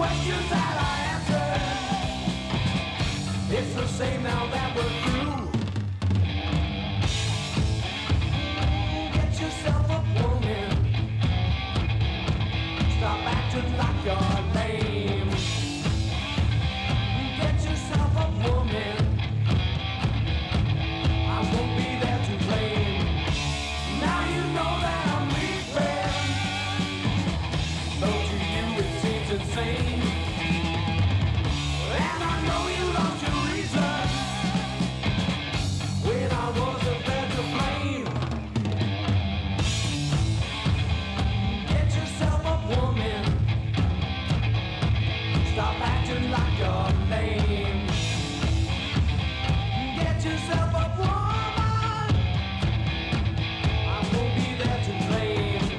questions that I answered. It's the same now that we're through. Get yourself a woman. Stop acting like you're lame. Get yourself a woman. I won't be there to blame. Now you know that I'm leaving. Though to you it seems insane. And I know you lost your reason when I wasn't there to blame. Get yourself a woman. Stop acting like you're lame. Get yourself a woman. I won't be there to blame.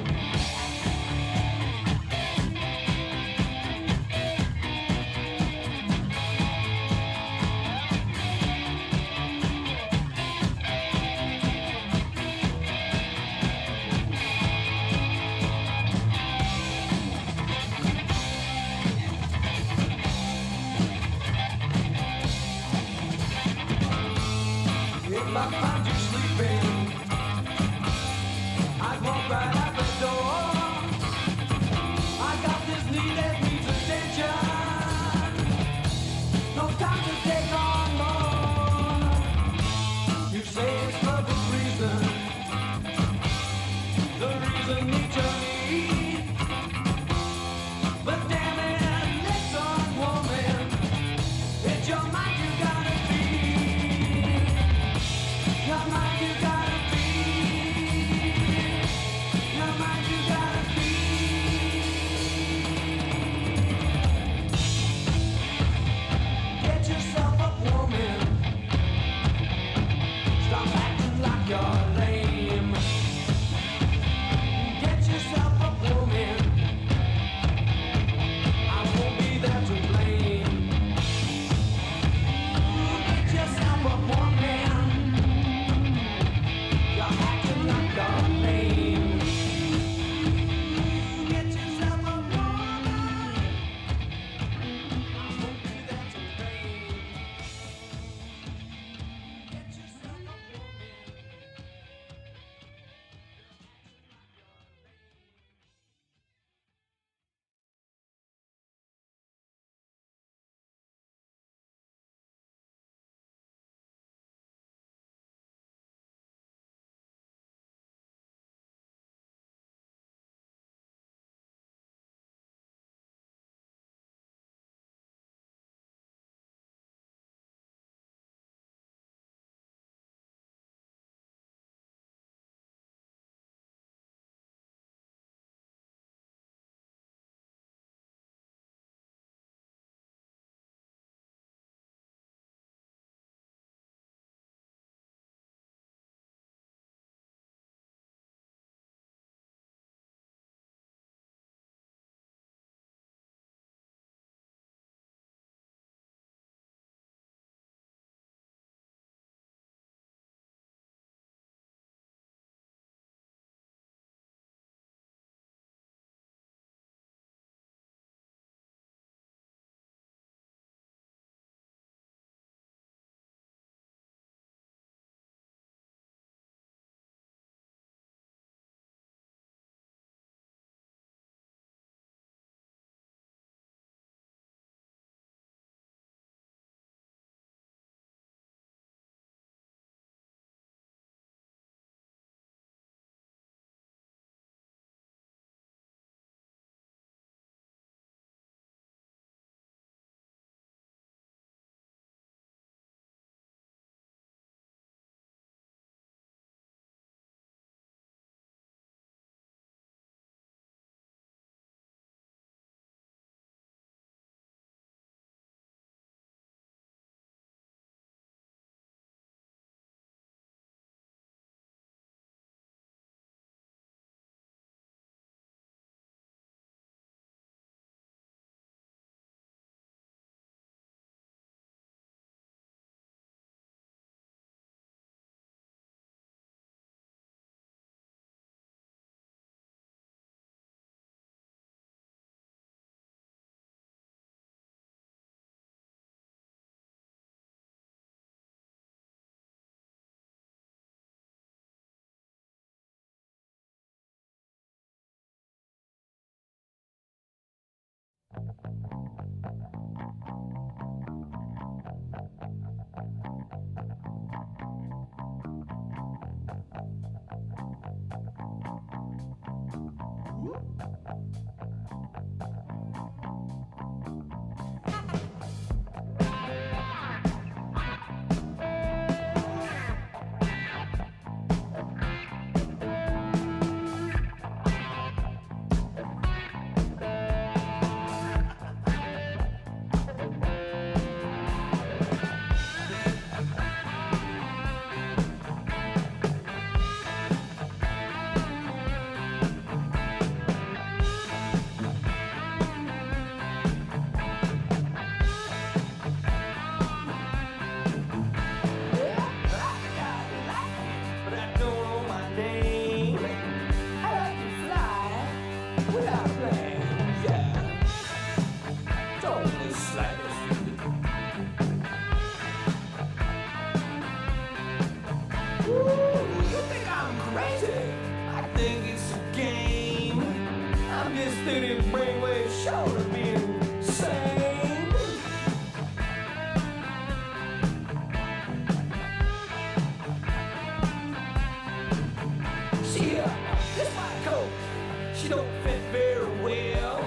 She don't fit very well.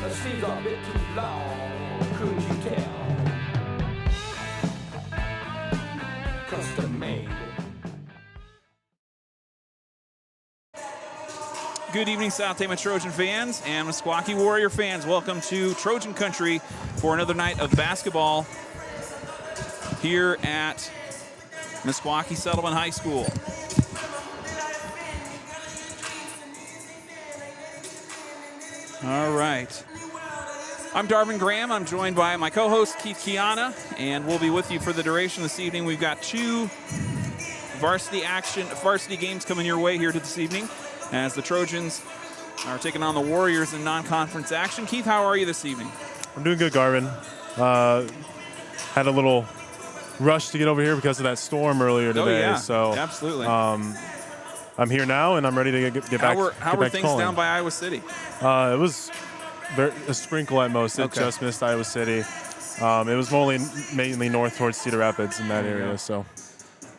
Her sleeves are a bit too long, couldn't you tell? Custom made. Good evening, South Tama Trojan fans and Meskwaki Warrior fans. Welcome to Trojan Country for another night of basketball here at Meskwaki Settlement High School. All right. I'm Darvin Graham. I'm joined by my co-host, Keith Kiana, and we'll be with you for the duration this evening. We've got two varsity games coming your way here this evening as the Trojans are taking on the Warriors in non-conference action. Keith, how are you this evening? I'm doing good, Garvin. Had a little rush to get over here because of that storm earlier today. Oh, yeah. So absolutely. I'm here now, and I'm ready to get back. How were things down by Iowa City? It was a sprinkle at most. It just missed Iowa City. It was mainly north towards Cedar Rapids in that area. So,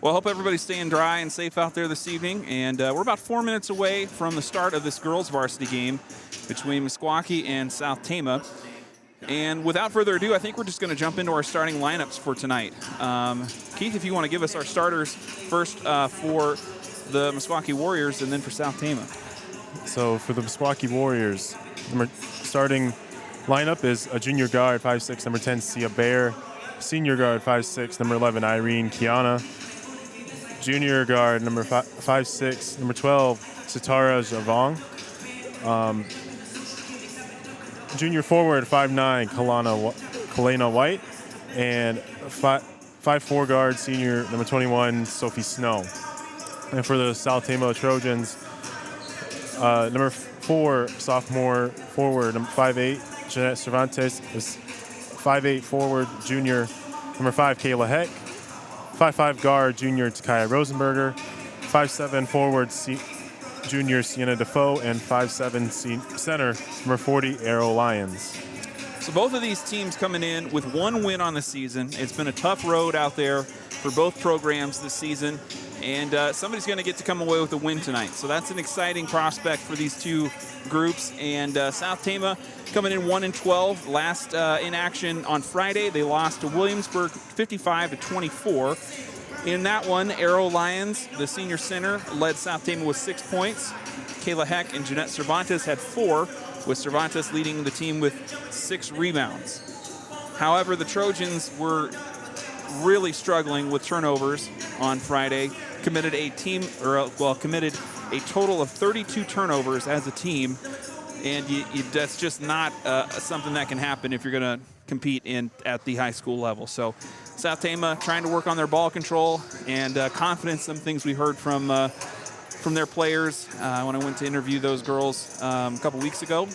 well, I hope everybody's staying dry and safe out there this evening. And we're about 4 minutes away from the start of this girls' varsity game between Meskwaki and South Tama. And without further ado, I think we're just going to jump into our starting lineups for tonight. Keith, if you want to give us our starters first for the Meskwaki Warriors and then for South Tama. So for the Meskwaki Warriors, starting lineup is a junior guard, 5'6", number 10, Sia Bear. Senior guard, 5'6", number 11, Irene Kiana. Junior guard, number 5'6", number 12, Sitara Javong. Junior forward, 5'9", Kalena White. And 5'4" guard, senior, number 21, Sophie Snow. And for the South Tama Trojans, number 4, sophomore forward, number 5'8", Jeanette Cervantes, is 5'8" forward, junior, number 5, Kayla Heck, 5'5" guard, junior, Takaya Rosenberger, 5'7" forward, junior, Sienna Defoe, and 5'7" center, number 40, Arrow Lions. So both of these teams coming in with one win on the season. It's been a tough road out there for both programs this season. And somebody's going to get to come away with a win tonight. So that's an exciting prospect for these two groups. And South Tama coming in 1-12. Last in action on Friday, they lost to Williamsburg 55-24. In that one, Arrow Lions, the senior center, led South Tama with 6 points. Kayla Heck and Jeanette Cervantes had 4, with Cervantes leading the team with 6 rebounds. However, the Trojans were really struggling with turnovers on Friday. Committed a total of 32 turnovers as a team, and that's just not something that can happen if you're going to compete at the high school level. So South Tama trying to work on their ball control and confidence. Some things we heard from their players when I went to interview those girls a couple weeks ago.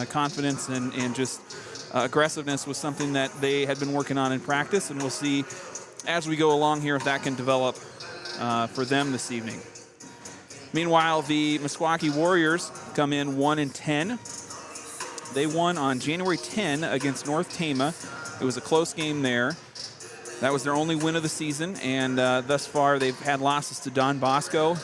Confidence and just aggressiveness was something that they had been working on in practice, and we'll see as we go along here if that can develop for them this evening. Meanwhile, the Meskwaki Warriors come in 1-10. They won on January 10 against North Tama. It was a close game there. That was their only win of the season, and thus far they've had losses to Don Bosco.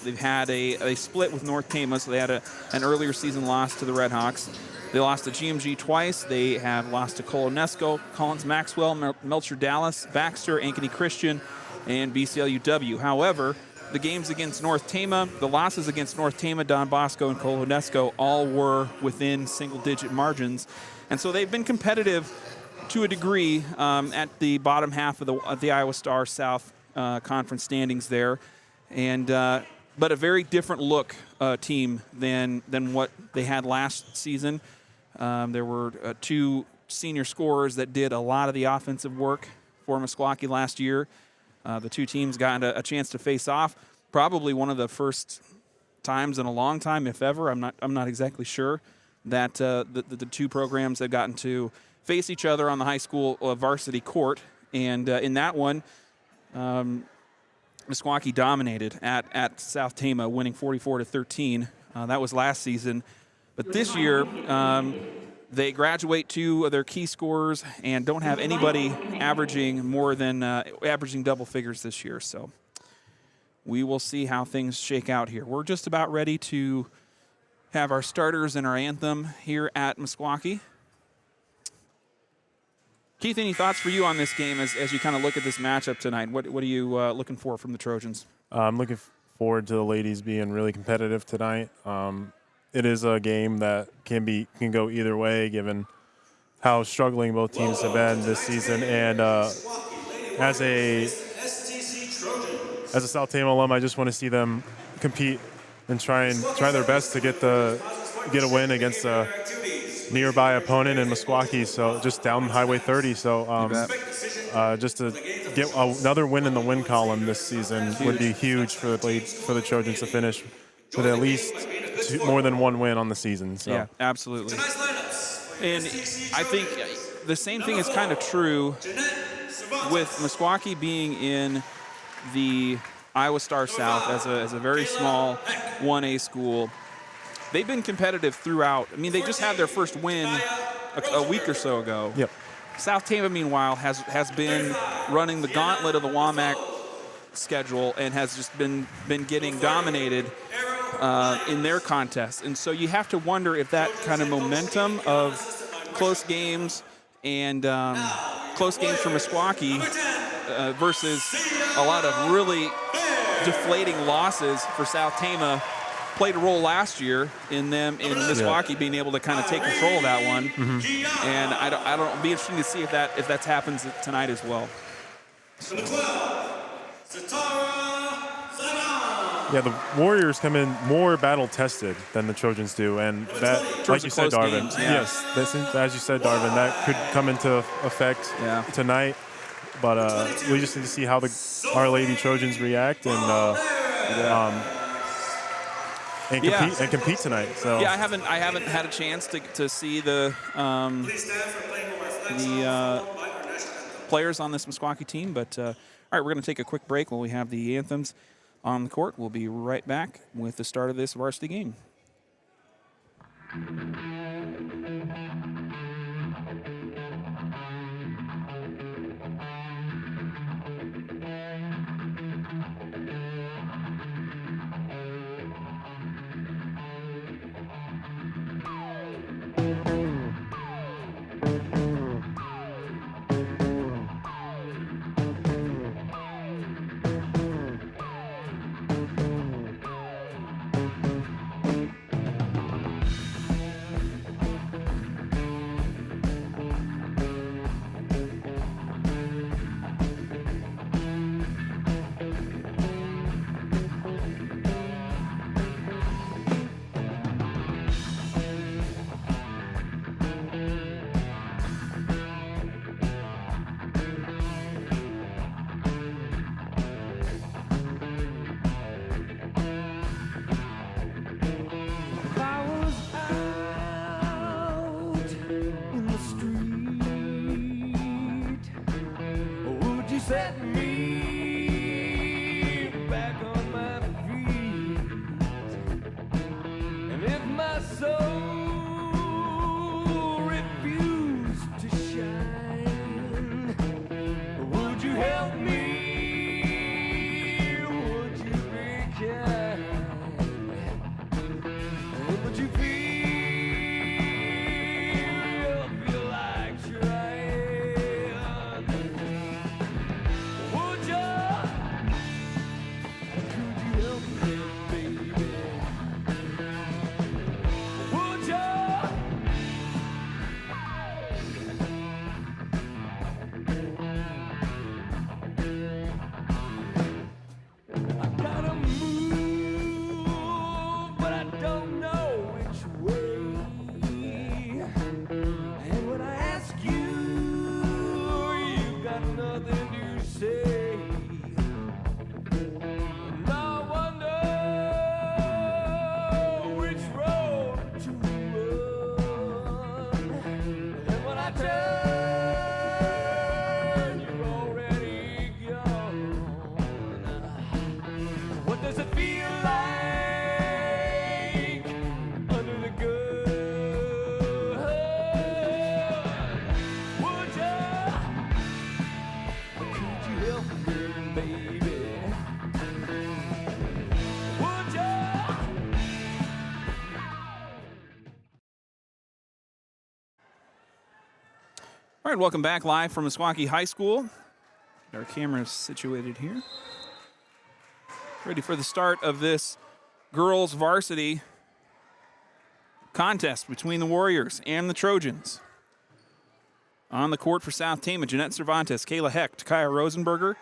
They've had a split with North Tama, so they had an earlier season loss to the Red Hawks. They lost to GMG twice. They have lost to Colonesco, Collins Maxwell, Melcher Dallas, Baxter, Ankeny Christian, and BCLUW. However, the games against North Tama, the losses against North Tama, Don Bosco, and Colonesco all were within single-digit margins. And so they've been competitive to a degree at the bottom half of the Iowa Star South Conference standings there. And but a very different look team than what they had last season. There were 2 senior scorers that did a lot of the offensive work for Meskwaki last year. The 2 teams got a chance to face off. Probably one of the first times in a long time, if ever. I'm not exactly sure that the 2 programs had gotten to face each other on the high school varsity court. And in that one, Meskwaki dominated at South Tama, winning 44-13. That was last season. But this year, they graduate 2 of their key scorers and don't have anybody averaging double figures this year. So we will see how things shake out here. We're just about ready to have our starters and our anthem here at Meskwaki. Keith, any thoughts for you on this game as you kind of look at this matchup tonight? What are you looking for from the Trojans? I'm looking forward to the ladies being really competitive tonight. It is a game that can go either way, given how struggling both teams have been this season. And as a South Tama alum, I just want to see them compete and try their best to get a win against a nearby opponent in Meskwaki. So just down Highway 30. So just to get another win in the win column this season would be huge for the Trojans to finish with at least more than 1 win on the season. So. Yeah, absolutely. And I think the same thing is kind of true with Meskwaki being in the Iowa Star South as a very small 1A school. They've been competitive throughout. I mean, they just had their first win a week or so ago. Yep. South Tama, meanwhile, has been running the gauntlet of the WAMAC schedule and has just been getting dominated in their contests. And so you have to wonder if that kind of momentum of close games and close games for Meskwaki versus a lot of really deflating losses for South Tama played a role last year in Meskwaki being able to kind of take control of that one. Mm-hmm. And I don't be interesting to see if that happens tonight as well. So. Yeah, the Warriors come in more battle-tested than the Trojans do, and that, like you said, Darvin. Games, yeah. Yes, as you said, Darvin, that could come into effect tonight. But we just need to see how our Lady Trojans react and compete tonight. So yeah, I haven't had a chance to see the players on this Meskwaki team, but all right, we're going to take a quick break while we have the anthems on the court. We'll be right back with the start of this varsity game. All right, welcome back live from Meskwaki High School. Our camera is situated here. Ready for the start of this girls varsity contest between the Warriors and the Trojans. On the court for South Tama, Jeanette Cervantes, Kayla Hecht, Kaya Rosenberger,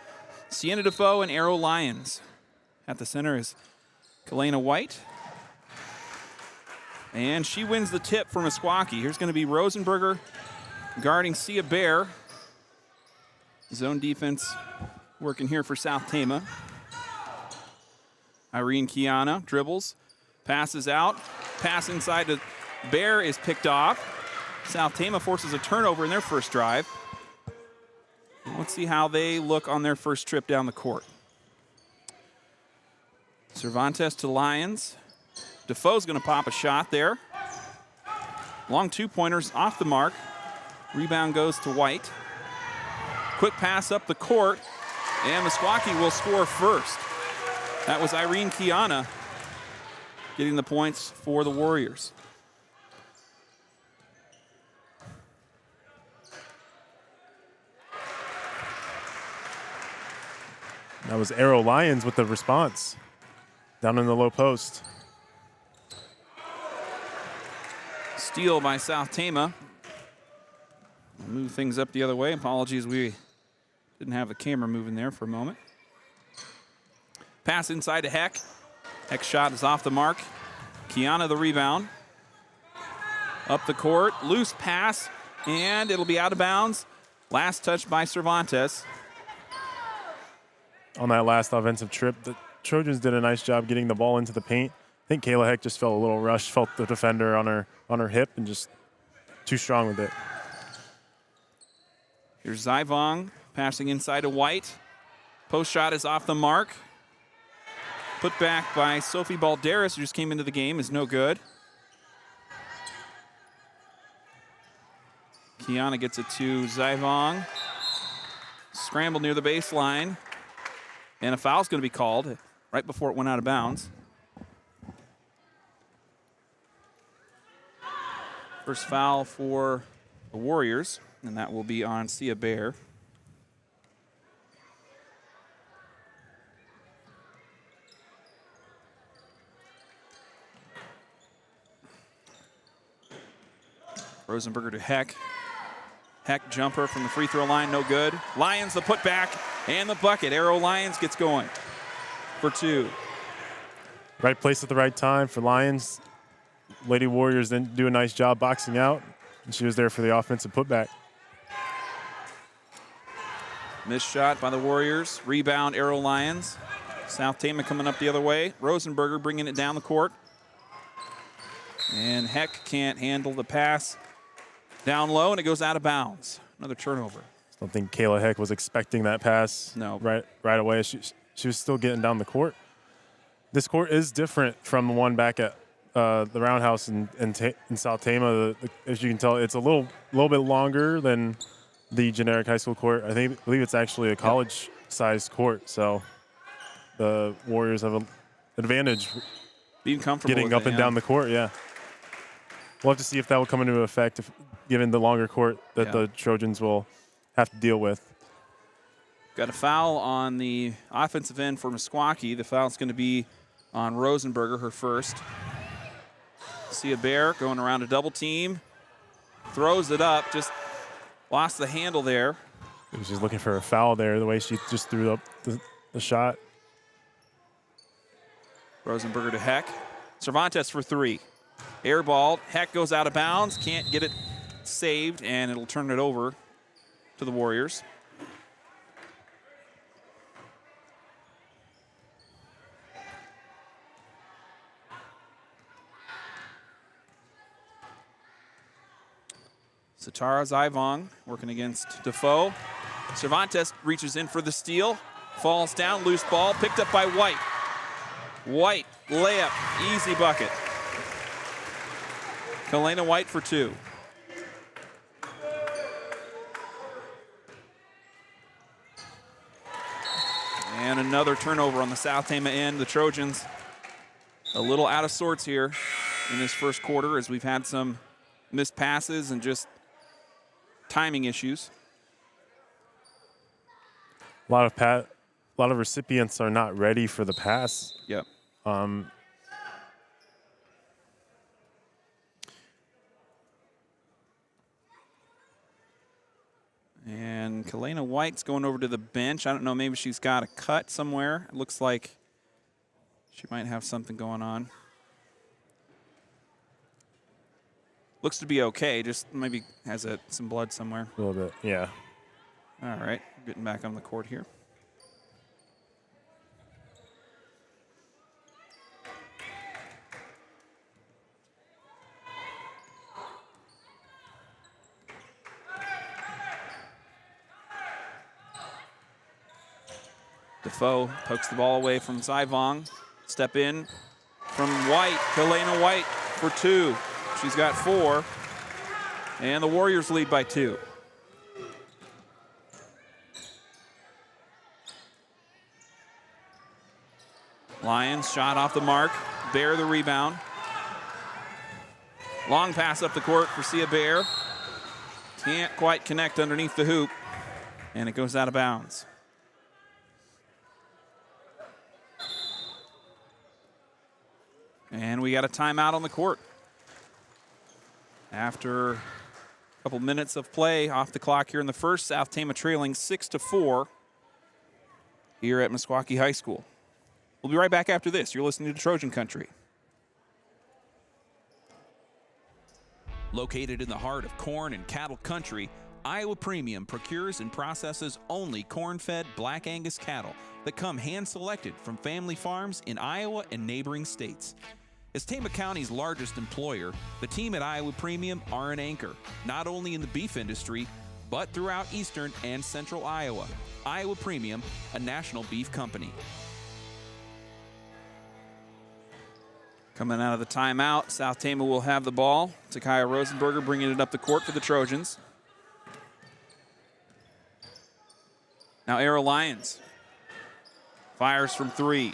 Sienna Defoe, and Arrow Lyons. At the center is Kalena White. And she wins the tip for Meskwaki. Here's going to be Rosenberger guarding Sia Bear. Zone defense working here for South Tama. Irene Kiana dribbles, passes out, pass inside to Bear is picked off. South Tama forces a turnover in their first drive. Let's see how they look on their first trip down the court. Cervantes to Lyons. Defoe's going to pop a shot there. Long two-pointers off the mark. Rebound goes to White. Quick pass up the court, and Meskwaki will score first. That was Irene Kiana getting the points for the Warriors. That was Arrow Lyons with the response down in the low post. Steal by South Tama. Move things up the other way. Apologies, we didn't have the camera moving there for a moment. Pass inside to Heck. Heck's shot is off the mark. Kiana the rebound. Up the court, loose pass, and it'll be out of bounds. Last touch by Cervantes. On that last offensive trip, the Trojans did a nice job getting the ball into the paint. I think Kayla Heck just felt a little rushed, felt the defender on her hip, and just too strong with it. Here's Zivong passing inside to White. Post shot is off the mark. Put back by Sophie Balderas, who just came into the game, is no good. Kiana gets it to Zivong. Scramble near the baseline. And a foul's going to be called right before it went out of bounds. First foul for the Warriors, and that will be on Sia Bear. Rosenberger to Heck. Heck jumper from the free throw line, no good. Lyons the putback and the bucket. Arrow Lyons gets going for two. Right place at the right time for Lyons. Lady Warriors didn't do a nice job boxing out, and she was there for the offensive putback. Missed shot by the Warriors. Rebound, Arrow Lyons. South Tama coming up the other way. Rosenberger bringing it down the court. And Heck can't handle the pass. Down low, and it goes out of bounds. Another turnover. I don't think Kayla Heck was expecting that pass. No. Right away. She was still getting down the court. This court is different from the one back at the Roundhouse in South Tama. As you can tell, it's a little bit longer than the generic high school court. I believe it's actually a college-sized court, so the Warriors have an advantage being comfortable getting up and down the court. Yeah, we'll have to see if that will come into effect given the longer court that the Trojans will have to deal with. Got a foul on the offensive end for Meskwaki. The foul's going to be on Rosenberger, her first. Sia Bear going around a double team. Throws it up, just lost the handle there. She's looking for a foul there, the way she just threw up the shot. Rosenberger to Heck. Cervantes for three. Air ball. Heck goes out of bounds. Can't get it saved, and it'll turn it over to the Warriors. Satara Zivong working against Defoe. Cervantes reaches in for the steal. Falls down, loose ball, picked up by White. White, layup, easy bucket. Kalena White for two. And another turnover on the South Tama end. The Trojans a little out of sorts here in this first quarter as we've had some missed passes and just timing issues. A lot of recipients are not ready for the pass. Yep. And Kalena White's going over to the bench. I don't know, maybe she's got a cut somewhere. It looks like she might have something going on. Looks to be okay, just maybe has some blood somewhere. A little bit, yeah. All right, getting back on the court here. Defoe pokes the ball away from Zivong. Step in from White, Kalena White for 2. She's got 4. And the Warriors lead by 2. Lions shot off the mark. Bear the rebound. Long pass up the court for Sia Bear. Can't quite connect underneath the hoop. And it goes out of bounds. And we got a timeout on the court. After a couple minutes of play off the clock here in the first, South Tama trailing 6-4 here at Meskwaki High School. We'll be right back after this. You're listening to Trojan Country. Located in the heart of corn and cattle country, Iowa Premium procures and processes only corn-fed Black Angus cattle that come hand-selected from family farms in Iowa and neighboring states. As Tama County's largest employer, the team at Iowa Premium are an anchor, not only in the beef industry, but throughout eastern and central Iowa. Iowa Premium, a national beef company. Coming out of the timeout, South Tama will have the ball. Takaya Rosenberger bringing it up the court for the Trojans. Now Arrow Lions fires from 3.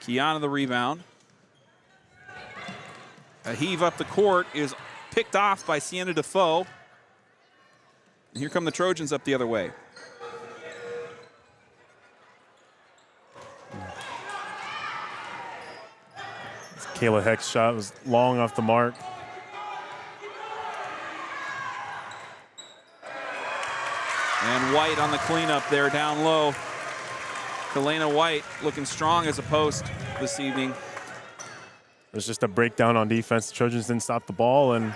Kiana the rebound. A heave up the court is picked off by Sienna Defoe. And here come the Trojans up the other way. Kayla Heck's shot was long off the mark. And White on the cleanup there down low. Kalena White looking strong as a post this evening. It was just a breakdown on defense. The Trojans didn't stop the ball, and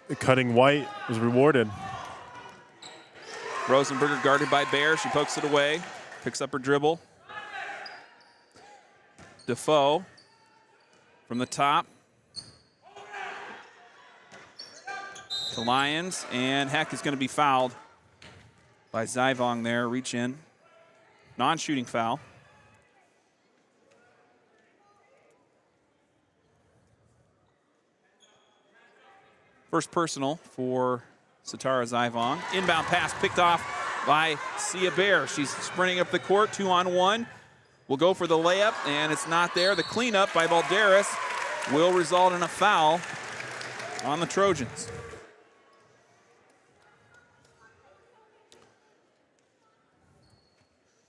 the cutting White was rewarded. Rosenberger guarded by Bear. She pokes it away, picks up her dribble. Defoe from the top to Lions, and Heck is going to be fouled by Zivong there. Reach in. Non-shooting foul. First personal for Satara Zivong. Inbound pass picked off by Sia Bear. She's sprinting up the court, 2-on-1. Will go for the layup, and it's not there. The cleanup by Valderas will result in a foul on the Trojans.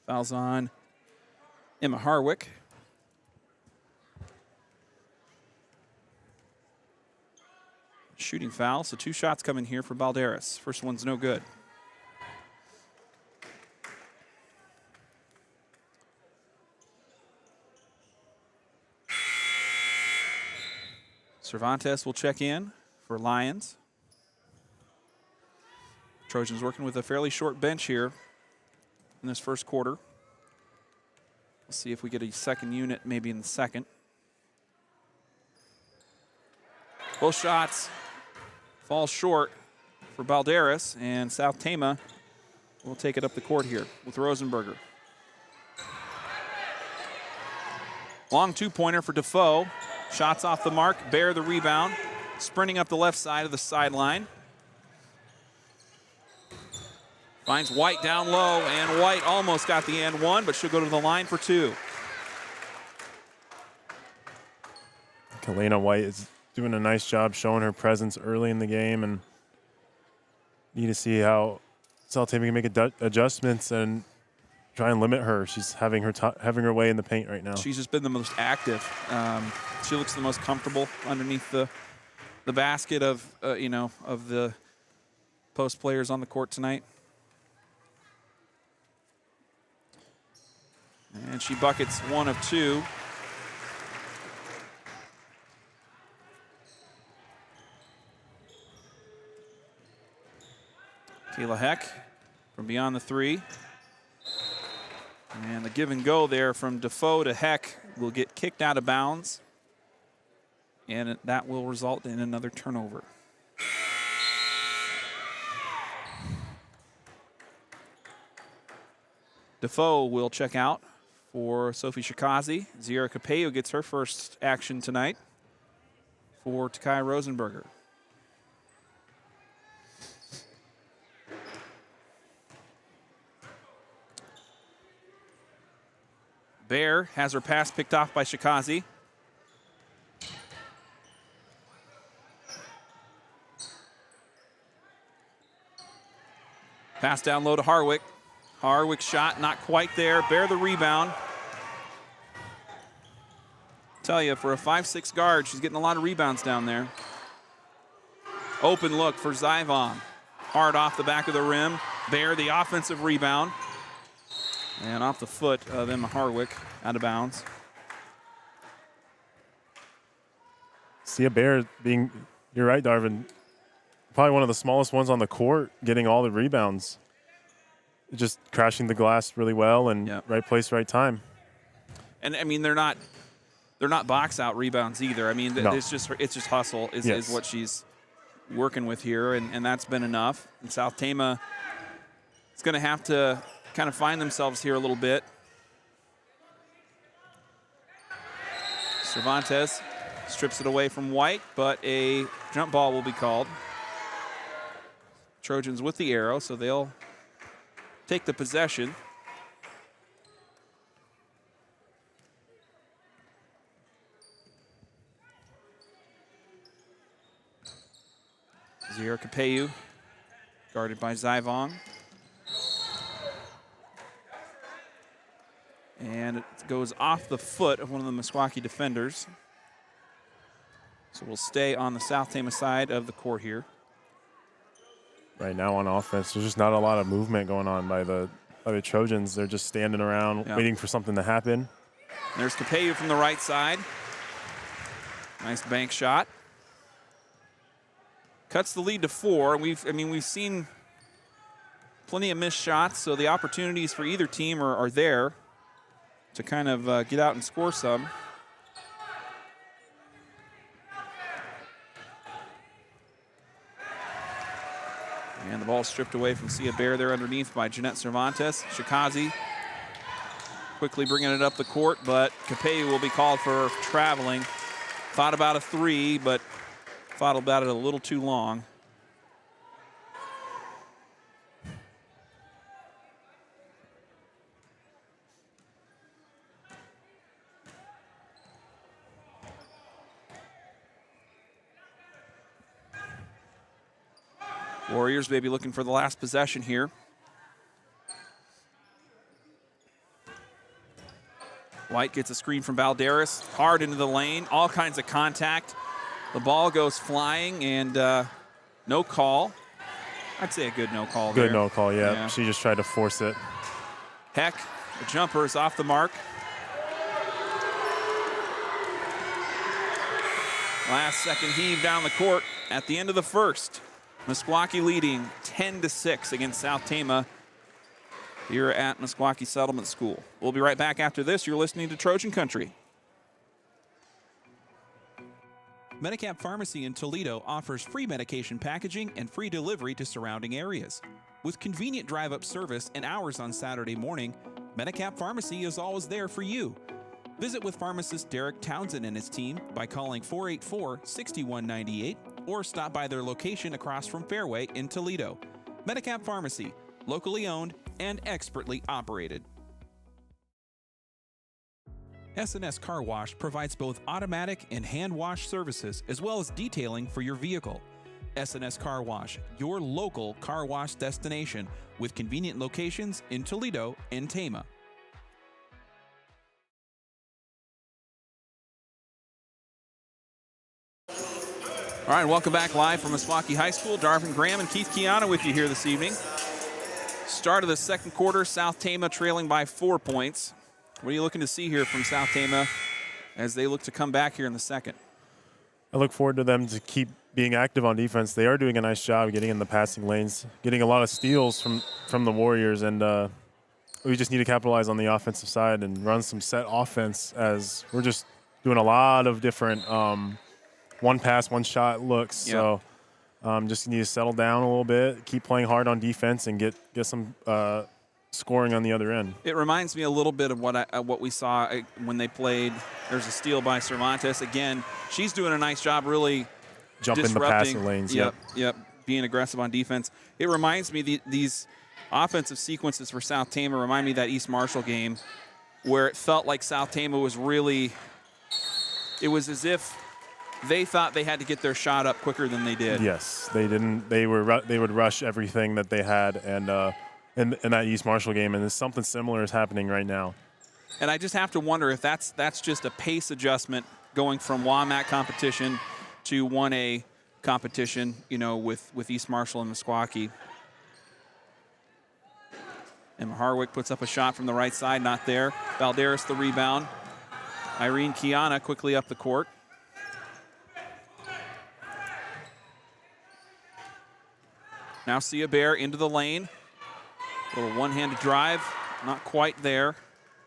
Foul's on Emma Harwick. Shooting foul, so 2 shots coming here for Valderas. First one's no good. Cervantes will check in for Lions. Trojans working with a fairly short bench here in this first quarter. We'll see if we get a second unit maybe in the second. Both shots fall short for Balderas, and South Tama will take it up the court here with Rosenberger. Long 2-pointer for Defoe. Shots off the mark. Bear the rebound. Sprinting up the left side of the sideline. Finds White down low, and White almost got the and one, but she'll go to the line for 2. Kalena White is doing a nice job showing her presence early in the game, and need to see how South Tama can make adjustments and try and limit her. She's having her way in the paint right now. She's just been the most active. She looks the most comfortable underneath the basket of of the post players on the court tonight. And she buckets 1 of 2. Kayla Heck from beyond the 3. And the give and go there from Defoe to Heck will get kicked out of bounds. And that will result in another turnover. Defoe will check out for Sophie Shikazi. Zira Capello gets her first action tonight for Takai Rosenberger. Bear has her pass picked off by Shikazi. Pass down low to Harwick. Harwick's shot not quite there. Bear the rebound. Tell you, for a 5'6" guard, she's getting a lot of rebounds down there. Open look for Zyvon. Hard off the back of the rim. Bear the offensive rebound. And off the foot of Emma Harwick, out of bounds. Sia Bear being, you're right, Darvin, probably one of the smallest ones on the court, getting all the rebounds. Just crashing the glass really well and right place, right time. And I mean, they're not box out rebounds either. I mean, No. it's just hustle is what she's working with here, and that's been enough. And South Tama is going to have to kind of find themselves here a little bit. Cervantes strips it away from White, but a jump ball will be called. Trojans with the arrow, so they'll take the possession. Zira Capello, guarded by Zyvon. And it goes off the foot of one of the Meskwaki defenders. So we'll stay on the South Tama side of the court here. Right now on offense, there's just not a lot of movement going on by the Trojans. They're just standing around waiting for something to happen. There's Capello from the right side. Nice bank shot. Cuts the lead to 4. We've seen plenty of missed shots, so the opportunities for either team are there to kind of get out and score some. And the ball stripped away from Sia Bear there underneath by Jeanette Cervantes. Shikazi quickly bringing it up the court, but Capello will be called for traveling. Thought about a 3, but thought about it a little too long. Warriors may be looking for the last possession here. White gets a screen from Balderas, hard into the lane, all kinds of contact. The ball goes flying, and no call. I'd say a good no call there. Good no call, yeah. She just tried to force it. Heck, the jumper is off the mark. Last second heave down the court at the end of the first. Meskwaki leading 10-6 against South Tama here at Meskwaki Settlement School. We'll be right back after this. You're listening to Trojan Country. Medicap Pharmacy in Toledo offers free medication packaging and free delivery to surrounding areas. With convenient drive-up service and hours on Saturday morning, Medicap Pharmacy is always there for you. Visit with pharmacist Derek Townsend and his team by calling 484-6198 or stop by their location across from Fairway in Toledo. Medicap Pharmacy, locally owned and expertly operated. S&S Car Wash provides both automatic and hand wash services as well as detailing for your vehicle. S&S Car Wash, your local car wash destination with convenient locations in Toledo and Tama. All right, welcome back live from Meskwaki High School. Darvin Graham and Keith Kiana with you here this evening. Start of the second quarter, South Tama trailing by 4 points. What are you looking to see here from South Tama as they look to come back here in the second? I look forward to them to keep being active on defense. They are doing a nice job getting in the passing lanes, getting a lot of steals from the Warriors, and we just need to capitalize on the offensive side and run some set offense as we're just doing a lot of different one pass, one shot looks. Yep. So just need to settle down a little bit, keep playing hard on defense, and get some scoring on the other end. It reminds me a little bit of what we saw when they played. There's a steal by Cervantes. Again, she's doing a nice job really Jump in the passing lanes. Yep, being aggressive on defense. It reminds me, these offensive sequences for South Tama remind me of that East Marshall game where it felt like South Tama was really, it was as if they thought they had to get their shot up quicker than they did. Yes, they didn't. They would rush everything that they had, and in that East Marshall game, and something similar is happening right now. And I just have to wonder if that's just a pace adjustment going from WAMAC competition to 1A competition, with East Marshall and Meskwaki. And Harwick puts up a shot from the right side, not there. Valderas the rebound. Irene Kiana quickly up the court. Now Sia Bear into the lane. A little one-handed drive, not quite there.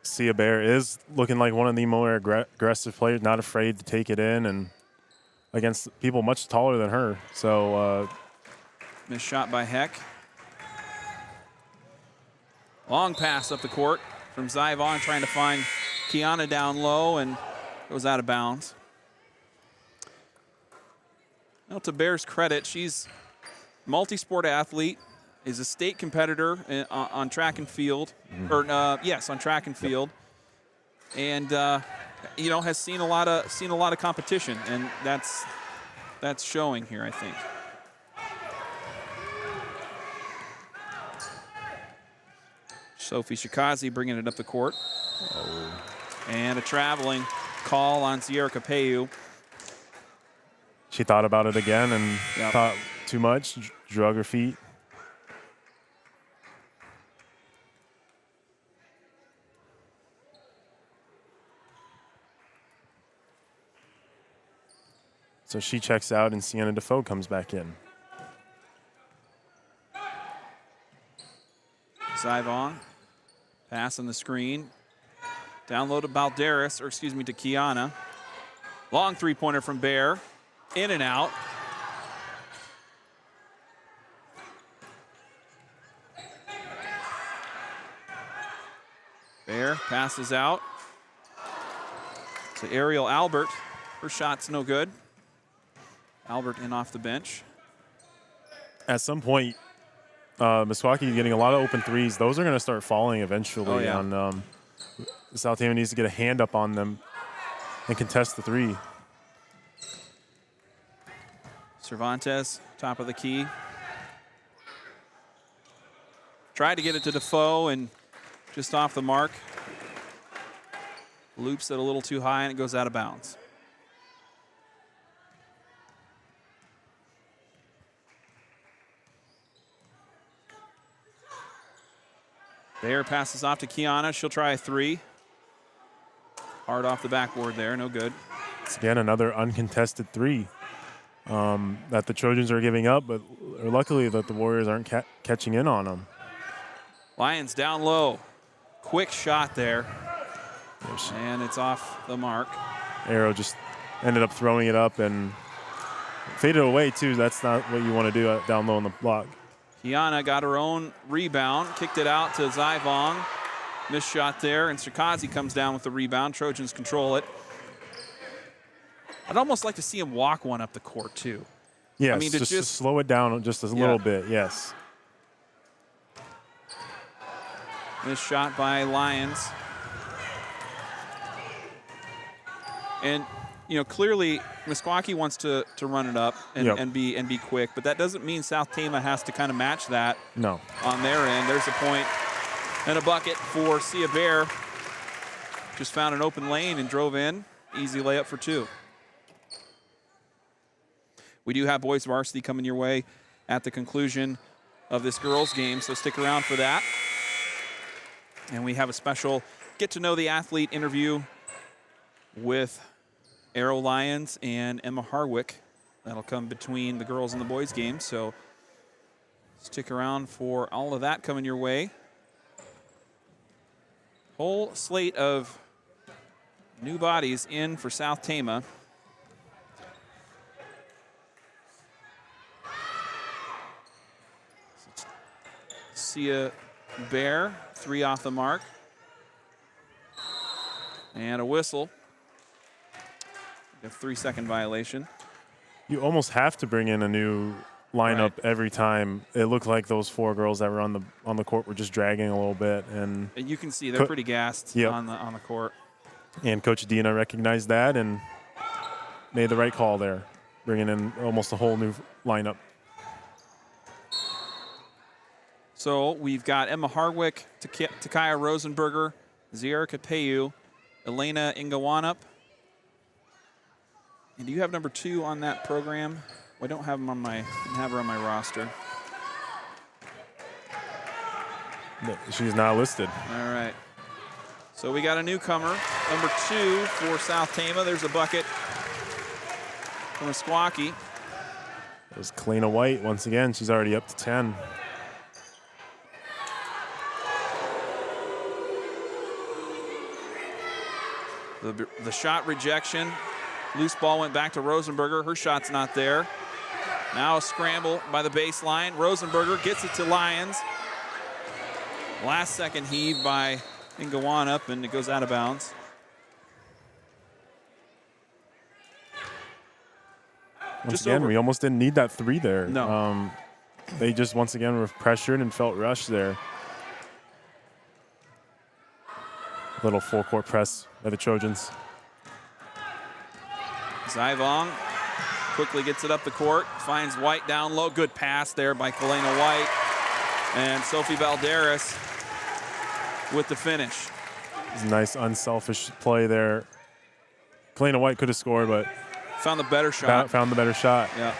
Sia Bear is looking like one of the more aggressive players, not afraid to take it in and against people much taller than her. So missed shot by Heck. Long pass up the court from Zyvon trying to find Kiana down low and goes out of bounds. Well, to Bear's credit, she's a multi-sport athlete, is a state competitor on track and field, on track and field, and has seen a lot of competition, and that's showing here, I think. Sophie Shikazi bringing it up the court, and a traveling call on Sierra Capeu. She thought about it again and thought too much, drug her feet. So she checks out, and Sienna Defoe comes back in. Zyvon, pass on the screen. Down low to Balderas, to Kiana. Long three-pointer from Bear. In and out. Bear passes out to Ariel Albert. Her shot's no good. Albert in off the bench. At some point, Meskwaki getting a lot of open threes. Those are going to start falling eventually. On South Tama needs to get a hand up on them and contest the three. Cervantes, top of the key. Tried to get it to Defoe and just off the mark. Loops it a little too high and it goes out of bounds. Bear passes off to Kiana. She'll try a three. Hard off the backboard there, no good. It's again another uncontested three that the Trojans are giving up, but luckily that the Warriors aren't catching in on them. Lions down low. Quick shot there. And it's off the mark. Arrow just ended up throwing it up and faded away too. That's not what you want to do down low on the block. Kiana got her own rebound, kicked it out to Zyvong. Missed shot there, and Sakazi comes down with the rebound. Trojans control it. I'd almost like to see him walk one up the court, too. Yes, I mean, just to slow it down just a little bit, yes. Missed shot by Lions. And clearly Meskwaki wants to run it up and be quick, but that doesn't mean South Tama has to kind of match that. No. On their end. There's a point and a bucket for Sia Bear. Just found an open lane and drove in. Easy layup for 2. We do have boys varsity coming your way at the conclusion of this girls game, so stick around for that. And we have a special get to know the athlete interview with Arrow Lions and Emma Harwick. That'll come between the girls and the boys game, so stick around for all of that coming your way. Whole slate of new bodies in for South Tama. Sia Bear, 3 off the mark. And a whistle. A 3-second violation. You almost have to bring in a new lineup every time. It looked like those 4 girls that were on the court were just dragging a little bit, and you can see they're pretty gassed on the court. And Coach Dina recognized that and made the right call there, bringing in almost a whole new lineup. So we've got Emma Harwick, Takaya Rosenberger, Ziera Kapeyu, Elena Ingawanup. And do you have number 2 on that program? Well, I don't have him on my, didn't have her on my roster. She's not listed. All right. So we got a newcomer, number 2 for South Tama. There's a bucket from Meskwaki. It was Kalina White once again. She's already up to 10. The shot rejection. Loose ball went back to Rosenberger. Her shot's not there. Now a scramble by the baseline. Rosenberger gets it to Lions. Last second heave by Ingawanup, and it goes out of bounds. Once again, we almost didn't need that 3 there. No. They just once again were pressured and felt rushed there. Little full court press by the Trojans. Zivong quickly gets it up the court, finds White down low. Good pass there by Kalina White. And Sophie Valderas with the finish. It's a nice unselfish play there. Kalina White could have scored, but found the better shot. Found the better shot. Yeah.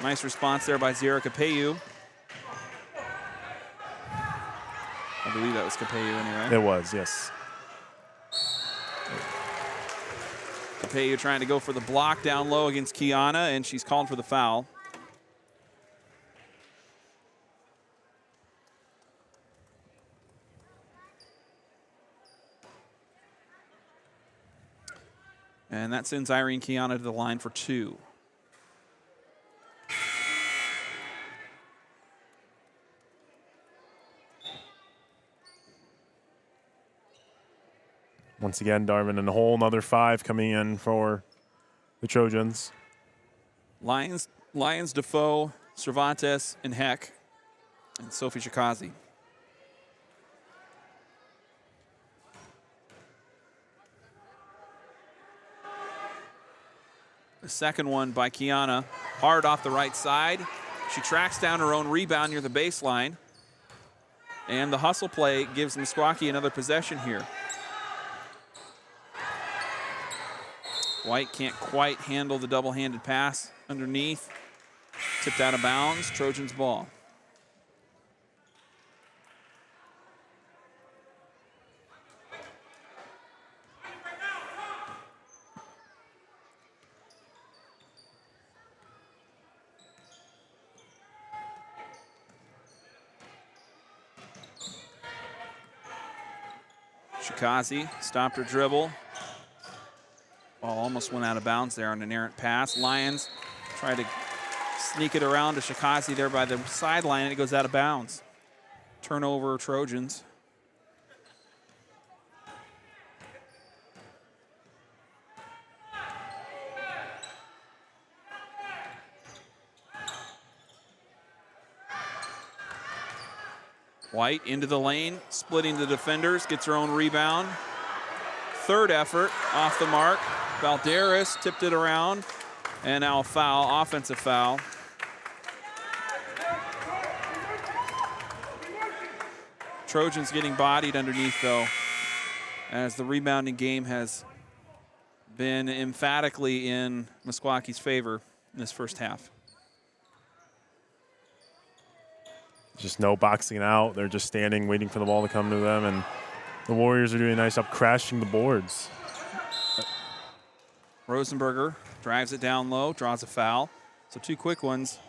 Nice response there by Ziera Kapeyu. I believe that was Kapeyu anyway. It was, yes. Kapeyu trying to go for the block down low against Kiana, and she's called for the foul. And that sends Irene Kiana to the line for 2. Once again, Darwin, and a whole nother 5 coming in for the Trojans. Lions, Defoe, Cervantes, and Heck, and Sophie Shikazi. The second one by Kiana, hard off the right side. She tracks down her own rebound near the baseline. And the hustle play gives Meskwaki another possession here. White can't quite handle the double-handed pass underneath. Tipped out of bounds, Trojans ball. Shikazi stopped her dribble. Ball almost went out of bounds there on an errant pass. Lions try to sneak it around to Shikazi there by the sideline, and it goes out of bounds. Turnover, Trojans. White into the lane, splitting the defenders, gets her own rebound. third effort off the mark. Valderas tipped it around, and now a foul, offensive foul. Trojans getting bodied underneath, though, as the rebounding game has been emphatically in Meskwaki's favor in this first half. Just no boxing out. They're just standing, waiting for the ball to come to them, and the Warriors are doing a nice job crashing the boards. Rosenberger drives it down low, draws a foul. So 2 quick ones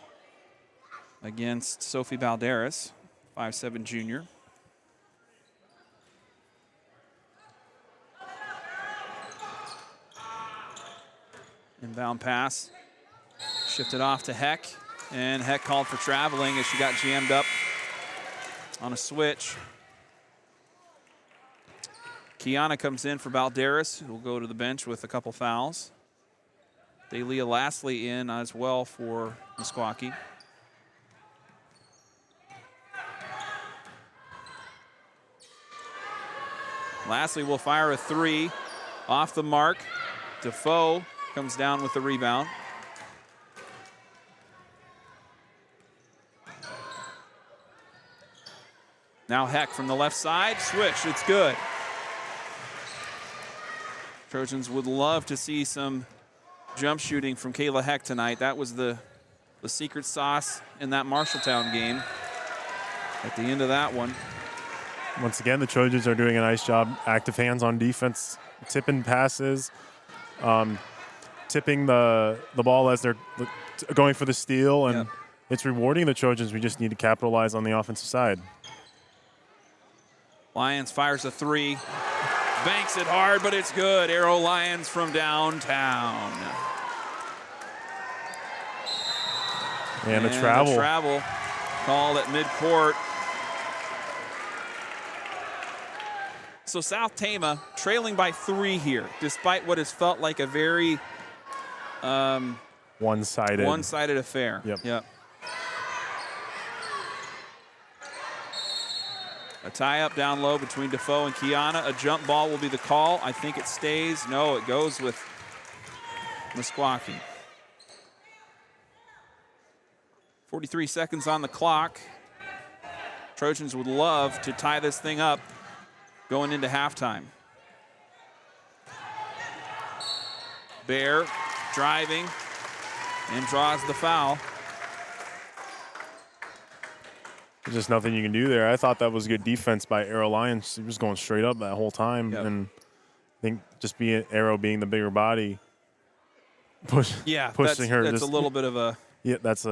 against Sophie Valderas, 5'7" junior. Inbound pass, shifted off to Heck, and Heck called for traveling as she got jammed up on a switch. Kiana comes in for Valderas, who will go to the bench with a couple fouls. Delia Lastly in as well for Meskwaki. Lastly will fire a 3 off the mark. Defoe comes down with the rebound. Now Heck from the left side, switch, it's good. Trojans would love to see some jump shooting from Kayla Heck tonight. That was the secret sauce in that Marshalltown game. At the end of that one. Once again, the Trojans are doing a nice job. Active hands on defense, tipping passes, tipping the ball as they're going for the steal, and it's rewarding the Trojans. We just need to capitalize on the offensive side. Lyons fires a 3, banks it hard, but it's good. Arrow Lyons from downtown. And a travel. A travel called at midcourt. So South Tama trailing by 3 here, despite what has felt like a very one-sided affair. Yep. A tie-up down low between Defoe and Kiana. A jump ball will be the call. I think it stays. No, it goes with Meskwaki. 43 seconds on the clock. Trojans would love to tie this thing up going into halftime. Bear driving and draws the foul. There's just nothing you can do there. I thought that was good defense by Arrow Lyons. He was going straight up that whole time. Yep. And I think just Arrow being the bigger body, pushing her. That's a little bit of a... Yeah, that's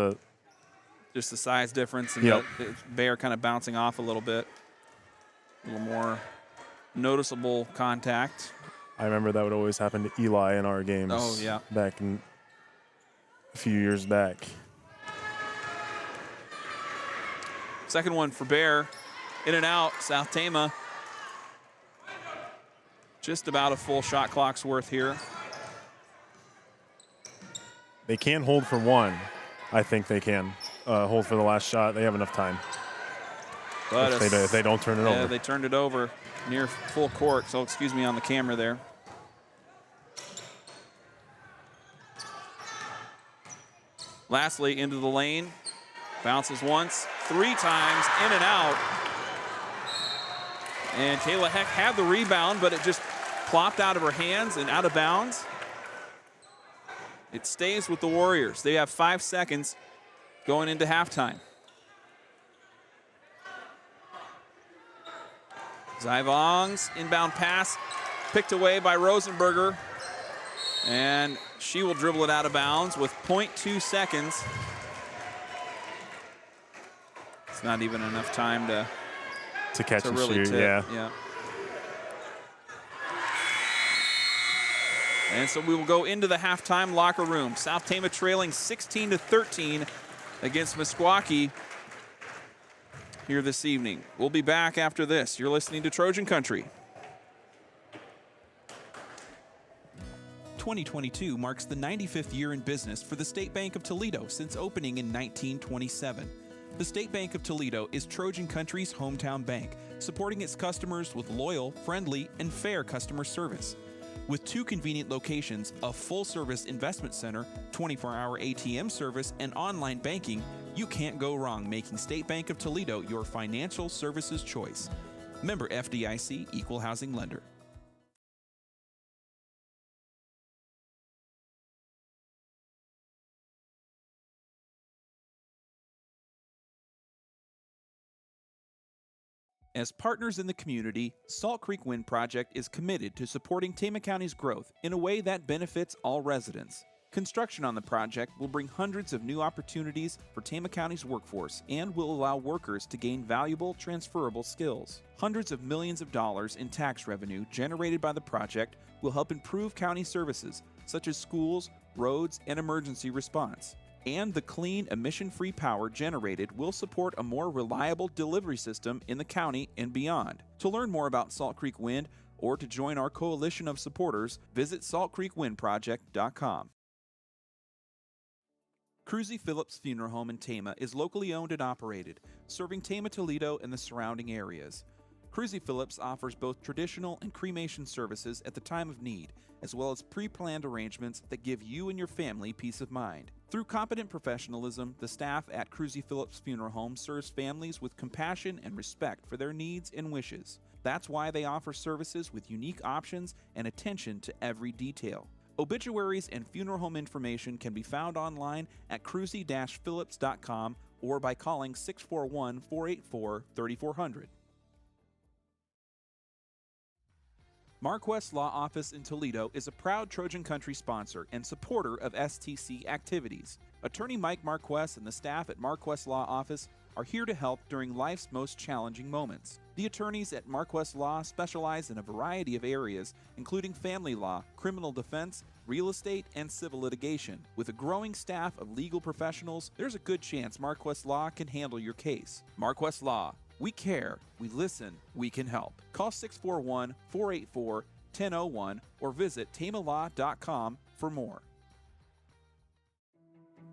just the size difference. And the Bear kind of bouncing off a little bit. A little more noticeable contact. I remember that would always happen to Eli in our games. Oh, yeah. Back in a few years back. Second one for Bear. In and out, South Tama. Just about a full shot clock's worth here. They can hold for 1. I think they can hold for the last shot. They have enough time. But if they don't turn it over. Yeah, they turned it over near full court, so excuse me on the camera there. Lastly, into the lane. Bounces once, 3 times, in and out. And Kayla Heck had the rebound, but it just plopped out of her hands and out of bounds. It stays with the Warriors. They have 5 seconds going into halftime. Zivong's inbound pass picked away by Rosenberger. And she will dribble it out of bounds with 0.2 seconds. It's not even enough time to catch and really shoot. tip. Yeah. And so we will go into the halftime locker room. South Tama trailing 16-13 against Meskwaki here this evening. We'll be back after this. You're listening to Trojan Country. 2022 marks the 95th year in business for the State Bank of Toledo since opening in 1927. The State Bank of Toledo is Trojan Country's hometown bank, supporting its customers with loyal, friendly, and fair customer service. With 2 convenient locations, a full-service investment center, 24-hour ATM service, and online banking, you can't go wrong making State Bank of Toledo your financial services choice. Member FDIC, Equal Housing Lender. As partners in the community, Salt Creek Wind Project is committed to supporting Tama County's growth in a way that benefits all residents. Construction on the project will bring hundreds of new opportunities for Tama County's workforce and will allow workers to gain valuable, transferable skills. Hundreds of millions of dollars in tax revenue generated by the project will help improve county services such as schools, roads, and emergency response. And the clean, emission-free power generated will support a more reliable delivery system in the county and beyond. To learn more about Salt Creek Wind or to join our coalition of supporters, visit saltcreekwindproject.com. Cruzy Phillips Funeral Home in Tama is locally owned and operated, serving Tama, Toledo, and the surrounding areas. Cruzy Phillips offers both traditional and cremation services at the time of need, as well as pre-planned arrangements that give you and your family peace of mind. Through competent professionalism, the staff at Cruzy Phillips Funeral Home serves families with compassion and respect for their needs and wishes. That's why they offer services with unique options and attention to every detail. Obituaries and funeral home information can be found online at cruzy-phillips.com or by calling 641-484-3400. Marquest Law Office in Toledo is a proud Trojan Country sponsor and supporter of STC activities. Attorney Mike Marquest and the staff at Marquest Law Office are here to help during life's most challenging moments. The attorneys at Marquest Law specialize in a variety of areas, including family law, criminal defense, real estate, and civil litigation. With a growing staff of legal professionals, there's a good chance Marquest Law can handle your case. Marquest Law. We care, we listen, we can help. Call 641-484-1001 or visit tamalaw.com for more.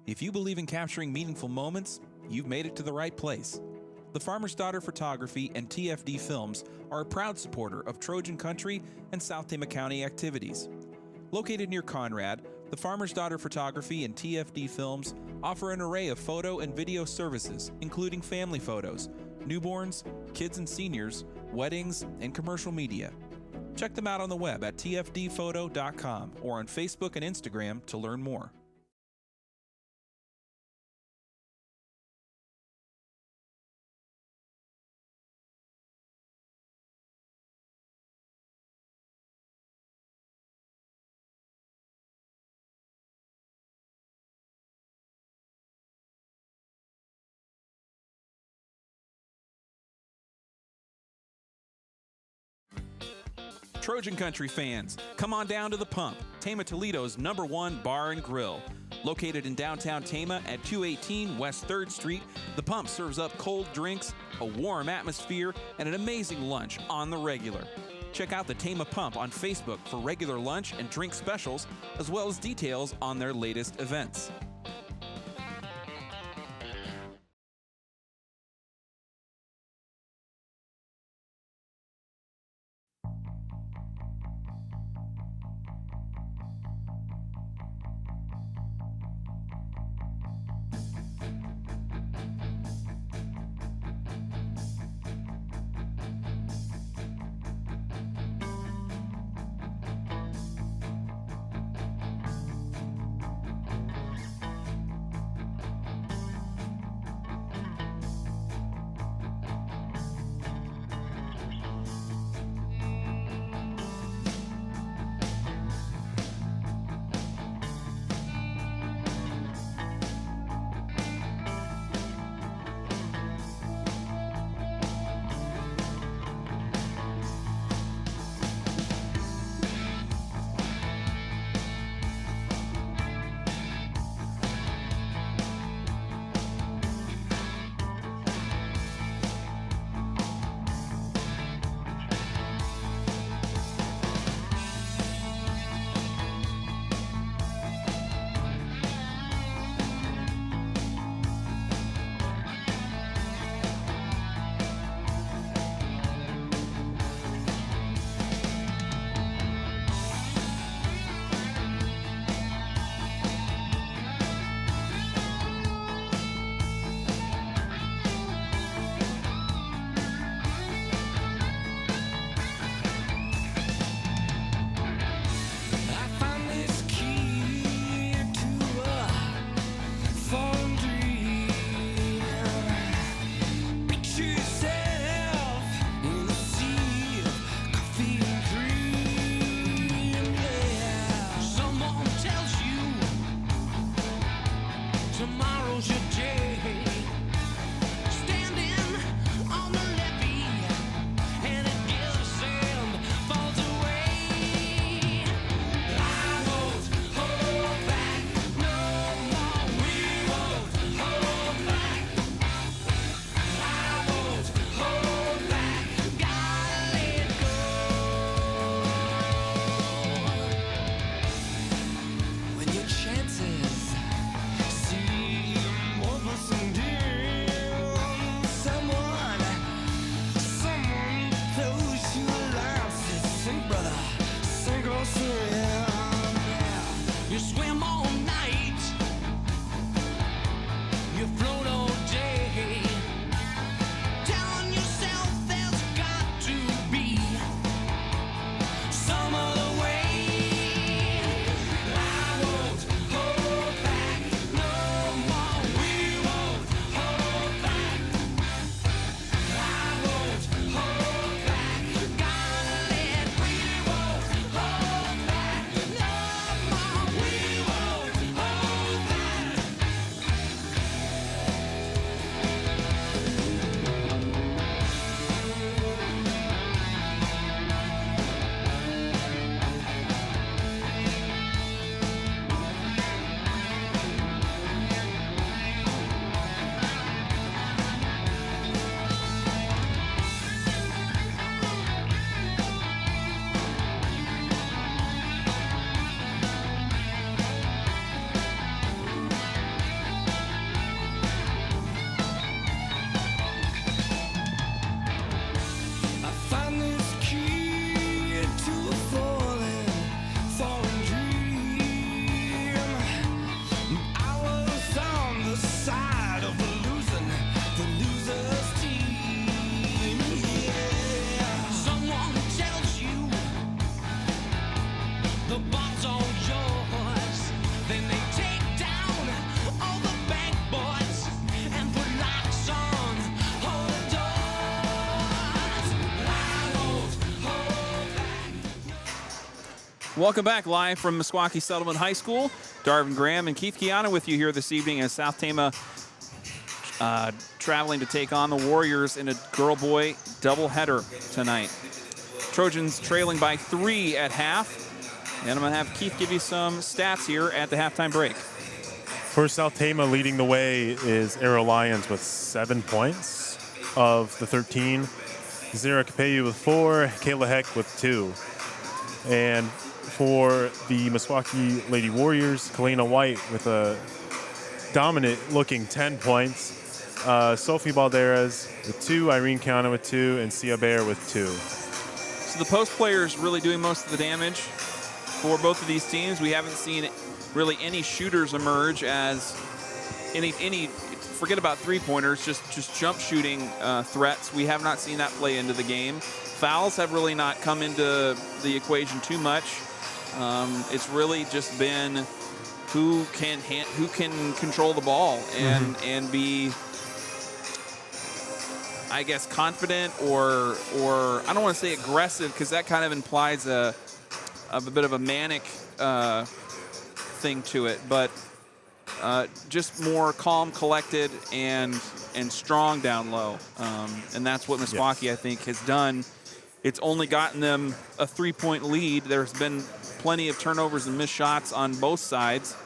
If you believe in capturing meaningful moments, you've made it to the right place. The Farmer's Daughter Photography and TFD Films are a proud supporter of Trojan Country and South Tama County activities. Located near Conrad, the Farmer's Daughter Photography and TFD Films offer an array of photo and video services, including family photos, newborns, kids and seniors, weddings, and commercial media. Check them out on the web at tfdphoto.com or on Facebook and Instagram to learn more. Trojan Country fans, come on down to The Pump, Tama, Toledo's #1 bar and grill. Located in downtown Tama at 218 West 3rd Street, The Pump serves up cold drinks, a warm atmosphere, and an amazing lunch on the regular. Check out the Tama Pump on Facebook for regular lunch and drink specials, as well as details on their latest events. Tomorrow's your day. Standing on the levee, and it gives and falls away. I won't hold back no more. We won't hold back. I won't hold back. Gotta let go. When your chances seem hopeless and dim, someone throws you a line, says, sink, brother, sink or swim. Yeah. You swim all night, you float all day, telling yourself there's got to be some other way. I won't hold back no more. We won't hold back. I won't hold back. Gotta let. We won't hold back no more. We won't hold back. I found this key to a fallen dream. I was on the side of the loser's team. Yeah. Someone tells you the ball's all yours, then they take down all the bank boys and put locks on all the doors. I won't hold back. Welcome back live from Meskwaki Settlement High School. Darvin Graham and Keith Kiana with you here this evening as South Tama traveling to take on the Warriors in a girl-boy doubleheader tonight. Trojans trailing by 3 at half. And I'm going to have Keith give you some stats here at the halftime break. For South Tama, leading the way is Arrow Lions with 7 points of the 13. Zara Capeyu with 4, Kayla Heck with 2. And for the Meskwaki Lady Warriors, Kalina White with a dominant-looking 10 points. Sophie Balderas with 2, Irene Kiana with 2, and Sia Bear with 2. So the post players really doing most of the damage for both of these teams. We haven't seen really any shooters emerge as any forget about three-pointers, just jump shooting threats. We have not seen that play into the game. Fouls have really not come into the equation too much. It's really just been who can control the ball and be, I guess, confident or I don't want to say aggressive because that kind of implies a bit of a manic thing to it, but just more calm, collected, and strong down low. And that's what Meskwaki, I think, has done. It's only gotten them a 3-point lead. There's been plenty of turnovers and missed shots on both sides.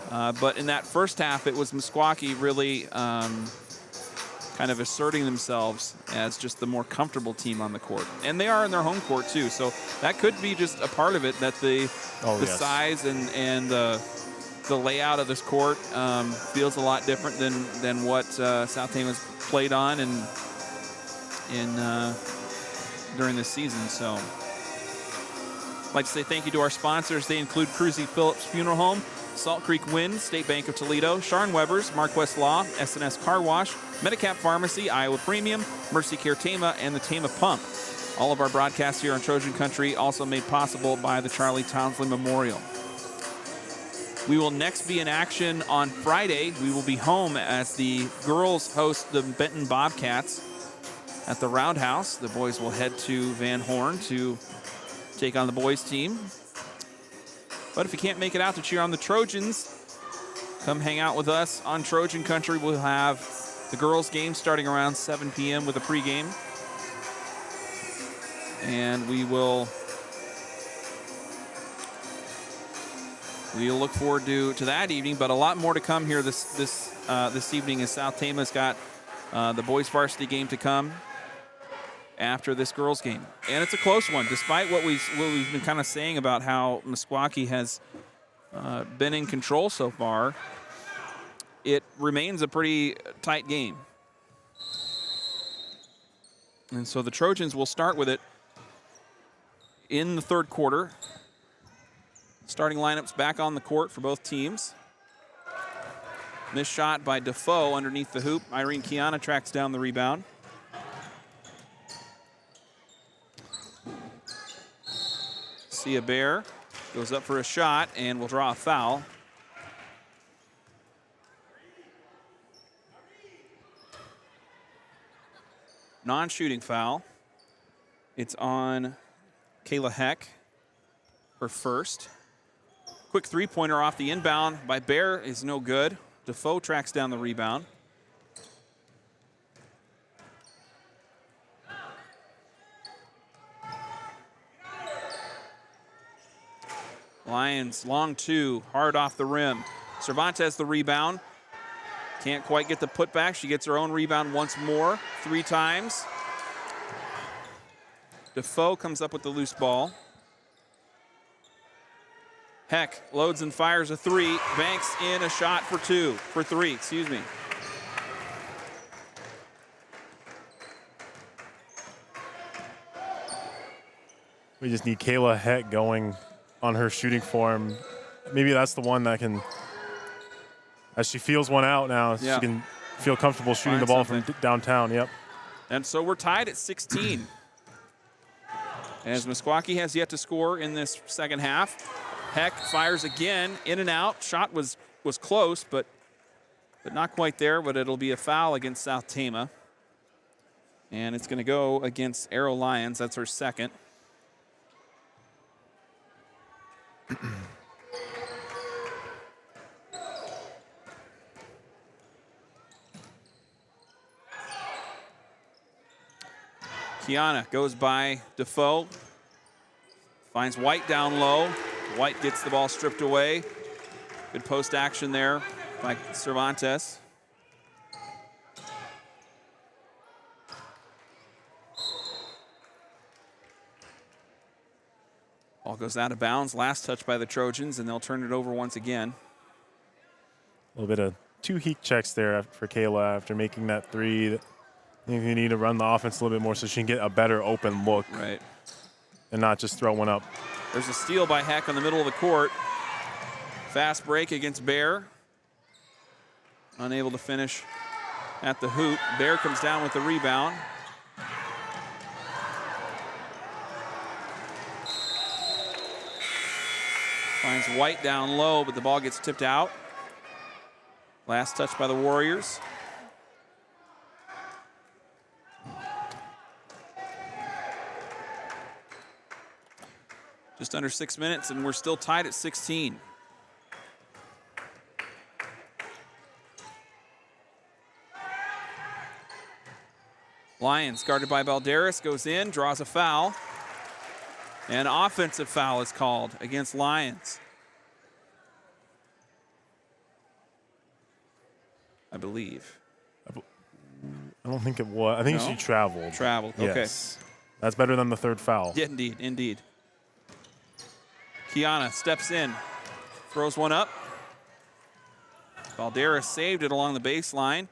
But in that first half, it was Meskwaki really kind of asserting themselves as just the more comfortable team on the court. And they are in their home court, too. So that could be just a part of it, that the size and the layout of this court feels a lot different than what South Tama's played on during this season. So I'd like to say thank you to our sponsors. They include Cruzy Phillips Funeral Home, Salt Creek Wind, State Bank of Toledo, Sharn Weber's, Marquest Law, SNS Car Wash, Medicap Pharmacy, Iowa Premium, Mercy Care Tama, and the Tama Pump. All of our broadcasts here on Trojan Country also made possible by the Charlie Townsley Memorial. We will next be in action on Friday. We will be home as the girls host the Benton Bobcats at the Roundhouse. The boys will head to Van Horn to take on the boys team. But if you can't make it out to cheer on the Trojans, come hang out with us on Trojan Country. We'll have the girls' game starting around 7 p.m. with a pregame. And we'll look forward to that evening, but a lot more to come here this evening as South Tama's got the boys varsity game to come after this girls game. And it's a close one, despite what we've been kind of saying about how Meskwaki has been in control so far. It remains a pretty tight game. And so the Trojans will start with it in the third quarter. Starting lineups back on the court for both teams. Missed shot by Defoe underneath the hoop. Irene Kiana tracks down the rebound. Sia Bear goes up for a shot and will draw a foul. Non-shooting foul. It's on Kayla Heck, her first. Quick three-pointer off the inbound by Bear is no good. Defoe tracks down the rebound. Lions, long two, hard off the rim. Cervantes the rebound. Can't quite get the putback. She gets her own rebound once more, 3 times. Defoe comes up with the loose ball. Heck loads and fires a 3, banks in a shot for 3, excuse me. We just need Kayla Heck going on her shooting form. Maybe that's the one that can, as she feels one out now, Yeah. she can feel comfortable shooting Find the ball something. from downtown. Yep. And so we're tied at 16. As Meskwaki has yet to score in this second half. Heck fires again, in and out. Shot was close, but not quite there, but it'll be a foul against South Tama. And it's going to go against Arrow Lions. That's her second. Kiana goes by Defoe. Finds White down low. White gets the ball stripped away. Good post action there by Cervantes. Ball goes out of bounds. Last touch by the Trojans, and they'll turn it over once again. A little bit of 2 heat checks there for Kayla after making that 3. I think you need to run the offense a little bit more so she can get a better open look. Right. And not just throw one up. There's a steal by Heck on the middle of the court. Fast break against Bear. Unable to finish at the hoop. Bear comes down with the rebound. Finds White down low, but the ball gets tipped out. Last touch by the Warriors. Just under 6 minutes, and we're still tied at 16. Lions, guarded by Balderas, goes in, draws a foul. An offensive foul is called against Lions. I believe. I don't think it was. I think No? she traveled. Traveled, okay. Yes. That's better than the 3rd foul. Yeah, indeed, indeed. Kiana steps in, throws one up. Balderas saved it along the baseline.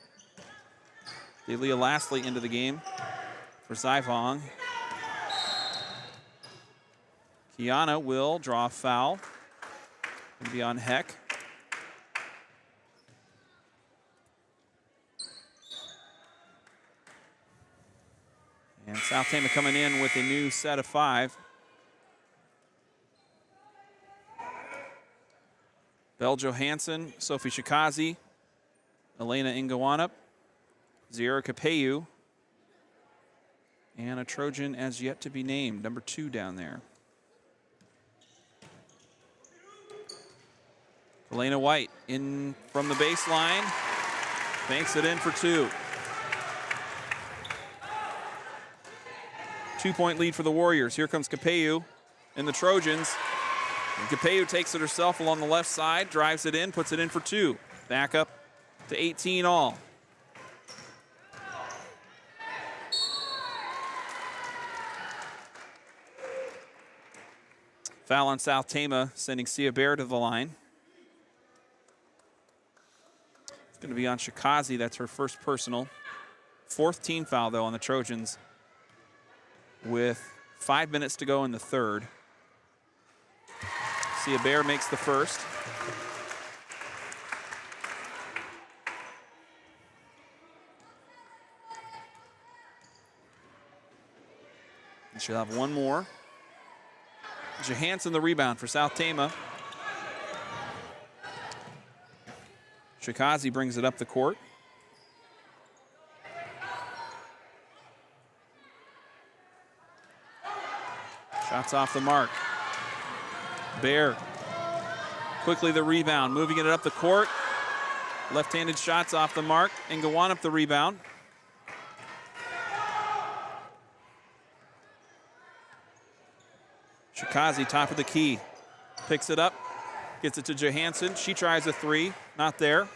Delia Lastly into the game for Zaifong. Kiana will draw a foul. It'll be on Heck. And South Tama coming in with a new set of 5. Belle Johansson, Sophie Shikazi, Elena Ingawanup, Zira Capeyu, and a Trojan as yet to be named, number 2 down there. Elena White in from the baseline. Banks it in for 2. 2-point lead for the Warriors. Here comes Capello and the Trojans. And Capello takes it herself along the left side, drives it in, puts it in for 2. Back up to 18 all. Foul on South Tama, sending Sia Bear to the line. It's going to be on Shikazi. That's her first personal. 4th team foul, though, on the Trojans with 5 minutes to go in the third. Sia Bear makes the first. And she'll have one more. Johansson the rebound for South Tama. Shikazi brings it up the court. Shots off the mark. Bear quickly the rebound, moving it up the court. Left-handed shots off the mark. Ngawanap the rebound. Shikazi, top of the key, picks it up, gets it to Johansson. She tries a 3, not there.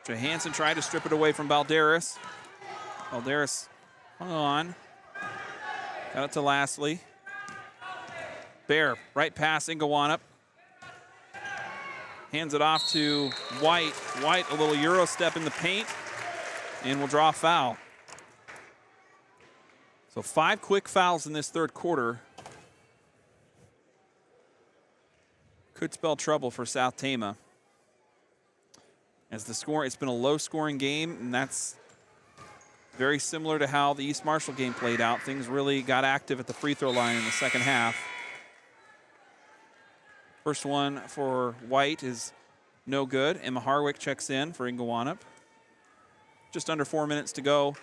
Johansson tried to strip it away from Balderas. Balderas hung on. Got it to Lastly. Bear, right pass, Ngawanap. Hands it off to White. White, a little Euro step in the paint, and will draw a foul. So 5 quick fouls in this third quarter. Could spell trouble for South Tama. As the score, it's been a low-scoring game, and that's very similar to how the East Marshall game played out. Things really got active at the free throw line in the second half. First one for White is no good. Emma Harwick checks in for Ngawanap. Just under 4 minutes to go.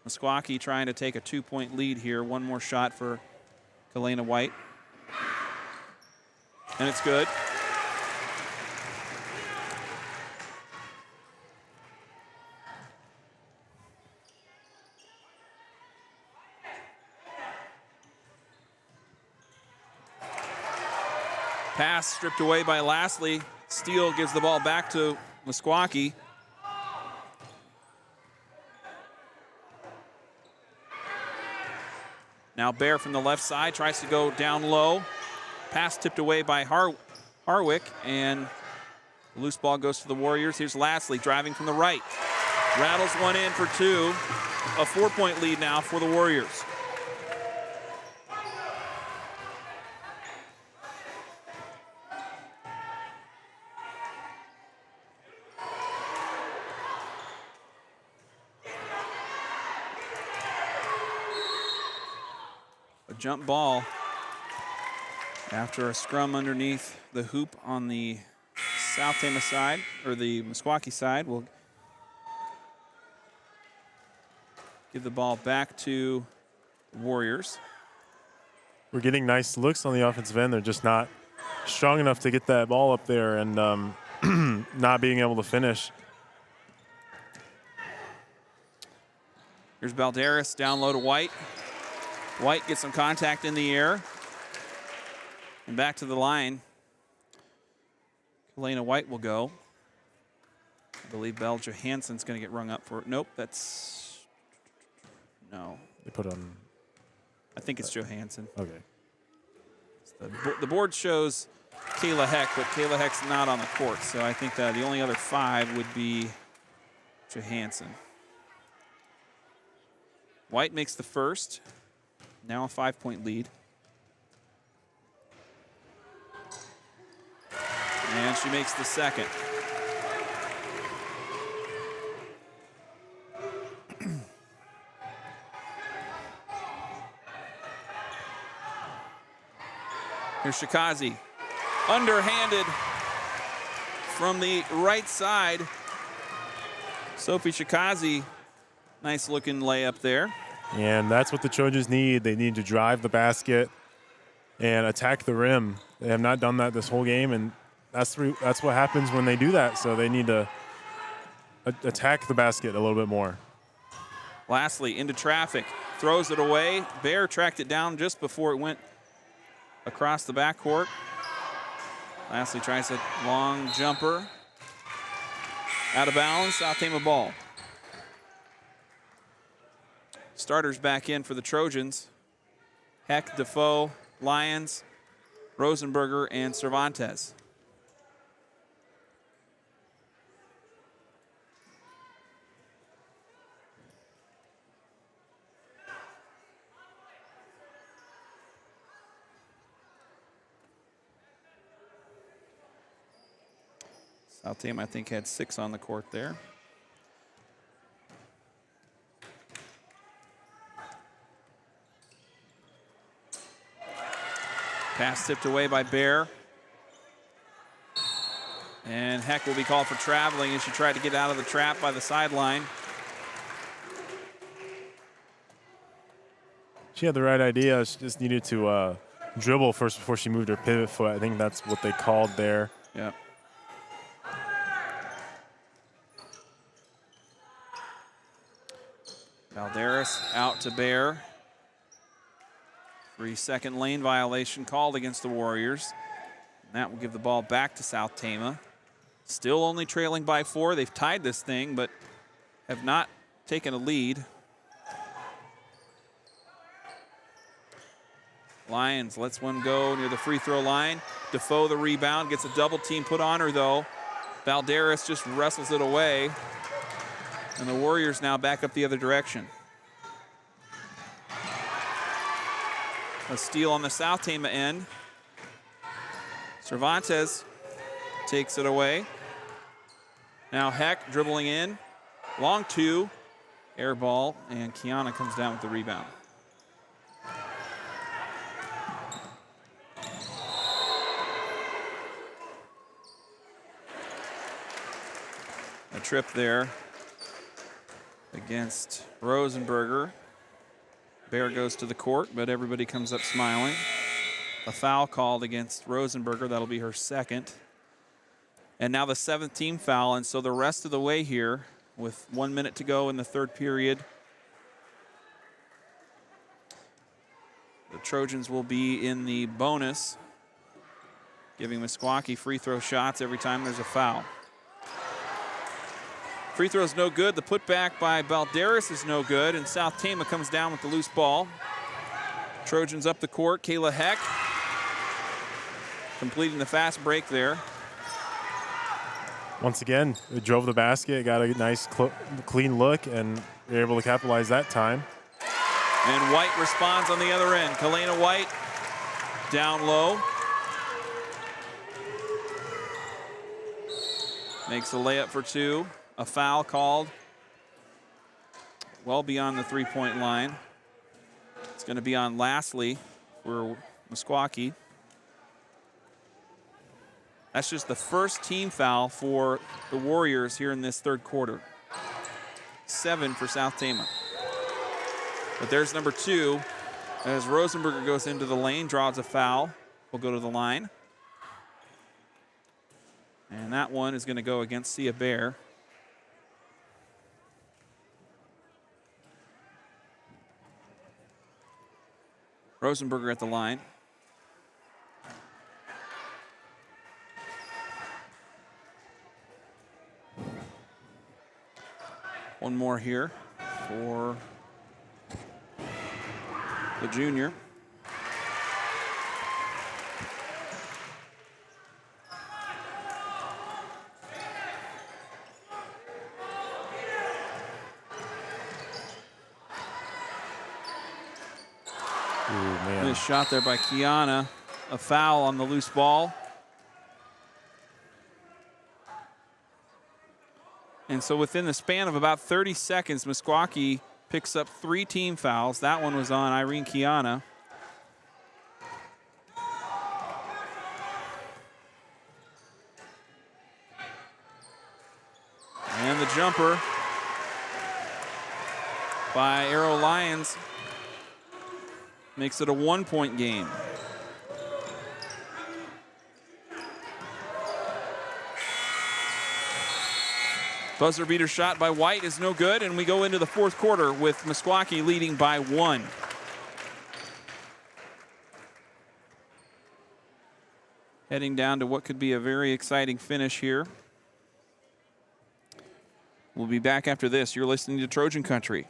Meskwaki trying to take a 2-point lead here. One more shot for Kalena White. And it's good. Pass stripped away by Lastly. Steele gives the ball back to Meskwaki. Now Bear from the left side tries to go down low. Pass tipped away by Harwick, and the loose ball goes to the Warriors. Here's Lastly driving from the right. Rattles one in for 2. A 4-point lead now for the Warriors. Jump ball after a scrum underneath the hoop on the South Tama side, or the Meskwaki side. We'll give the ball back to the Warriors. We're getting nice looks on the offensive end. They're just not strong enough to get that ball up there, and not being able to finish. Here's Balderas down low to White. White gets some contact in the air. And back to the line. Kalena White will go. I believe Belle Johansson's going to get rung up for it. Nope, that's... No. They put on... I think it's Johansson. Okay. The board shows Kayla Heck, but Kayla Heck's not on the court, so I think that the only other 5 would be Johansson. White makes the first. Now a 5-point lead. And she makes the second. Here's Shikazi. Underhanded from the right side. Sophie Shikazi, nice looking layup there. And that's what the Trojans need. They need to drive the basket and attack the rim. They have not done that this whole game, and that's what happens when they do that. So they need to attack the basket a little bit more. Lastly, into traffic, throws it away. Bear tracked it down just before it went across the backcourt. Lastly tries a long jumper. Out of bounds, South Tama ball. Starters back in for the Trojans. Heck, Defoe, Lyons, Rosenberger, and Cervantes. South Tama, I think, had 6 on the court there. Pass tipped away by Bear. And Heck will be called for traveling as she tried to get out of the trap by the sideline. She had the right idea. She just needed to dribble first before she moved her pivot foot. I think that's what they called there. Yeah. Valderas out to Bear. 3-second lane violation called against the Warriors. And that will give the ball back to South Tama. Still only trailing by 4. They've tied this thing, but have not taken a lead. Lyons lets one go near the free throw line. Defoe the rebound, gets a double team put on her though. Valderas just wrestles it away. And the Warriors now back up the other direction. A steal on the South Tama end. Cervantes takes it away. Now Heck dribbling in. Long 2. Air ball, and Kiana comes down with the rebound. A trip there against Rosenberger. Bear goes to the court, but everybody comes up smiling. A foul called against Rosenberger. That'll be her second. And now the 7th team foul, and so the rest of the way here with 1 minute to go in the third period. The Trojans will be in the bonus, giving Meskwaki free throw shots every time there's a foul. Free throw's no good. The putback by Valderas is no good, and South Tama comes down with the loose ball. Trojans up the court. Kayla Heck completing the fast break there. Once again, it drove the basket, got a nice clean look, and they're able to capitalize that time. And White responds on the other end. Kalena White down low. Makes a layup for 2. A foul called well beyond the three-point line. It's going to be on Lastly for Meskwaki. That's just the first team foul for the Warriors here in this third quarter. 7 for South Tama. But there's number 2 as Rosenberger goes into the lane, draws a foul, will go to the line. And that one is going to go against Sia Bear. Rosenberger at the line. One more here for the junior. Nice shot there by Kiana. A foul on the loose ball. And so within the span of about 30 seconds, Meskwaki picks up 3 team fouls. That one was on Irene Kiana. And the jumper by Arrow Lions. Makes it a 1-point game. Buzzer beater shot by White is no good, and we go into the fourth quarter with Meskwaki leading by 1. Heading down to what could be a very exciting finish here. We'll be back after this. You're listening to Trojan Country.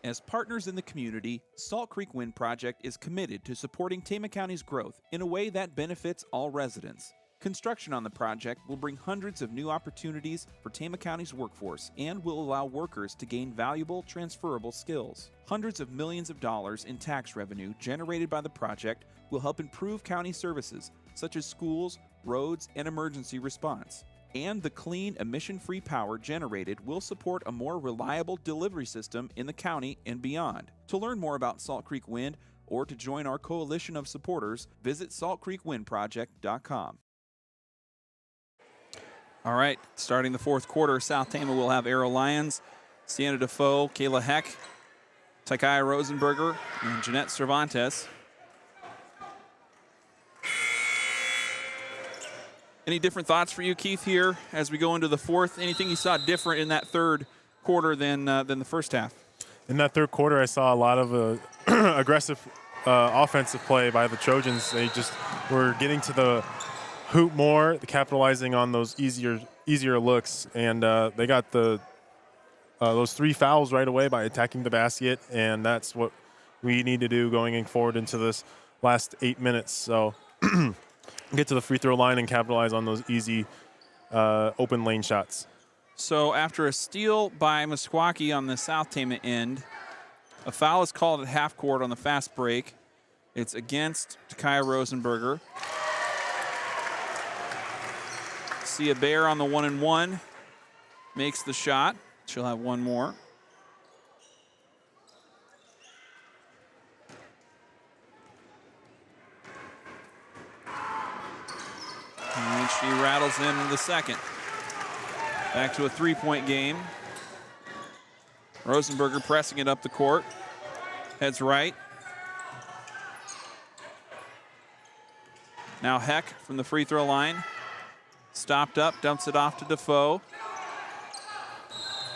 As partners in the community, Salt Creek Wind Project is committed to supporting Tama County's growth in a way that benefits all residents. Construction on the project will bring hundreds of new opportunities for Tama County's workforce and will allow workers to gain valuable, transferable skills. Hundreds of millions of dollars in tax revenue generated by the project will help improve county services such as schools, roads, and emergency response. And the clean, emission-free power generated will support a more reliable delivery system in the county and beyond. To learn more about Salt Creek Wind or to join our coalition of supporters, visit saltcreekwindproject.com. All right, starting the fourth quarter, South Tama will have Arrow Lions, Sienna Defoe, Kayla Heck, Takaya Rosenberger, and Jeanette Cervantes. Any different thoughts for you, Keith, here as we go into the fourth? Anything you saw different in that third quarter than the first half? In that third quarter, I saw a lot of aggressive offensive play by the Trojans. They just were getting to the hoop more, capitalizing on those easier looks, and they got those 3 fouls right away by attacking the basket, and that's what we need to do going forward into this last 8 minutes. So get to the free throw line and capitalize on those easy open lane shots. So after a steal by Meskwaki on the South Tama end, a foul is called at half court on the fast break. It's against Takaya Rosenberger. Sia Bear on the 1-and-1 makes the shot. She'll have one more. And she rattles in the second. Back to a 3-point game. Rosenberger pressing it up the court. Heads right. Now Heck from the free throw line. Stopped up, dumps it off to Defoe.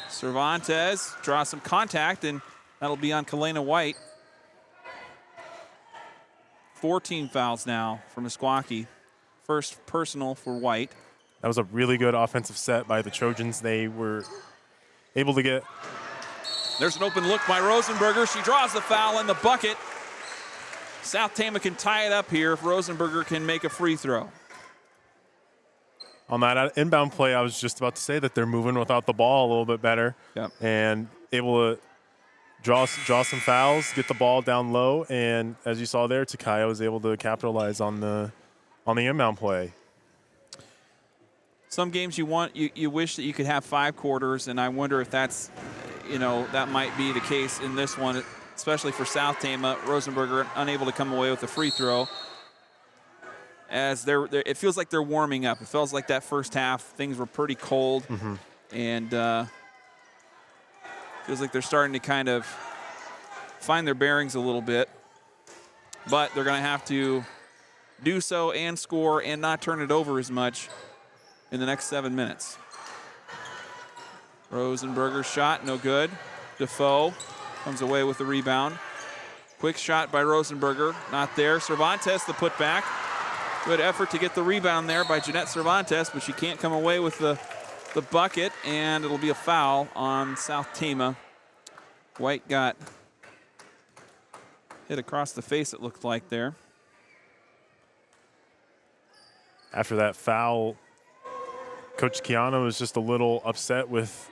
Cervantes draws some contact, and that'll be on Kalena White. 14 fouls now for Meskwaki. First personal for White. That was a really good offensive set by the Trojans. They were able to get... There's an open look by Rosenberger. She draws the foul in the bucket. South Tama can tie it up here if Rosenberger can make a free throw. On that inbound play, I was just about to say that they're moving without the ball a little bit better. Yep. And able to draw some fouls, get the ball down low, and as you saw there, Takaya was able to capitalize on the inbound play. Some games you wish that you could have 5 quarters, and I wonder if that's, that might be the case in this one, especially for South Tama. Rosenberger unable to come away with a free throw. As it feels like they're warming up. It feels like that first half, things were pretty cold, and feels like they're starting to kind of find their bearings a little bit. But they're going to have to do so and score and not turn it over as much in the next 7 minutes. Rosenberger's shot, no good. Defoe comes away with the rebound. Quick shot by Rosenberger, not there. Cervantes, the putback. Good effort to get the rebound there by Jeanette Cervantes, but she can't come away with the bucket, and it'll be a foul on South Tama. White got hit across the face, it looked like there. After that foul, Coach Kiana was just a little upset with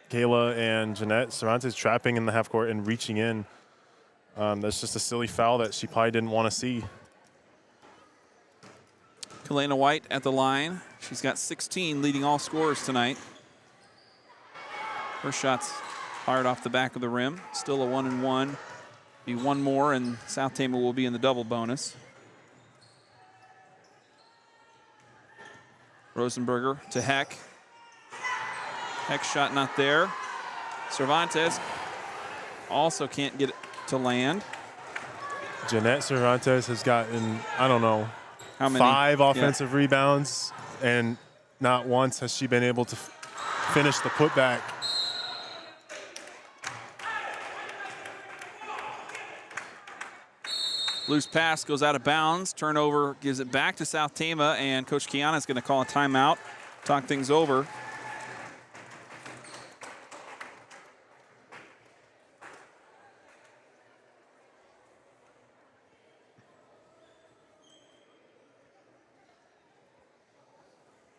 Kayla and Jeanette Cervantes trapping in the half court and reaching in. That's just a silly foul that she probably didn't want to see. Kalena White at the line. She's got 16, leading all scorers tonight. Her shot's fired off the back of the rim. Still a 1-and-1. Be one more, and South Tama will be in the double bonus. Rosenberger to Heck. Heck shot not there. Cervantes also can't get it to land. Jeanette Cervantes has gotten, I don't know, How many? 5 offensive rebounds, and not once has she been able to finish the putback. Loose pass goes out of bounds. Turnover gives it back to South Tama, and Coach Kiana is going to call a timeout, talk things over.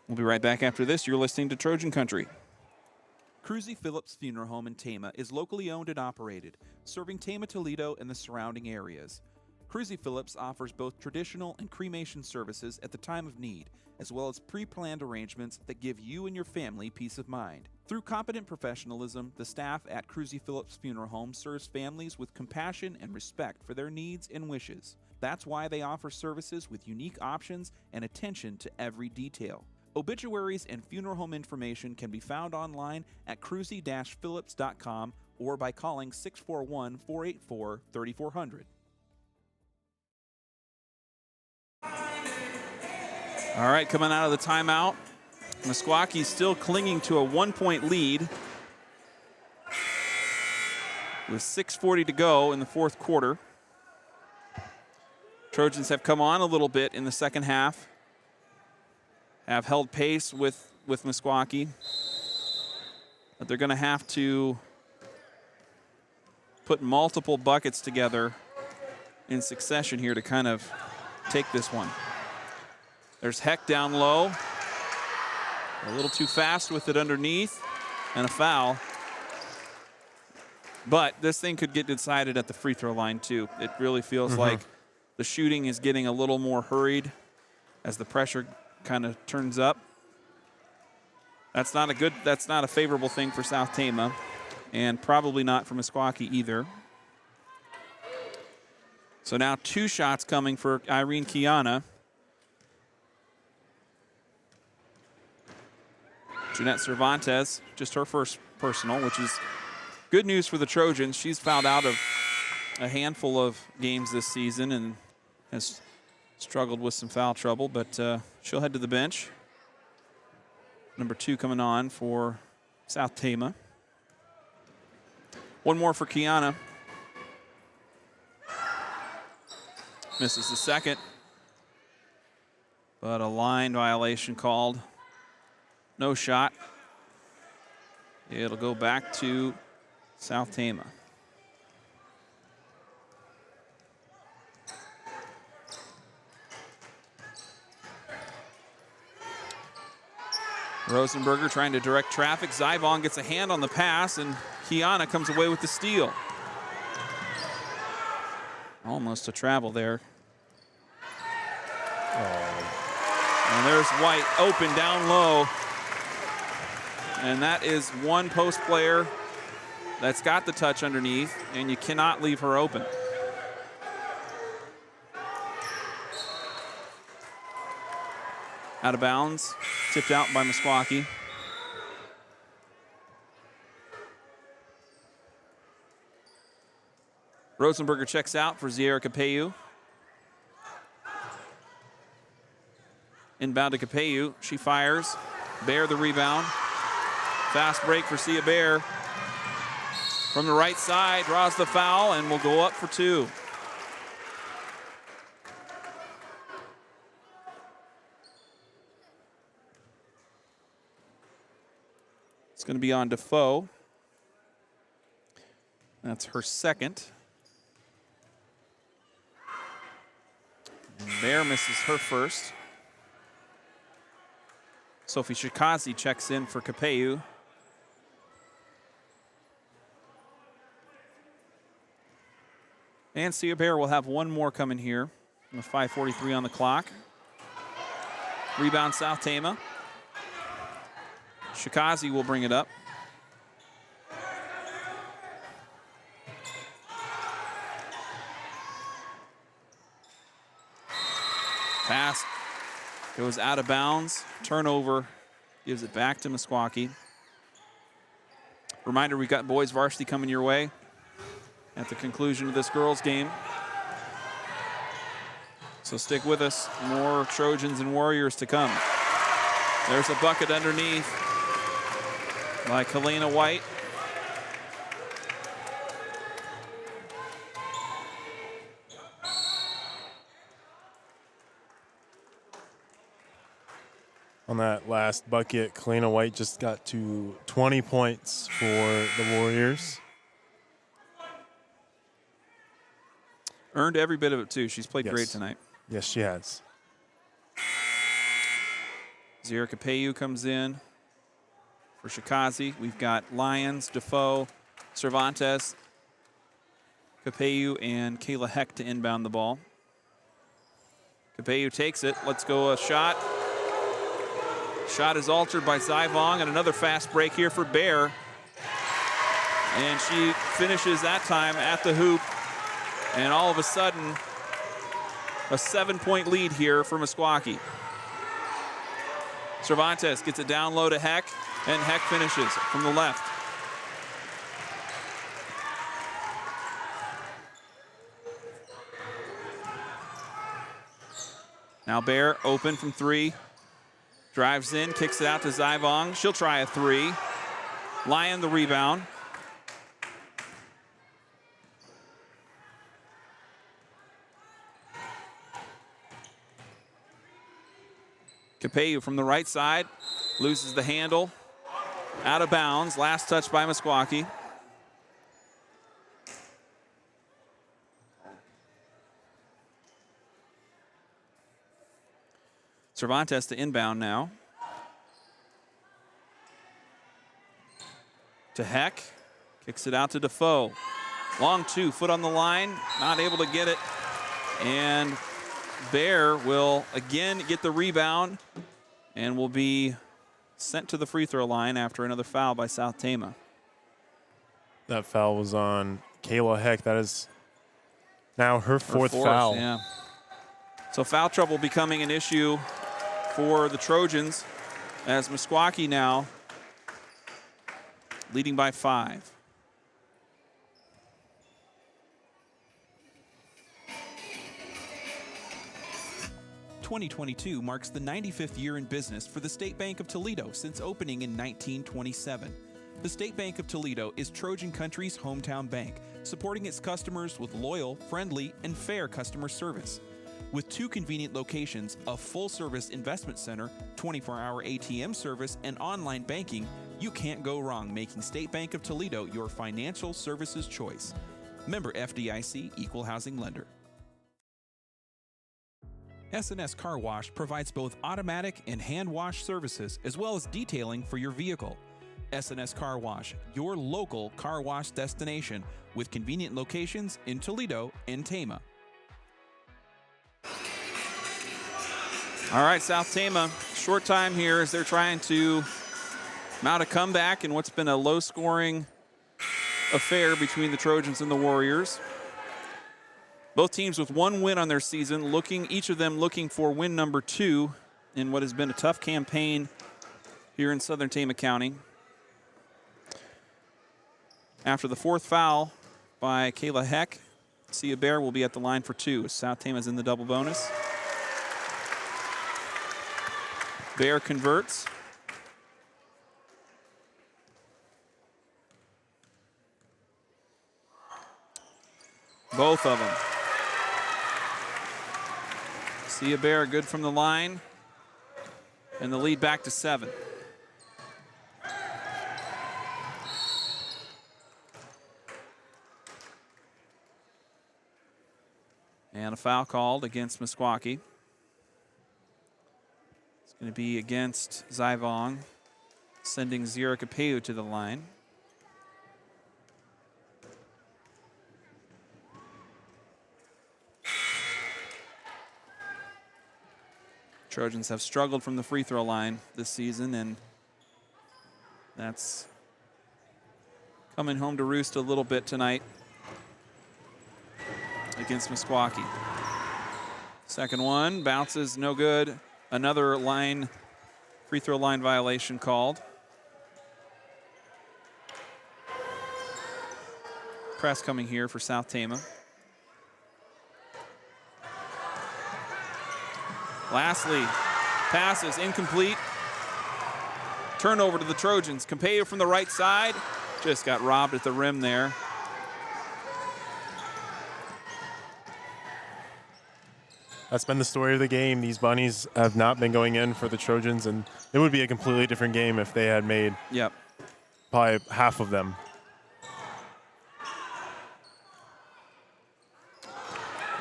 We'll be right back after this. You're listening to Trojan Country. Cruzy Phillips Funeral Home in Tama is locally owned and operated, serving Tama, Toledo, and the surrounding areas. Cruzy Phillips offers both traditional and cremation services at the time of need, as well as pre-planned arrangements that give you and your family peace of mind. Through competent professionalism, the staff at Cruzy Phillips Funeral Home serves families with compassion and respect for their needs and wishes. That's why they offer services with unique options and attention to every detail. Obituaries and funeral home information can be found online at cruzy-phillips.com or by calling 641-484-3400. All right, coming out of the timeout, Meskwaki still clinging to a 1-point lead with 6:40 to go in the fourth quarter. Trojans have come on a little bit in the second half, have held pace with Meskwaki, but they're going to have to put multiple buckets together in succession here to kind of take this one. There's Heck down low. A little too fast with it underneath, and a foul. But this thing could get decided at the free throw line too. It really feels like the shooting is getting a little more hurried as the pressure kind of turns up. That's not a favorable thing for South Tama, and probably not for Meskwaki either. So now 2 shots coming for Irene Kiana. Jeanette Cervantes, just her first personal, which is good news for the Trojans. She's fouled out of a handful of games this season and has struggled with some foul trouble, but she'll head to the bench. Number 2 coming on for South Tama. One more for Kiana. Misses the second, but a line violation called. No shot. It'll go back to South Tama. Rosenberger trying to direct traffic. Zybon gets a hand on the pass, and Kiana comes away with the steal. Almost a travel there. And there's White open down low. And that is one post player that's got the touch underneath, and you cannot leave her open. Out of bounds, tipped out by Meskwaki. Rosenberger checks out for Ziera Capeu. Inbound to Capeu, she fires. Bear the rebound. Fast break for Sia Bear. From the right side, draws the foul, and will go up for 2. It's going to be on Defoe. That's her second. Bear misses her first. Sophie Shikazi checks in for Capeu. And Sia Bear will have one more coming here with 5:43 on the clock. Rebound South Tama. Shikazi will bring it up. Pass goes out of bounds. Turnover gives it back to Meskwaki. Reminder, we've got boys varsity coming your way. at the conclusion of this girls' game. So stick with us. More Trojans and Warriors to come. There's a bucket underneath by Kalena White. On that last bucket, Kalena White just got to 20 points for the Warriors. Earned every bit of it, too. She's played Yes. great tonight. Yes, she has. Zira Capeyu comes in for Shikazi. We've got Lyons, Defoe, Cervantes, Capeyu, and Kayla Heck to inbound the ball. Capeyu takes it. Let's go a shot. Shot is altered by Zivong, and another fast break here for Bear. And she finishes that time at the hoop. And all of a sudden, a 7-point lead here for Meskwaki. Cervantes gets it down low to Heck, and Heck finishes from the left. Now Bear open from 3. Drives in, kicks it out to Zivong. She'll try a 3. Lyon the rebound. Capeyu from the right side, loses the handle. Out of bounds, last touch by Meskwaki. Cervantes to inbound now. To Heck, kicks it out to Defoe. Long 2, foot on the line, not able to get it. And Bear will again get the rebound and will be sent to the free throw line after another foul by South Tama. That foul was on Kayla Heck. That is now her fourth foul. Yeah. So foul trouble becoming an issue for the Trojans as Meskwaki now leading by 5. "2022 marks the 95th year in business for the State Bank of Toledo since opening in 1927. The State Bank of Toledo is Trojan Country's hometown bank, supporting its customers with loyal, friendly, and fair customer service. With 2 convenient locations, a full-service investment center, 24-hour ATM service, and online banking, you can't go wrong making State Bank of Toledo your financial services choice. Member FDIC, Equal Housing Lender. S&S Car Wash provides both automatic and hand wash services as well as detailing for your vehicle. S&S Car Wash, your local car wash destination with convenient locations in Toledo and Tama. All right, South Tama, short time here as they're trying to mount a comeback in what's been a low-scoring affair between the Trojans and the Warriors. Both teams with 1 win on their season, each of them looking for win number 2 in what has been a tough campaign here in Southern Tama County. After the 4th foul by Kayla Heck, Sia Bear will be at the line for 2 as South Tama's in the double bonus. Bear converts. Both of them. Sia Bear good from the line. And the lead back to 7. And a foul called against Meskwaki. It's going to be against Zivong, sending Zira Capeyu to the line. Trojans have struggled from the free throw line this season, and that's coming home to roost a little bit tonight against Meskwaki. Second one, bounces, no good. Another free throw line violation called. press coming here for South Tama. Lastly, passes incomplete. Turnover to the Trojans. Campello from the right side. Just got robbed at the rim there. That's been the story of the game. These bunnies have not been going in for the Trojans, and it would be a completely different game if they had made probably half of them.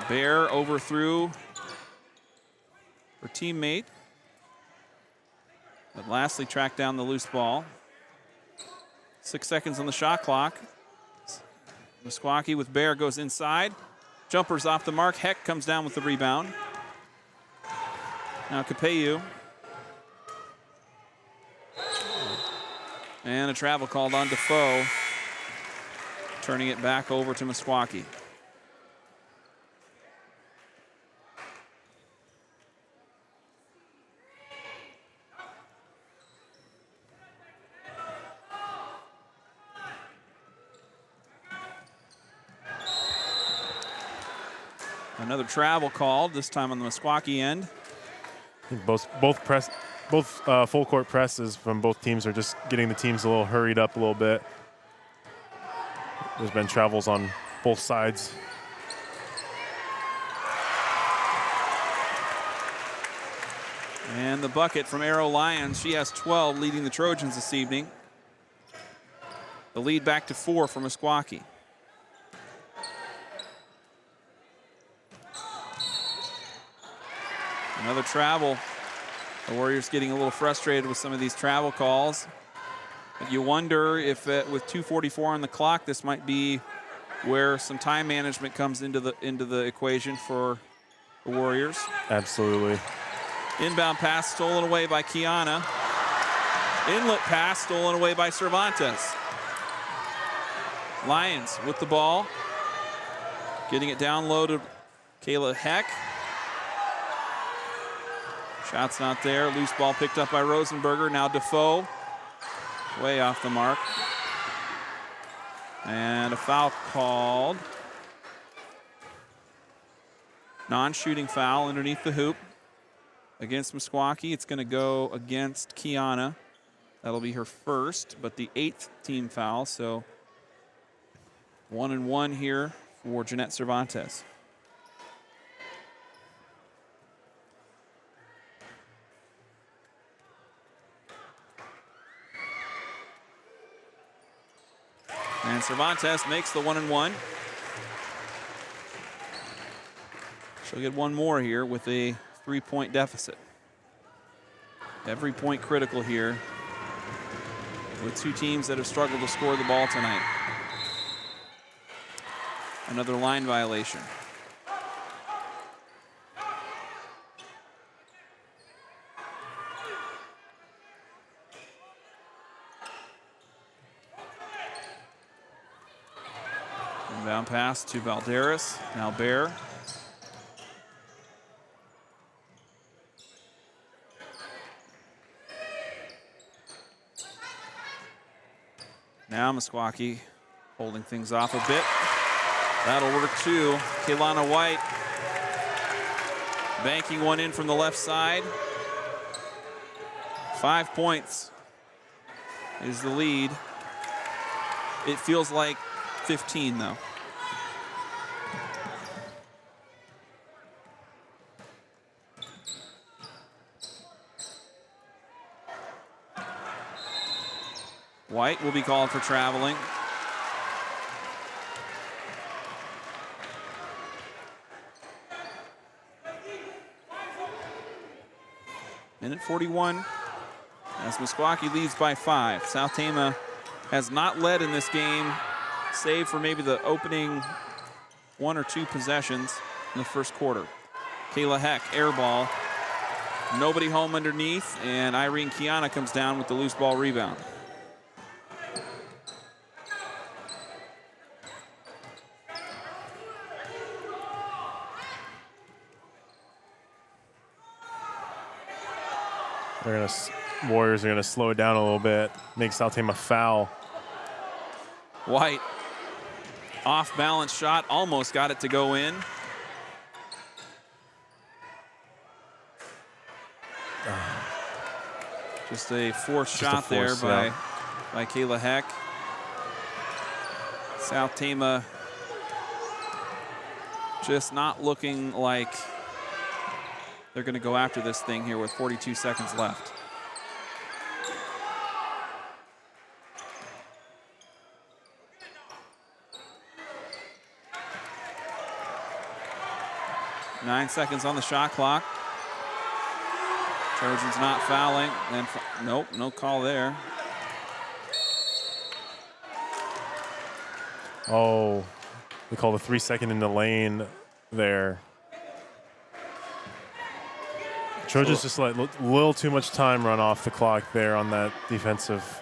Bear overthrew her teammate, but lastly tracked down the loose ball. 6 seconds on the shot clock. Meskwaki with Bear goes inside. Jumpers off the mark. Heck comes down with the rebound. Now Campello. And a travel called on Defoe, turning it back over to Meskwaki. Another travel called, this time on the Meskwaki end. I think both full court presses from both teams are just getting the teams a little hurried up a little bit. There's been travels on both sides. And the bucket from Arrow Lions. She has 12, leading the Trojans this evening. The lead back to 4 for Meskwaki. Another travel. The Warriors getting a little frustrated with some of these travel calls. But you wonder if with 2:44 on the clock, this might be where some time management comes into the equation for the Warriors. Absolutely. Inbound pass stolen away by Kiana. Inlet pass stolen away by Cervantes. Lions with the ball. Getting it down low to Kayla Heck. Shot's not there. Loose ball picked up by Rosenberger. Now Defoe. Way off the mark. And a foul called. Non-shooting foul underneath the hoop against Meskwaki. It's going to go against Kiana. That'll be her first, but the 8th team foul. So 1-and-1 here for Jeanette Cervantes. And Cervantes makes the 1-and-1. She'll get one more here with a 3-point deficit. Every point critical here with two teams that have struggled to score the ball tonight. Another line violation. Inbound pass to Valderas. Now Bear. Now Meskwaki holding things off a bit. That'll work too. Kaylana White banking one in from the left side. 5 points is the lead. It feels like 15 though. White will be called for traveling. Minute 41 as Meskwaki leads by 5. South Tama has not led in this game, save for maybe the opening 1 or 2 possessions in the first quarter. Kayla Heck, air ball. Nobody home underneath, and Irene Kiana comes down with the loose ball rebound. Warriors are going to slow it down a little bit, make South Tama foul. White Off balance shot, almost got it to go in. Just a forced shot there by Kayla Heck. South Tama just not looking like they're going to go after this thing here with 42 seconds left. Nine seconds on the shot clock. Trojans not fouling. And nope, no call there. Oh, they call the 3 second in the lane there. Trojans just let a little too much time run off the clock there on that defensive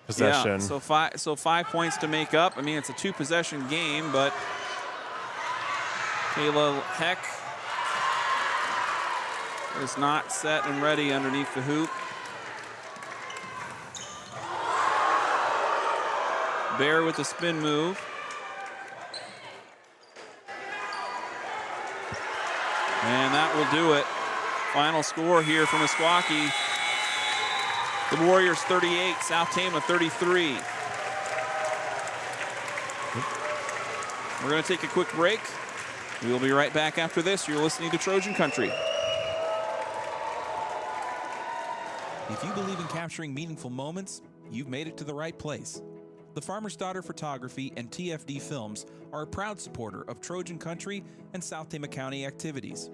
possession. Yeah, so 5 points to make up. I mean, it's a 2-possession game, but Kayla Heck is not set and ready underneath the hoop. Bear with the spin move. And that will do it. Final score here for Meskwaki. The Warriors 38, South Tama 33. We're going to take a quick break. We will be right back after this. You're listening to Trojan Country. If you believe in capturing meaningful moments, you've made it to the right place. The Farmer's Daughter Photography and TFD Films are a proud supporter of Trojan Country and South Tama County activities.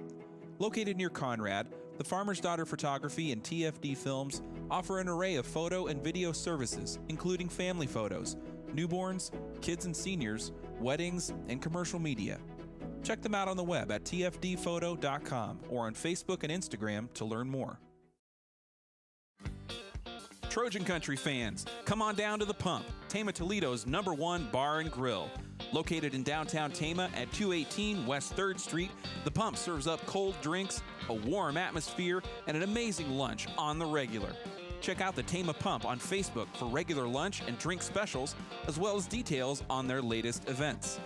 Located near Conrad, the Farmer's Daughter Photography and TFD Films offer an array of photo and video services, including family photos, newborns, kids and seniors, weddings, and commercial media. Check them out on the web at tfdphoto.com or on Facebook and Instagram to learn more. Trojan Country fans, come on down to The Pump, Tama Toledo's #1 bar and grill. Located in downtown Tama at 218 West 3rd Street, The Pump serves up cold drinks, a warm atmosphere, and an amazing lunch on the regular. Check out the Tama Pump on Facebook for regular lunch and drink specials, as well as details on their latest events.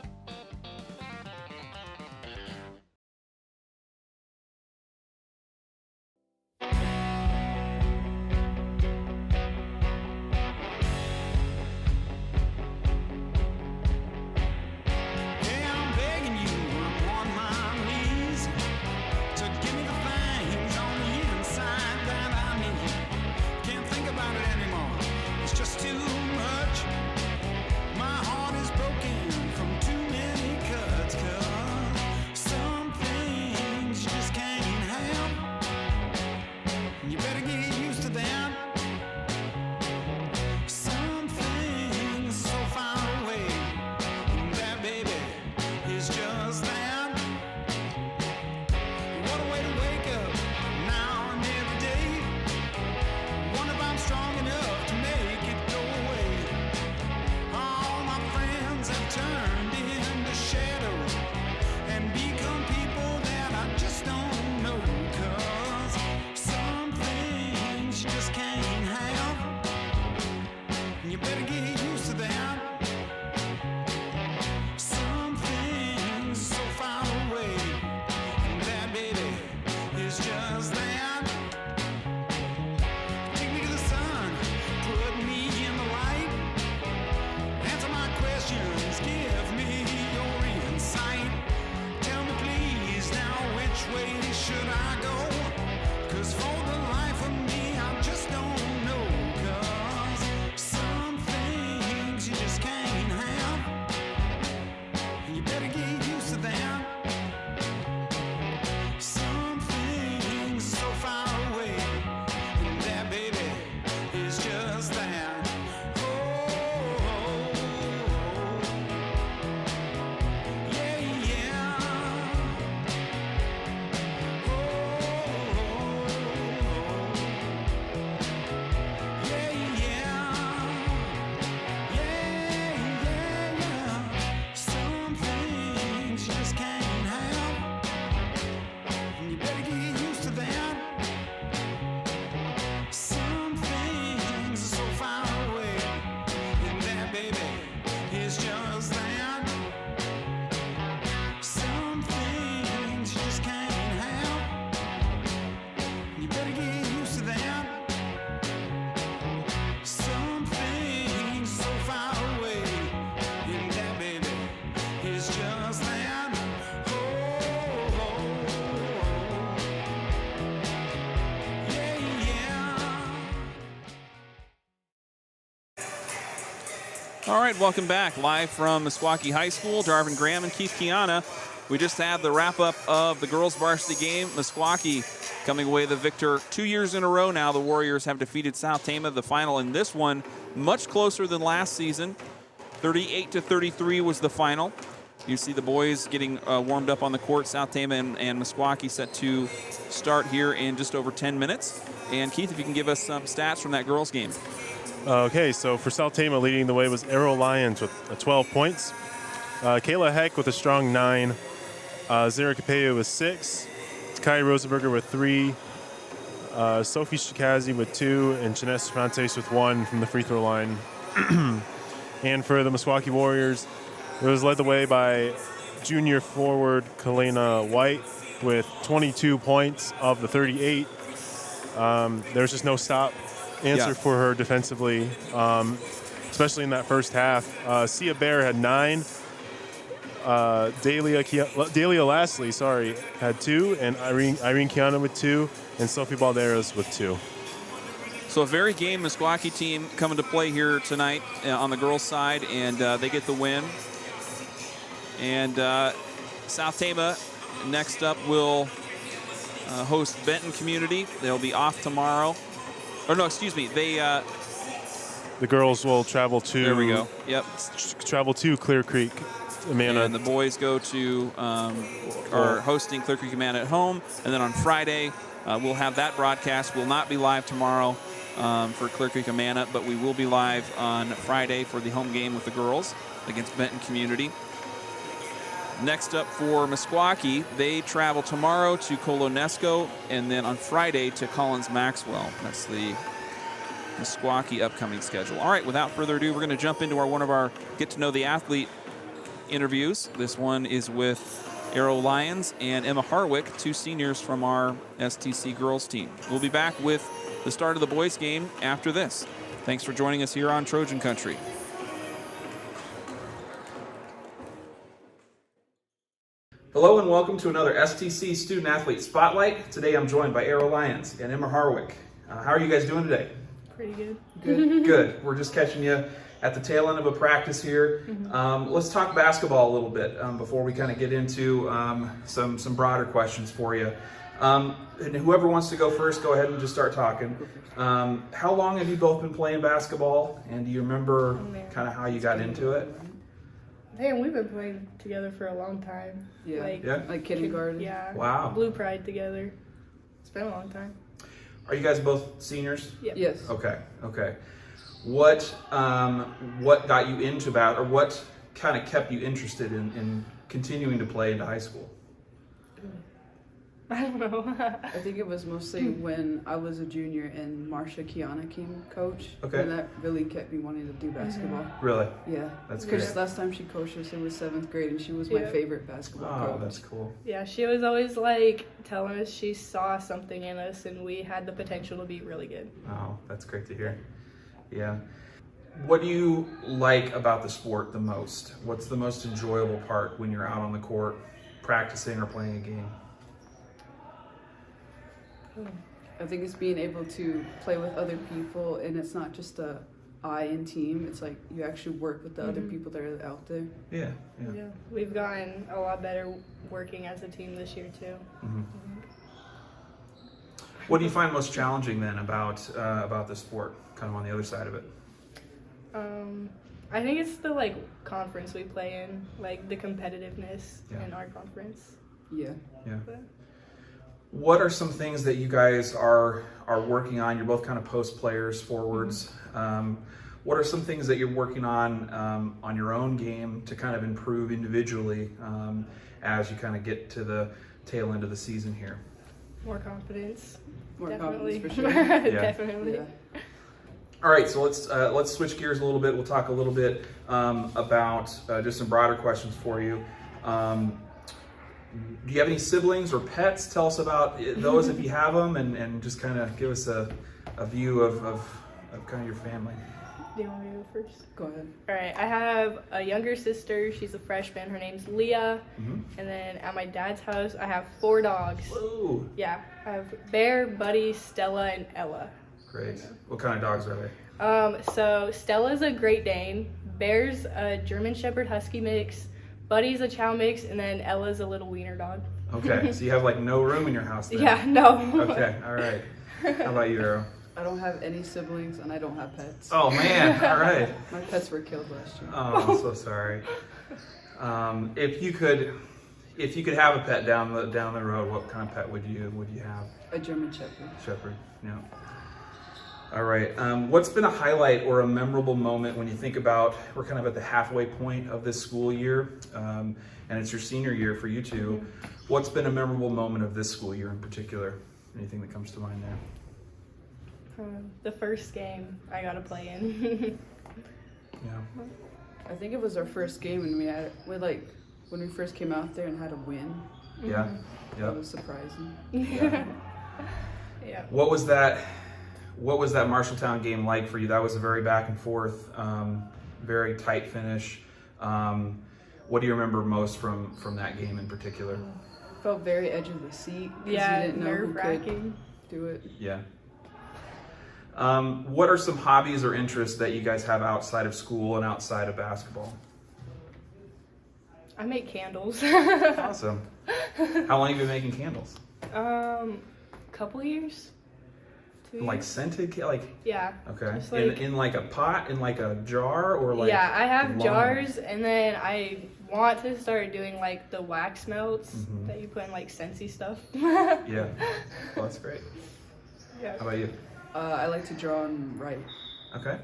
Too much. My heart is broken from too many All right, welcome back. Live from Meskwaki High School, Darvin Graham and Keith Kiana. We just had the wrap-up of the girls' varsity game. Meskwaki coming away the victor 2 years in a row now. The Warriors have defeated South Tama. The final in this one much closer than last season. 38-33 was the final. You see the boys getting warmed up on the court. South Tama and Meskwaki set to start here in just over 10 minutes. And Keith, if you can give us some stats from that girls' game. Okay, so for South Tama, leading the way was Arrow Lions with 12 points. Kayla Heck with a strong 9. Zara Capello with 6. Kai Rosenberger with 3. Sophie Shikazi with 2. And Jeanette Cervantes with 1 from the free throw line. And for the Meskwaki Warriors, it was led the way by junior forward Kalena White with 22 points of the 38. There was just no stop answer for her defensively, especially in that first half. Sia Bear had 9. Delia Lastly, had 2, and Irene Kiana with 2, and Sophie Balderas with 2. So a very game Meskwaki team coming to play here tonight on the girls' side, and they get the win. And South Tama next up will host Benton Community. They'll be off tomorrow. Or no, excuse me. The girls will travel to. There we go. Yep. Travel to Clear Creek, Amana. And the boys go to are hosting Clear Creek Amana at home, and then on Friday we'll have that broadcast. We'll not be live tomorrow for Clear Creek Amana, but we will be live on Friday for the home game with the girls against Benton Community. Next up for Meskwaki, they travel tomorrow to Colonesco, and then on Friday to Collins Maxwell. That's the Meskwaki upcoming schedule. All right, without further ado, we're going to jump into one of our Get to Know the Athlete interviews. This one is with Arrow Lions and Emma Harwick, 2 seniors from our STC girls team. We'll be back with the start of the boys game after this. Thanks for joining us here on Trojan Country. Hello and welcome to another STC Student Athlete Spotlight. Today I'm joined by Arrow Lions and Emma Harwick. How are you guys doing today? Pretty good. Good. Good. We're just catching you at the tail end of a practice here. Let's talk basketball a little bit before we kind of get into some broader questions for you. And whoever wants to go first, go ahead and just start talking. How long have you both been playing basketball, and do you remember kind of how you got into it? Damn, we've been playing together for a long time. Yeah, like kindergarten. Yeah. Wow. Blue Pride together. It's been a long time. Are you guys both seniors? Yep. Yes. Okay. What got you into or what kind of kept you interested in continuing to play into high school? I don't know. I think it was mostly when I was a junior and Marcia Kiana came coach. Okay. And that really kept me wanting to do basketball. Really? Yeah. That's Because great. last time she coached us, it was 7th grade, and she was my Yeah. favorite basketball Oh, coach. that's cool. Yeah, she was always like telling us she saw something in us and we had the potential to be really good. Oh, that's great to hear. Yeah. What do you like about the sport the most? What's the most enjoyable part when you're out on the court practicing or playing a game? I think it's being able to play with other people, and it's not just a I and team. It's like you actually work with the other people that are out there. Yeah. Yeah. We've gotten a lot better working as a team this year too. What do you find most challenging then about the sport, kind of on the other side of it? I think it's the conference we play in, like the competitiveness in our conference. Yeah. But, What are some things that you guys are working on? You're both kind of post players, forwards. What are some things that you're working on your own game to kind of improve individually as you kind of get to the tail end of the season here? more confidence. More Definitely. confidence for sure. Definitely. Yeah. All right, so let's switch gears a little bit. We'll talk a little bit about just some broader questions for you. Do you have any siblings or pets? Tell us about those if you have them, and just kind of give us a view of kind of your family. Do you want me to go first? Go ahead. All right, I have a younger sister. She's a freshman. Her name's Leah. Mm-hmm. And then at my dad's house, I have 4 dogs. Whoa, Yeah, I have Bear, Buddy, Stella, and Ella. great. What kind of dogs are they? So Stella's a Great Dane, Bear's a German Shepherd Husky mix, Buddy's a Chow mix, and then Ella's a little wiener dog. Okay, so you have like no room in your house then. Yeah, no. Okay, all right. How about you, Arrow? I don't have any siblings and I don't have pets. Oh man, all right. My pets were killed last year. Oh, I'm so sorry. If you could have a pet down the road, what kind of pet would you have? A German Shepherd. Shepherd. Yeah. All right. What's been a highlight or a memorable moment when you think about, we're kind of at the halfway point of this school year, and it's your senior year for you two. What's been a memorable moment of this school year in particular? Anything that comes to mind there? The first game I got to play in. Yeah. I think it was our first game and when we first came out there and had a win. Yeah. That Yep. was surprising. Yeah. Yeah. What was that Marshalltown game like for you? That was a very back and forth, very tight finish. What do you remember most from that game in particular? Felt very edge of the seat. Yeah, you didn't know who could nerve-wracking. do it. Yeah. What are some hobbies or interests that you guys have outside of school and outside of basketball? I make candles. Awesome. How long have you been making candles? Couple years. 2 Like years. scented, like, Yeah. okay. Just like- in like a pot, in like a jar, or like? Yeah, I have long? jars, and then I want to start doing like the wax melts Mhm. that you put in like Scentsy stuff. Yeah. Well, that's great. Yeah. How about you? I like to draw and write. Okay.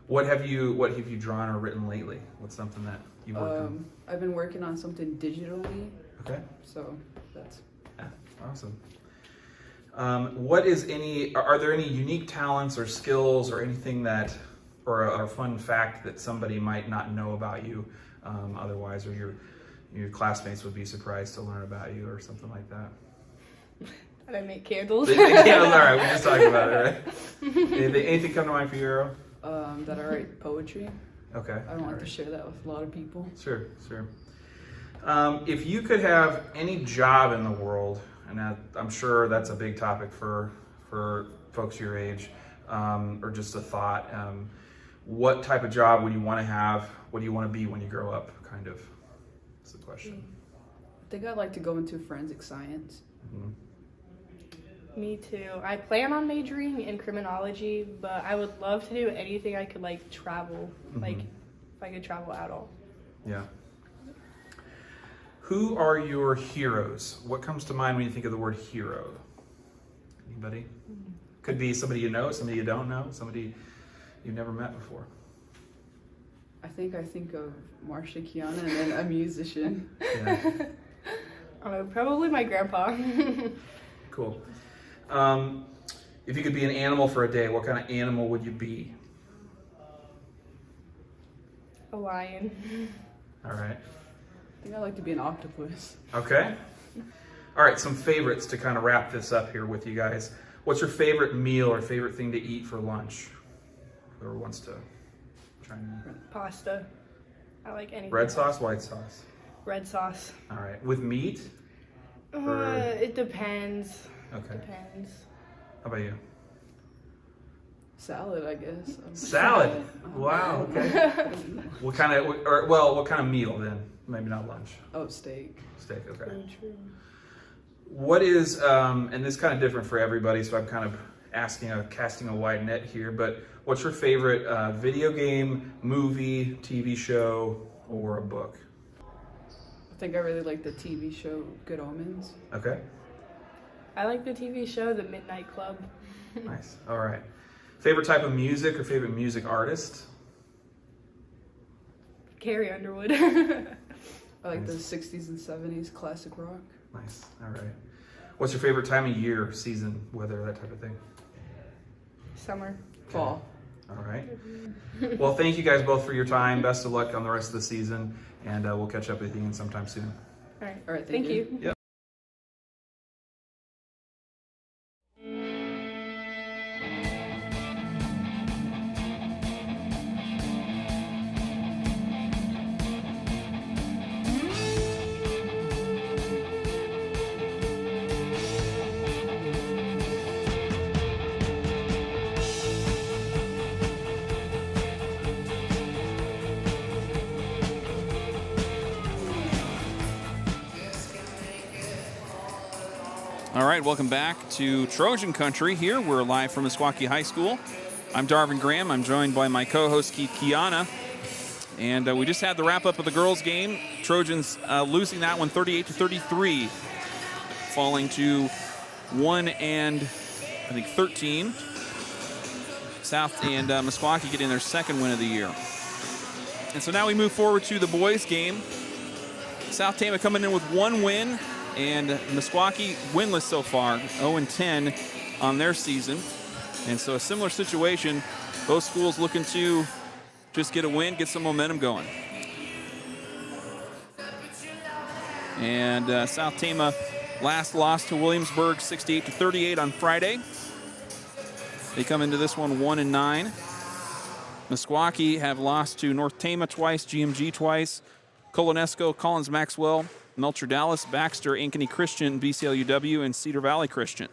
What have you drawn or written lately? What's something that you worked on? I've been working on something digitally, Okay. so that's Yeah, awesome. Are there any unique talents or skills or anything that, or a fun fact that somebody might not know about you otherwise, or your classmates would be surprised to learn about you or something like that? And I make candles. Yeah, all right, we're just talking about it, right? Anything come to mind for you, Arrow? that I write poetry. Okay. I don't all like to right. share that with a lot of people. Sure. If you could have any job in the world, and I'm sure that's a big topic for folks your age, or just a thought, what type of job would you want to have? What do you want to be when you grow up, kind of? That's the question. I think I'd like to go into forensic science. Mhm. Me too. I plan on majoring in criminology, but I would love to do anything I could like travel, like Mhm. if I could travel at all. Yeah. Who are your heroes? What comes to mind when you think of the word hero? Anybody? Could be somebody you know, somebody you don't know, somebody you've never met before. I think of Marsha Kiana and then a musician. Yeah. I don't know, probably my grandpa. Cool. If you could be an animal for a day, what kind of animal would you be? A lion. All right. I think I'd like to be an octopus. Okay. All right, some favorites to kind of wrap this up here with you guys. What's your favorite meal or favorite thing to eat for lunch? Whoever wants to try and... Pasta. I like anything. Red sauce, white sauce? Red sauce. All right. With meat? Or- It depends. Okay. Depends. How about you? Salad, I guess. Salad. Wow. Okay. What kind of meal then? Maybe not lunch. Oh, steak. Steak. Okay. True. What is and this is kind of different for everybody, so I'm kind of casting a wide net here. But what's your favorite video game, movie, TV show, or a book? I think I really like the TV show Good Omens. Okay. I like the TV show The Midnight Club. Nice. All right. Favorite type of music or favorite music artist? Carrie Underwood. I like the Nice. 60s and 70s classic rock. Nice. All right. What's your favorite time of year, season, weather, that type of thing? Summer. Fall. All right. Well, thank you guys both for your time. Best of luck on the rest of the season, and we'll catch up with you again sometime soon. All right. All right, Thank you. Yep. All right, welcome back to Trojan Country here. We're live from Meskwaki High School. I'm Darvin Graham. I'm joined by my co-host Keith Kiana. And we just had the wrap-up of the girls' game. Trojans losing that one 38-33, falling to 1-13. South and Meskwaki getting their second win of the year. And so now we move forward to the boys' game. South Tama coming in with 1 win. And Meskwaki winless so far, 0-10 on their season. And so a similar situation, both schools looking to just get a win, get some momentum going. And South Tama last lost to Williamsburg 68-38 on Friday. They come into this one 1-9. Meskwaki have lost to North Tama twice, GMG twice, Colonesco, Collins Maxwell, Melcher Dallas, Baxter, Ankeny Christian, BCLUW, and Cedar Valley Christian.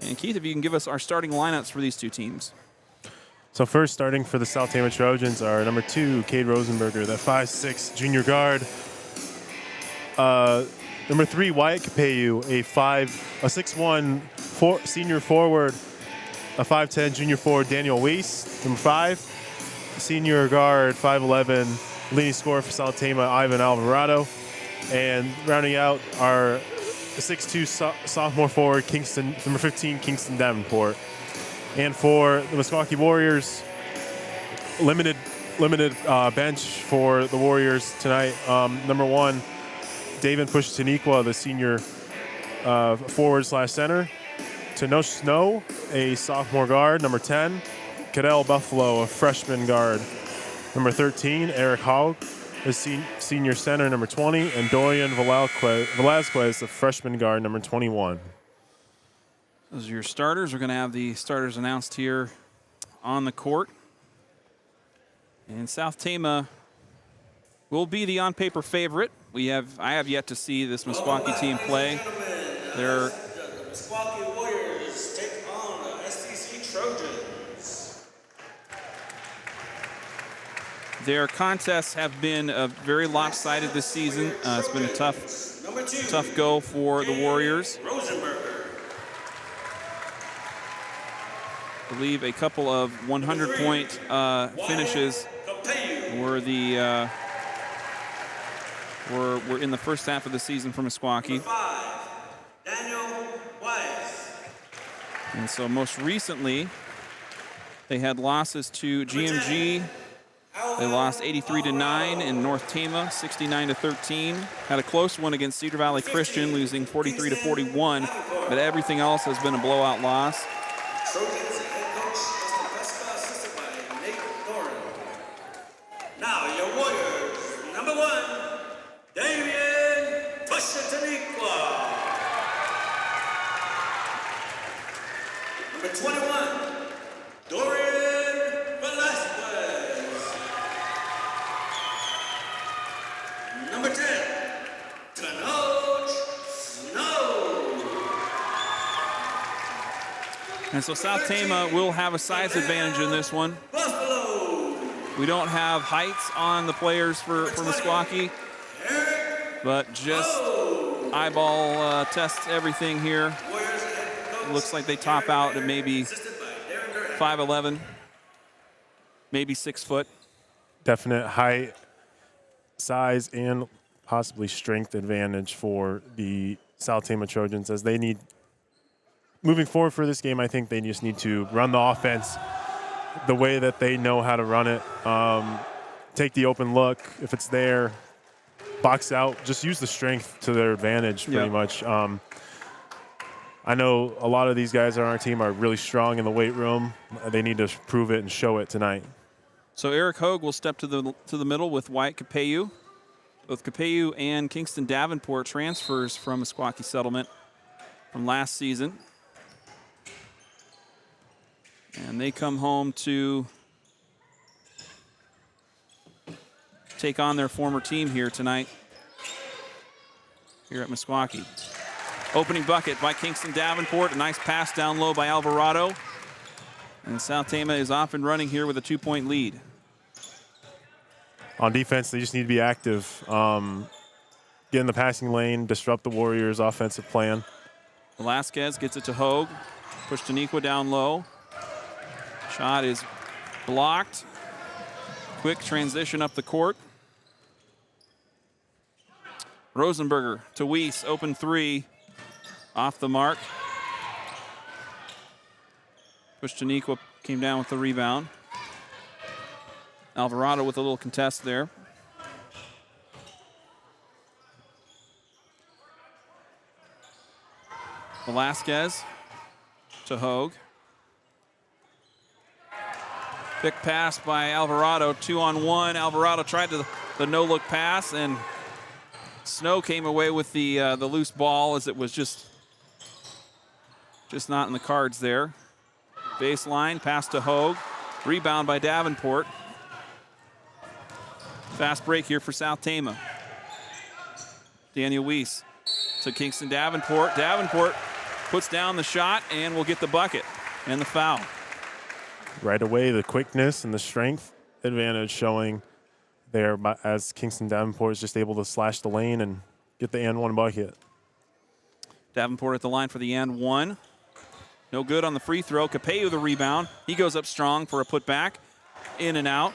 And Keith, if you can give us our starting lineups for these two teams. So first, starting for the South Tama Trojans are number 2, Cade Rosenberger, that 5'6" junior guard. Number 3, Wyatt Capayu, a 6'1" senior forward. A 5'10" junior forward, Daniel Weiss. Number 5, senior guard, 5'11", leading scorer for South Tama, Ivan Alvarado. And rounding out our 6'2" sophomore forward, number 15, Kingston Davenport. And for the Meskwaki Warriors, limited bench for the Warriors tonight. Number 1, David Push-Taniqua, the senior forward/center. Tanosh Snow, a sophomore guard. Number 10, Cadell Buffalo, a freshman guard. Number 13, Eric Hogg, a senior center. Number 20, and Dorian Velazquez, a freshman guard. Number 21. Those are your starters. We're going to have the starters announced here on the court. And South Tama will be the on-paper favorite. I have yet to see this Meskwaki team play. They're The Meskwaki Warriors take on the STC Trojans. Their contests have been very lopsided this season. It's been a tough go for the Warriors. I believe a couple of 100-point finishes were were in the first half of the season for Meskwaki. And so most recently, they had losses to GMG. They lost 83-9 in North Tama, 69-13. Had a close one against Cedar Valley Christian, losing 43-41. But everything else has been a blowout loss. Now your Warriors, number 1, Damian Push-Taniqua. Number 21, Dorian Velazquez. Number 10, Tanoch Snow. And so South Tama will have a size advantage in this one. We don't have heights on the players for Meskwaki, but just eyeball tests everything here. It looks like they top out at maybe 5'11", maybe 6 foot. Definite height, size, and possibly strength advantage for the South Tama Trojans, as they need, moving forward for this game, I think they just need to run the offense the way that they know how to run it. Take the open look. If it's there, box out. Just use the strength to their advantage, pretty much. I know a lot of these guys on our team are really strong in the weight room. They need to prove it and show it tonight. So Eric Hogue will step to the middle with Wyatt Capayu. Both Capayu and Kingston Davenport transfers from Meskwaki Settlement from last season. And they come home to take on their former team here tonight, here at Meskwaki. Opening bucket by Kingston Davenport. A nice pass down low by Alvarado. And South Tama is off and running here with a 2-point lead. On defense, they just need to be active. Get in the passing lane, disrupt the Warriors' offensive plan. Velasquez gets it to Hogue. Pushtaniqua down low. Shot is blocked. Quick transition up the court. Rosenberger to Weiss, open three. Off the mark. Pushtaniqua came down with the rebound. Alvarado with a little contest there. Velasquez to Hogue. Pick pass by Alvarado, 2-on-1. Alvarado tried the no-look pass, and Snow came away with the loose ball, as it was just not in the cards there. Baseline, pass to Hogue. Rebound by Davenport. Fast break here for South Tama. Daniel Weiss to Kingston Davenport. Davenport puts down the shot and will get the bucket and the foul. Right away, the quickness and the strength advantage showing there as Kingston Davenport is just able to slash the lane and get the and one bucket. Davenport at the line for the and one. No good on the free throw. Capello the rebound. He goes up strong for a putback. In and out.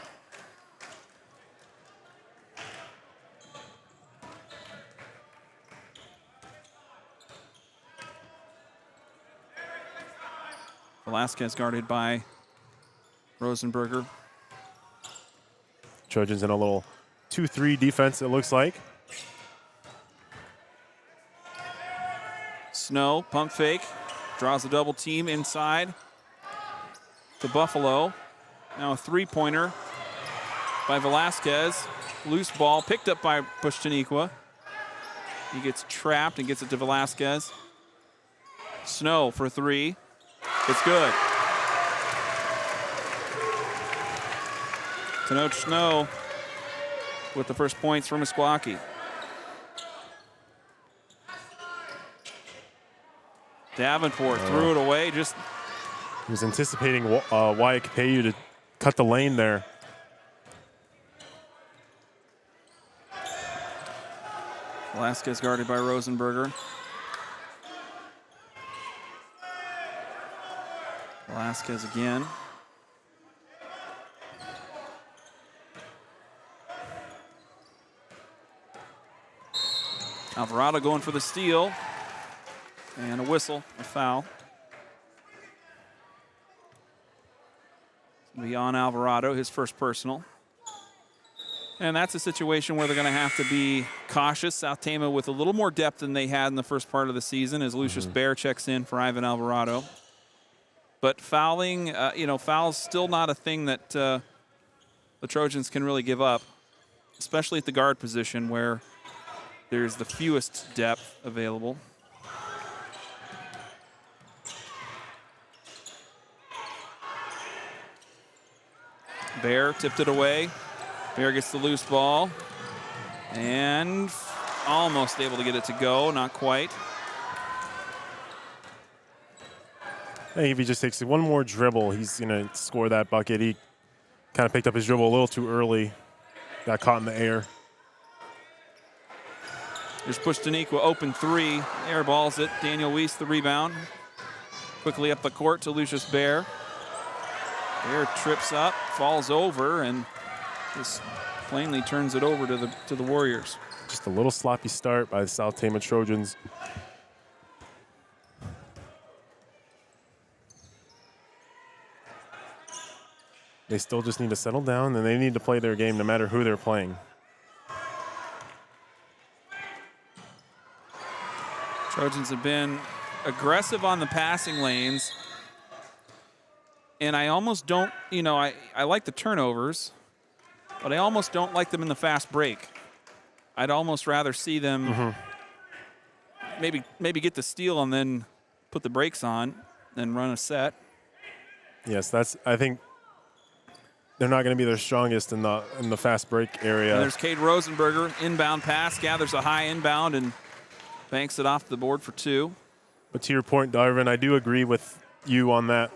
Velasquez guarded by Rosenberger. Trojans in a little 2-3 defense, it looks like. Snow, pump fake. Draws a double team inside to Buffalo. Now a three-pointer by Velasquez. Loose ball picked up by Pushtaniqua. He gets trapped and gets it to Velasquez. Snow for three. It's good. Tanoch Snow with the first points for Meskwaki. Davenport threw it away. He was anticipating Wyatt Capello to cut the lane there. Velasquez guarded by Rosenberger. Velasquez again. Alvarado going for the steal. And a whistle, a foul. Beyond Alvarado, his first personal. And that's a situation where they're going to have to be cautious. South Tama with a little more depth than they had in the first part of the season as Lucius Bear checks in for Ivan Alvarado. But fouling, foul's still not a thing that the Trojans can really give up, especially at the guard position where there's the fewest depth available. Bear tipped it away. Bear gets the loose ball and almost able to get it to go, not quite. I think if he just takes one more dribble, he's going to score that bucket. He kind of picked up his dribble a little too early, got caught in the air. There's Pushtaniqua, open three, airballs it. Daniel Weiss the rebound. Quickly up the court to Lucius Bear. Bear trips up, falls over, and just plainly turns it over to the Warriors. Just a little sloppy start by the South Tama Trojans. They still just need to settle down, and they need to play their game no matter who they're playing. Trojans have been aggressive on the passing lanes. And I almost don't, I like the turnovers, but I almost don't like them in the fast break. I'd almost rather see them maybe get the steal and then put the brakes on and run a set. Yes, I think they're not going to be their strongest in the fast break area. And there's Cade Rosenberger, inbound pass, gathers a high inbound and banks it off the board for two. But to your point, Darvin, I do agree with you on that.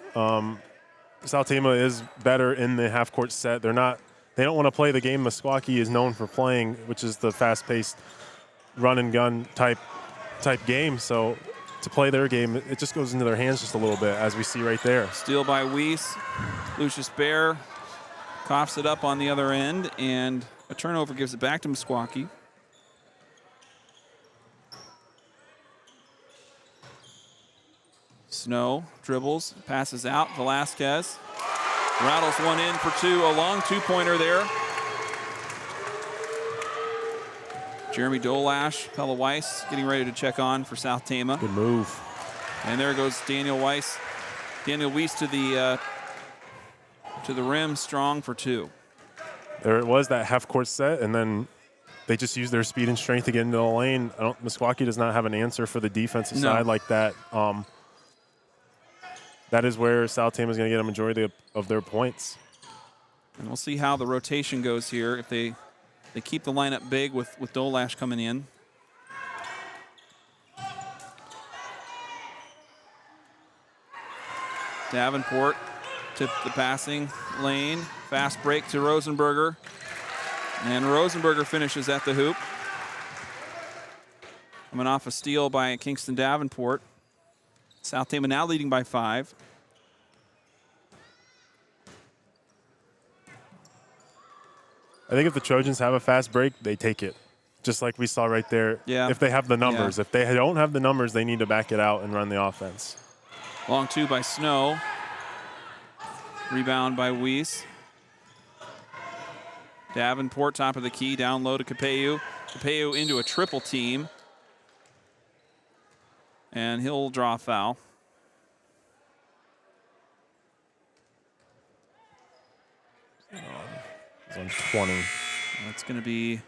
South Tama is better in the half-court set. They don't want to play the game Meskwaki is known for playing, which is the fast-paced run-and-gun type game. So to play their game, it just goes into their hands just a little bit, as we see right there. Steal by Weiss. Lucius Bear coughs it up on the other end, and a turnover gives it back to Meskwaki. Snow dribbles, passes out. Velasquez rattles one in for two. A long two-pointer there. Jeremy Dolash, Pella Weiss getting ready to check on for South Tama. Good move. And there goes Daniel Weiss. Daniel Weiss to the rim, strong for two. There it was, that half-court set, and then they just used their speed and strength to get into the lane. Meskwaki does not have an answer for the defensive side like that. That is where South Tama is going to get a majority of their points. And we'll see how the rotation goes here. If they keep the lineup big with Dolash coming in. Davenport tipped the passing lane. Fast break to Rosenberger. And Rosenberger finishes at the hoop. Coming off a steal by Kingston Davenport. South Tama now leading by 5. I think if the Trojans have a fast break, they take it, just like we saw right there. Yeah. If they have the numbers. Yeah. If they don't have the numbers, they need to back it out and run the offense. Long two by Snow. Rebound by Weiss. Davenport, top of the key, down low to Capeu. Capeu into a triple team. And he'll draw a foul. It's on 20. That's going to be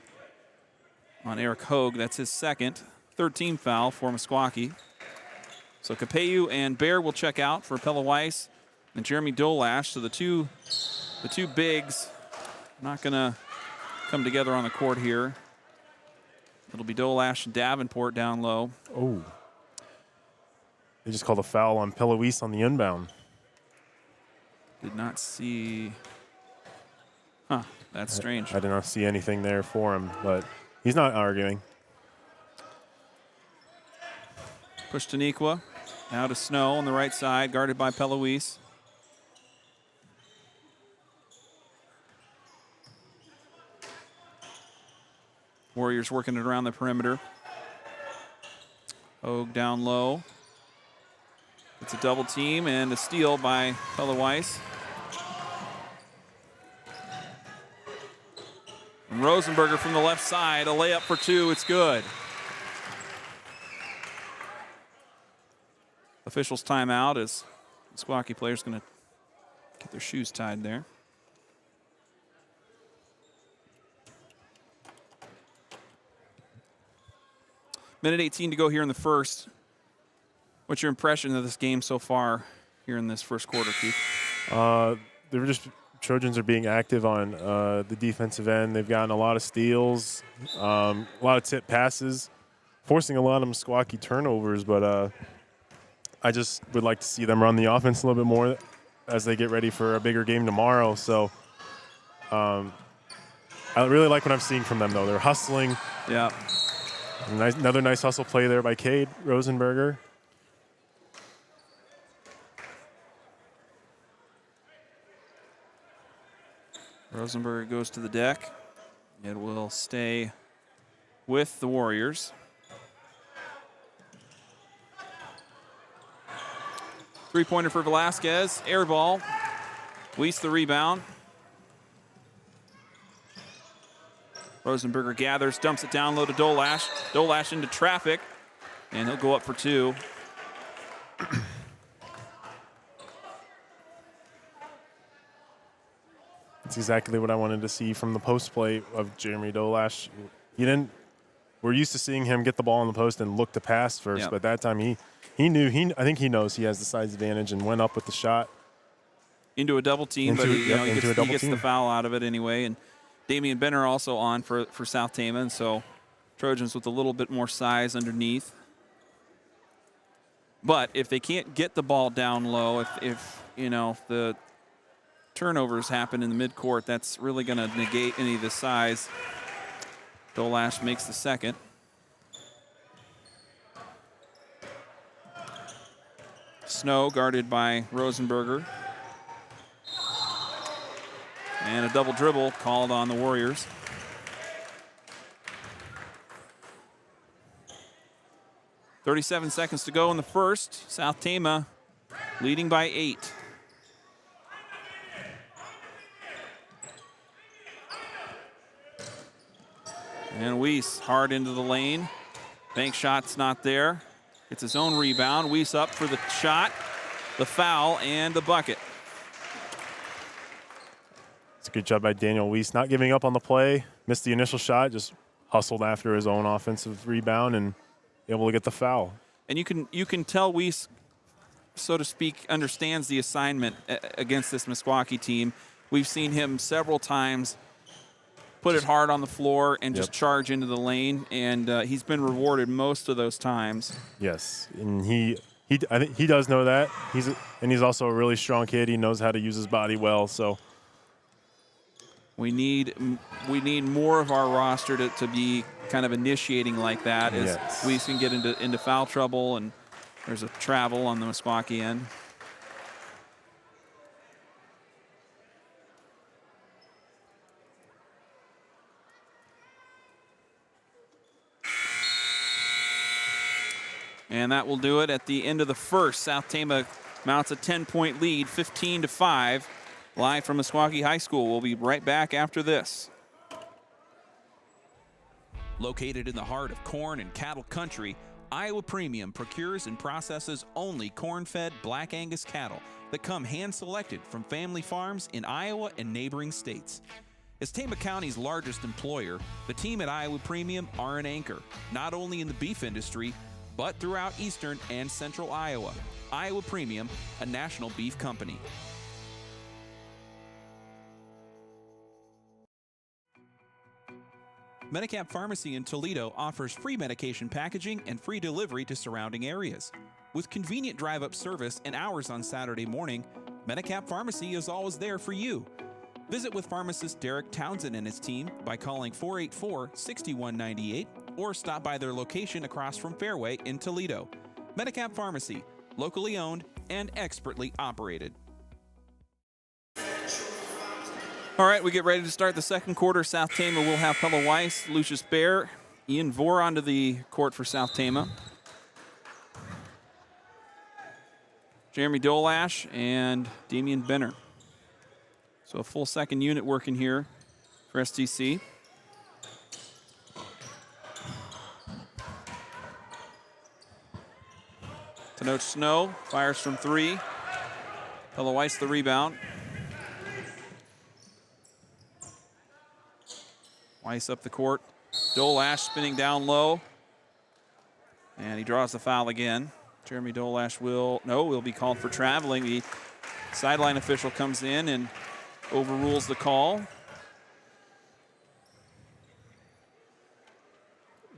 on Eric Hogue. That's his second. 13 foul for Meskwaki. So Capeu and Bear will check out for Pella Weiss and Jeremy Dolash. So the two bigs not going to come together on the court here. It'll be Dolash and Davenport down low. Oh. They just called a foul on Peloise on the inbound. Did not see. Huh, that's strange. I did not see anything there for him, but he's not arguing. Push to Nikwa. Now to Snow on the right side, guarded by Peloise. Warriors working it around the perimeter. Hogue down low. It's a double team and a steal by Pella Weiss. And Rosenberger from the left side, a layup for two, it's good. Officials timeout as Meskwaki players going to get their shoes tied there. Minute 18 to go here in the first. What's your impression of this game so far here in this first quarter, Keith? Trojans are being active on the defensive end. They've gotten a lot of steals, a lot of tip passes, forcing a lot of Meskwaki turnovers, but I just would like to see them run the offense a little bit more as they get ready for a bigger game tomorrow. So I really like what I'm seeing from them, though. They're hustling. Yeah. Another nice hustle play there by Cade Rosenberger. Rosenberger goes to the deck. It will stay with the Warriors. Three-pointer for Velasquez. Air ball. Weiss the rebound. Rosenberger gathers, dumps it down low to Dolash. Dolash into traffic, and he'll go up for two. That's exactly what I wanted to see from the post play of Jeremy Dolash. We're used to seeing him get the ball on the post and look to pass first, but that time I think he knows he has the size advantage and went up with the shot. Into a double team, but he gets the foul out of it anyway. And Damian Benner also on for South Tama, and so Trojans with a little bit more size underneath. But if they can't get the ball down low, if the turnovers happen in the midcourt, that's really going to negate any of the size. Dolash makes the second. Snow guarded by Rosenberger. And a double dribble called on the Warriors. .37 seconds to go in the first. South Tama leading by 8. And Weiss hard into the lane. Bank shot's not there. Gets his own rebound. Weiss up for the shot, the foul, and the bucket. It's a good job by Daniel Weiss, not giving up on the play. Missed the initial shot, just hustled after his own offensive rebound and able to get the foul. And you can tell Weiss, so to speak, understands the assignment against this Meskwaki team. We've seen him several times put it hard on the floor and just charge into the lane, and he's been rewarded most of those times. Yes, and I think he does know that. He's also a really strong kid. He knows how to use his body well. So we need more of our roster to be kind of initiating like that, as we can get into foul trouble, and there's a travel on the Meskwaki end. And that will do it at the end of the first. South Tama mounts a 10-point lead, 15-5. Live from Meskwaki High School. We'll be right back after this. Located in the heart of corn and cattle country, Iowa Premium procures and processes only corn-fed Black Angus cattle that come hand-selected from family farms in Iowa and neighboring states. As Tama County's largest employer, the team at Iowa Premium are an anchor, not only in the beef industry, but throughout eastern and central Iowa. Iowa Premium, a national beef company. Medicap Pharmacy in Toledo offers free medication packaging and free delivery to surrounding areas. With convenient drive-up service and hours on Saturday morning, Medicap Pharmacy is always there for you. Visit with pharmacist Derek Townsend and his team by calling 484-6198 or stop by their location across from Fairway in Toledo. Medicap Pharmacy, locally owned and expertly operated. All right, we get ready to start the second quarter. South Tama will have Pella Weiss, Lucius Baer, Ian Vore onto the court for South Tama. Jeremy Dolash and Damian Benner. So a full second unit working here for STC. Tenoch Snow fires from 3. Pella Weiss the rebound. Weiss up the court. Dolash spinning down low. And he draws the foul again. Jeremy Dolash will be called for traveling. The sideline official comes in and overrules the call.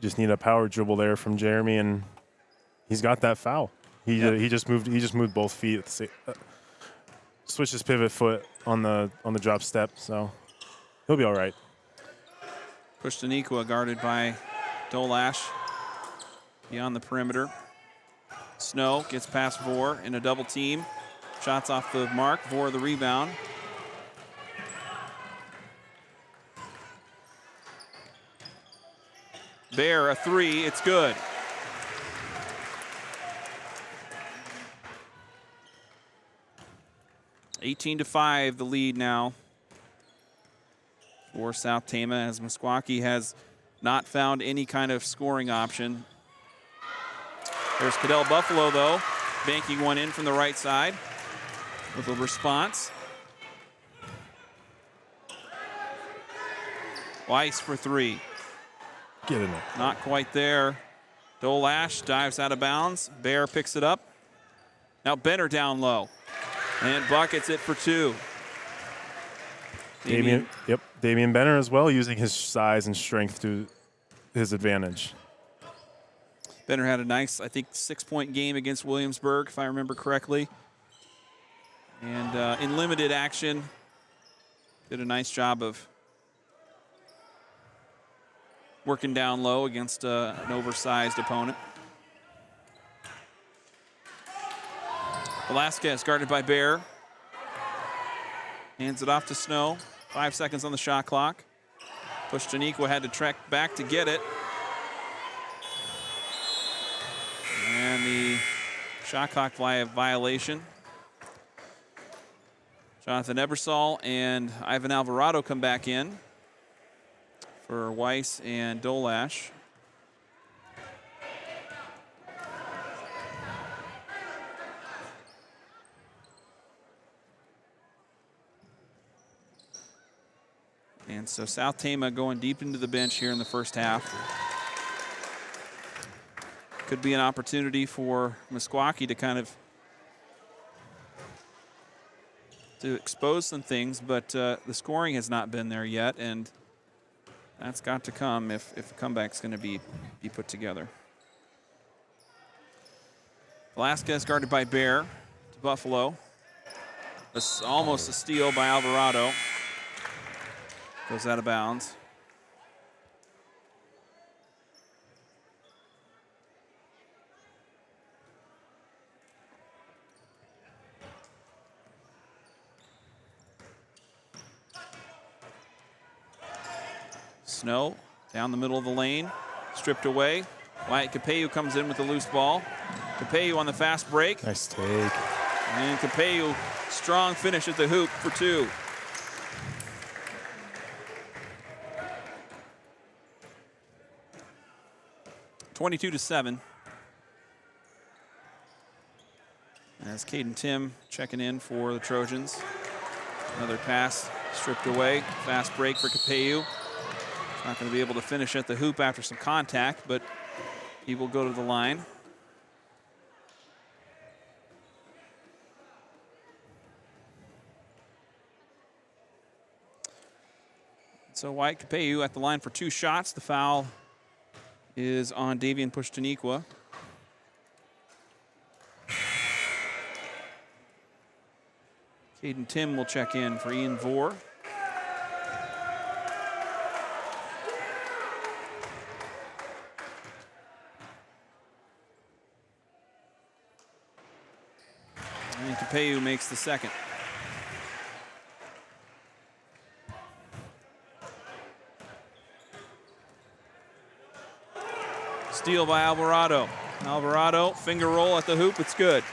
Just need a power dribble there from Jeremy, and he's got that foul. He just moved both feet at the same, switched his pivot foot on the drop step, so he'll be all right. Pushtanikwa guarded by Dolash beyond the perimeter. Snow gets past Vore in a double team. Shots off the mark. Vore the rebound. Baer a 3. It's good. (18-5) the lead now for South Tama, as Meskwaki has not found any kind of scoring option. There's Cadell Buffalo, though, banking one in from the right side with a response. Weiss for 3. Get in there. Not quite there. Dolash dives out of bounds. Baer picks it up. Now Benner down low. And buckets it for 2. Damian Benner as well, using his size and strength to his advantage. Benner had a nice, I think, 6-point game against Williamsburg, if I remember correctly. And in limited action, did a nice job of working down low against an oversized opponent. Velasquez guarded by Bear. Hands it off to Snow. 5 seconds on the shot clock. Pushtanikwa had to trek back to get it. And the shot clock violation. Jonathan Ebersol and Ivan Alvarado come back in for Weiss and Dolash. And so South Tama going deep into the bench here in the first half. Could be an opportunity for Meskwaki to kind of expose some things, but the scoring has not been there yet, and that's got to come if a comeback's going to be put together. Velasquez guarded by Bear to Buffalo. That's almost a steal by Alvarado. Goes out of bounds. Snow down the middle of the lane, stripped away. Wyatt Capello comes in with the loose ball. Capello on the fast break. Nice take. And Capello, strong finish at the hoop for 2. (22-7). As Caden Tim checking in for the Trojans. Another pass stripped away. Fast break for Capello. Not going to be able to finish at the hoop after some contact, but he will go to the line. So Wyatt Capello at the line for 2 shots. The foul is on Davian Pushtanikwa. Caden Tim will check in for Ian Vore. And Capello makes the second. Steal by Alvarado. Alvarado, finger roll at the hoop, it's good.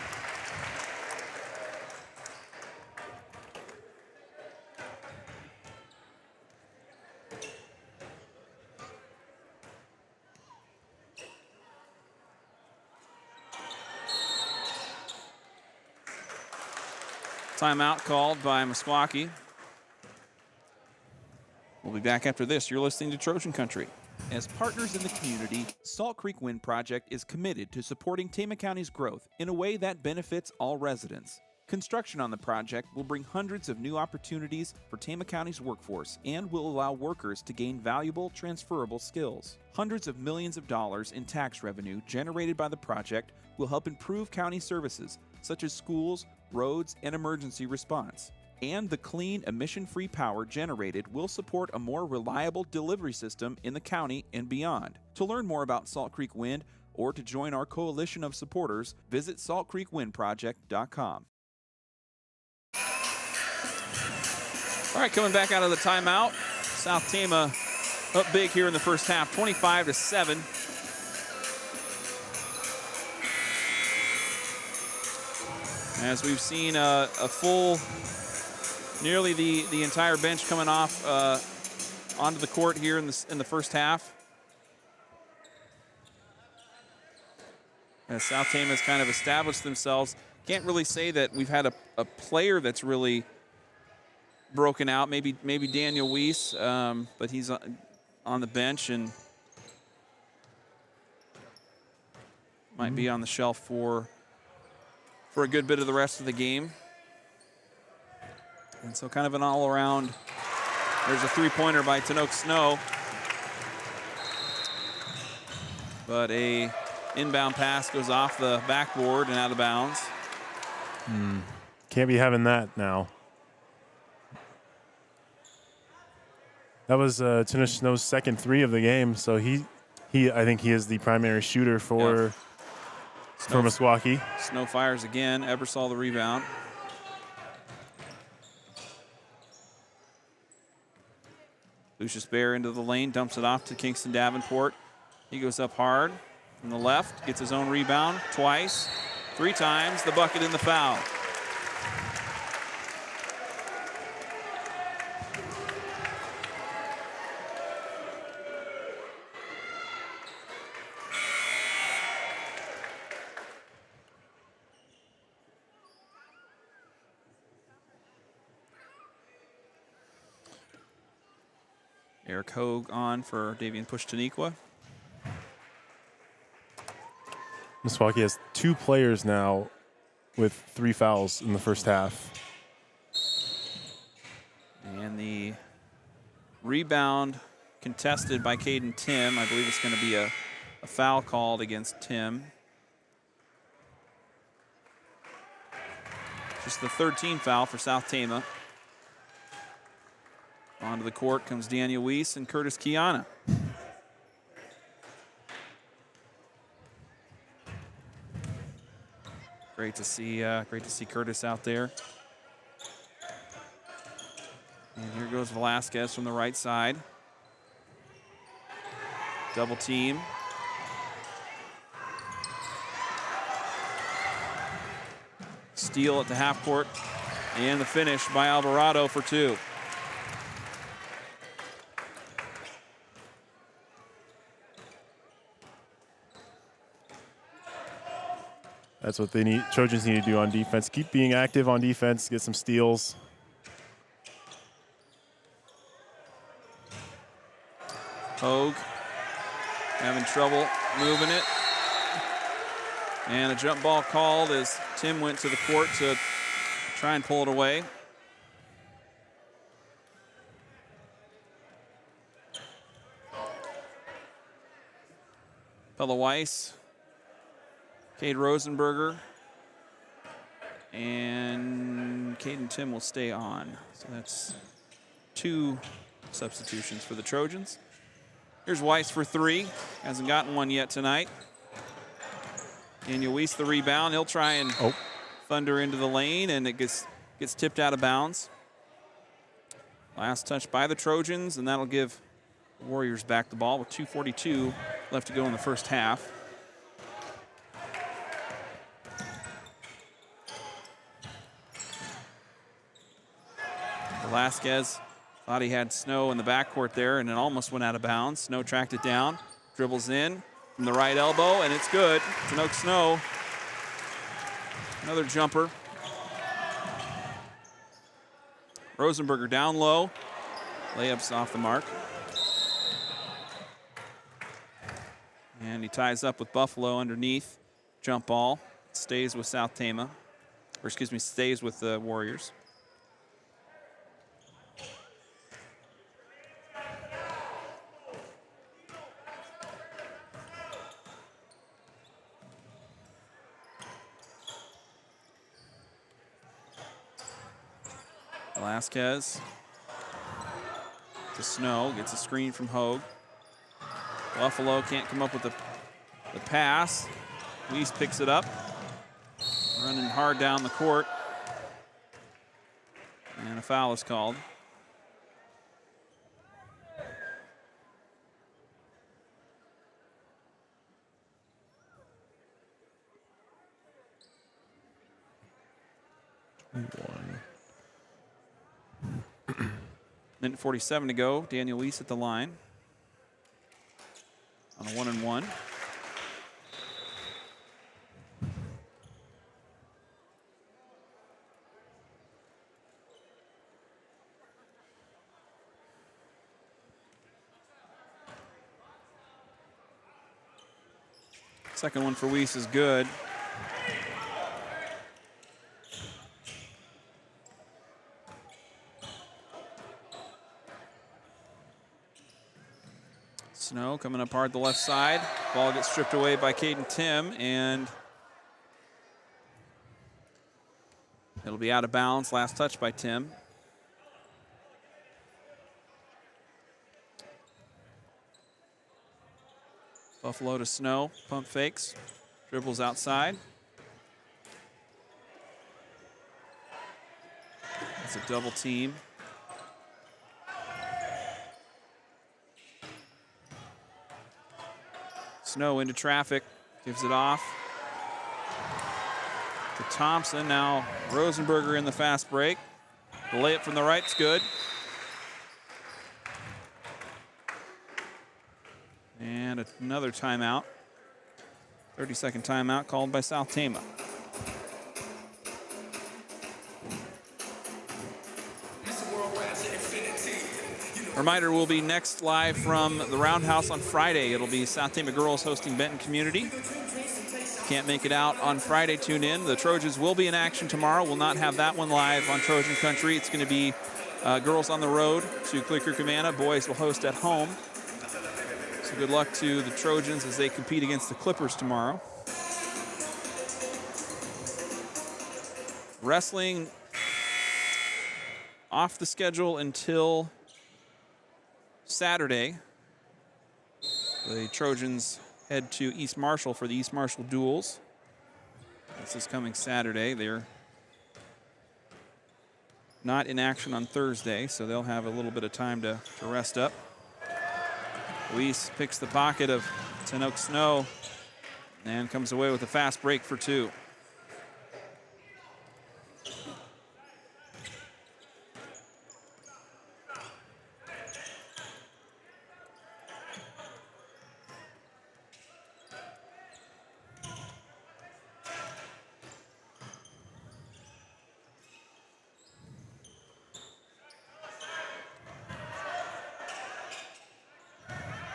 Timeout called by Meskwaki. We'll be back after this. You're listening to Trojan Country. As partners in the community, Salt Creek Wind Project is committed to supporting Tama County's growth in a way that benefits all residents. Construction on the project will bring hundreds of new opportunities for Tama County's workforce and will allow workers to gain valuable, transferable skills. Hundreds of millions of dollars in tax revenue generated by the project will help improve county services such as schools, roads, and emergency response. And the clean, emission-free power generated will support a more reliable delivery system in the county and beyond. To learn more about Salt Creek Wind or to join our coalition of supporters, visit saltcreekwindproject.com. All right, coming back out of the timeout. South Tama up big here in the first half, 25-7. As we've seen a full, nearly the entire bench coming off onto the court here in the first half. As South Tama has kind of established themselves. Can't really say that we've had a player that's really broken out. Maybe Daniel Weiss, but he's on the bench and might be on the shelf for a good bit of the rest of the game. And so kind of an all-around. There's a three-pointer by Tanoke Snow. But a inbound pass goes off the backboard and out of bounds. Can't be having that now. That was Tanoke Snow's second 3 of the game, so I think he is the primary shooter for for Meskwaki. Snow fires again. Ebersol the rebound. Lucius Bear into the lane, dumps it off to Kingston Davenport. He goes up hard from the left, gets his own rebound twice, 3 times, the bucket and the foul. Eric Hogue on for Davian Pushtaniqua. Meskwaki has 2 players now with 3 fouls in the first half. And the rebound contested by Caden Tim. I believe it's going to be a foul called against Tim. Just the 13th foul for South Tama. Onto the court comes Daniel Weiss and Curtis Kiana. Great to see Curtis out there. And here goes Velasquez from the right side. Double team. Steal at the half court. And the finish by Alvarado for 2. That's what they need. Trojans need to do on defense. Keep being active on defense. Get some steals. Hogue having trouble moving it. And a jump ball called as Tim went to the court to try and pull it away. Pella Weiss, Cade Rosenberger, and Caden Tim will stay on. So that's 2 substitutions for the Trojans. Here's Weiss for 3. Hasn't gotten one yet tonight. Daniel Weiss the rebound. He'll try and thunder into the lane, and it gets tipped out of bounds. Last touch by the Trojans, and that'll give the Warriors back the ball with 2:42 left to go in the first half. Velasquez thought he had Snow in the backcourt there, and it almost went out of bounds. Snow tracked it down, dribbles in from the right elbow, and it's good. Tanoke Snow, another jumper. Rosenberger down low. Layups off the mark. And he ties up with Buffalo underneath. Jump ball. Stays with South Tama. Or excuse me, stays with the Warriors. Velasquez to Snow, gets a screen from Hogue. Buffalo can't come up with the pass. Weiss picks it up, running hard down the court. And a foul is called. Minute 47 to go. Daniel Weiss at the line on a 1-and-1. Second one for Weiss is good. Snow coming up hard the left side. Ball gets stripped away by Caden Tim, and it'll be out of bounds. Last touch by Tim. Buffalo to Snow. Pump fakes. Dribbles outside. It's a double team. Snow into traffic, gives it off to Thompson. Now Rosenberger in the fast break. The layup from the right's good. And another timeout. 30-second timeout called by South Tama. Reminder, we'll be next live from the Roundhouse on Friday. It'll be South Tama girls hosting Benton Community. Can't make it out on Friday, tune in. The Trojans will be in action tomorrow. We'll not have that one live on Trojan Country. It's going to be girls on the road to Clear Creek Amana. Boys will host at home. So good luck to the Trojans as they compete against the Clippers tomorrow. Wrestling off the schedule until Saturday. The Trojans head to East Marshall for the East Marshall duels. This is coming Saturday. They're not in action on Thursday, so they'll have a little bit of time to rest up. Weiss picks the pocket of Tanoke Snow and comes away with a fast break for two.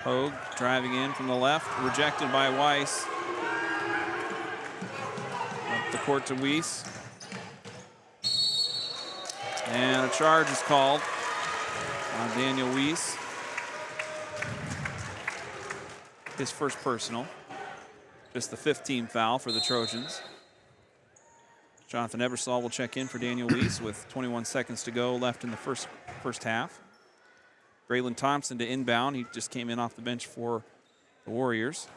Hogue driving in from the left, rejected by Weiss. Up the court to Weiss. And a charge is called on Daniel Weiss. His first personal. Just the 15th foul for the Trojans. Jonathan Ebersol will check in for Daniel Weiss with 21 seconds to go left in the first half. Braylon Thompson to inbound. He just came in off the bench for the Warriors.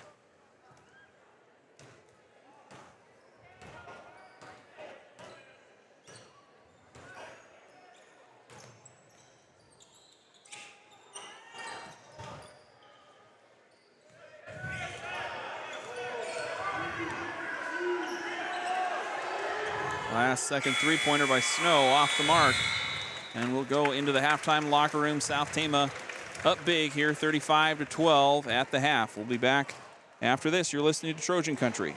Last second three-pointer by Snow off the mark. And we'll go into the halftime locker room. South Tama up big here, 35-12 at the half. We'll be back after this. You're listening to Trojan Country.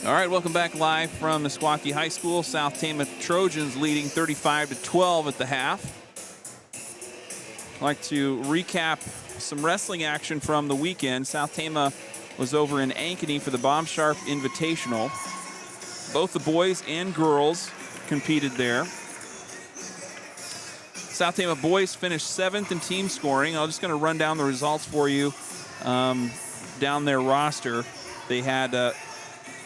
All right, welcome back live from Meskwaki High School. South Tama Trojans leading 35-12 at the half. I'd like to recap some wrestling action from the weekend. South Tama was over in Ankeny for the Bob Sharp Invitational. Both the boys and girls competed there. South Tama boys finished 7th in team scoring. I'm just going to run down the results for you down their roster. They had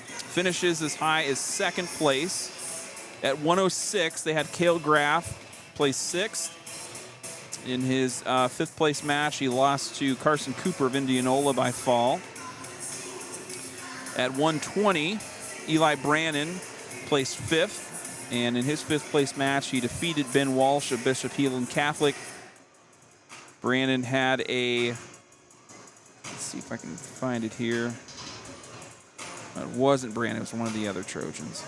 finishes as high as 2nd place. At 106, they had Cale Graff place 6th. In his 5th place match, he lost to Carson Cooper of Indianola by fall. At 120, Eli Brannon placed 5th. And in his 5th place match, he defeated Ben Walsh of Bishop Heelan Catholic. Brannon had a, let's see if I can find it here. It wasn't Brannon, it was one of the other Trojans.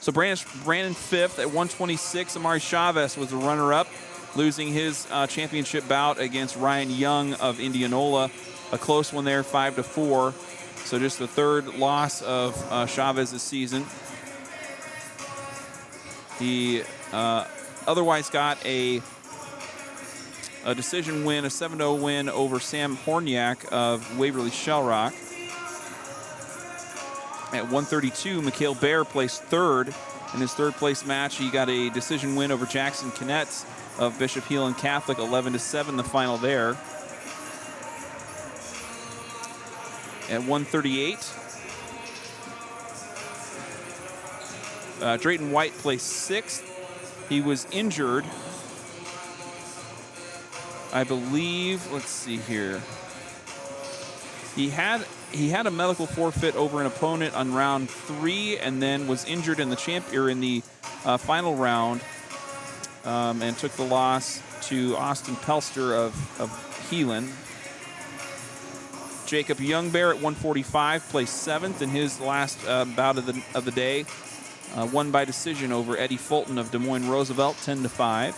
So Brannon 5th at 126. Amari Chavez was the runner-up, losing his championship bout against Ryan Young of Indianola. A close one there, 5-4. So just the 3rd loss of Chavez this season. He otherwise got a decision win, a 7-0 win over Sam Horniak of Waverly Shellrock. At 132, Mikhail Baer placed 3rd. In his 3rd place match, he got a decision win over Jackson Knetz of Bishop Heelan Catholic, 11-7 the final there. At 138, Drayton White placed 6th. He was injured, I believe. Let's see here. He had a medical forfeit over an opponent on round 3, and then was injured in the final round, and took the loss to Austin Pelster of Heelan. Jacob Youngbear at 145 placed 7th in his last bout of the day. Won by decision over Eddie Fulton of Des Moines Roosevelt, 10-5.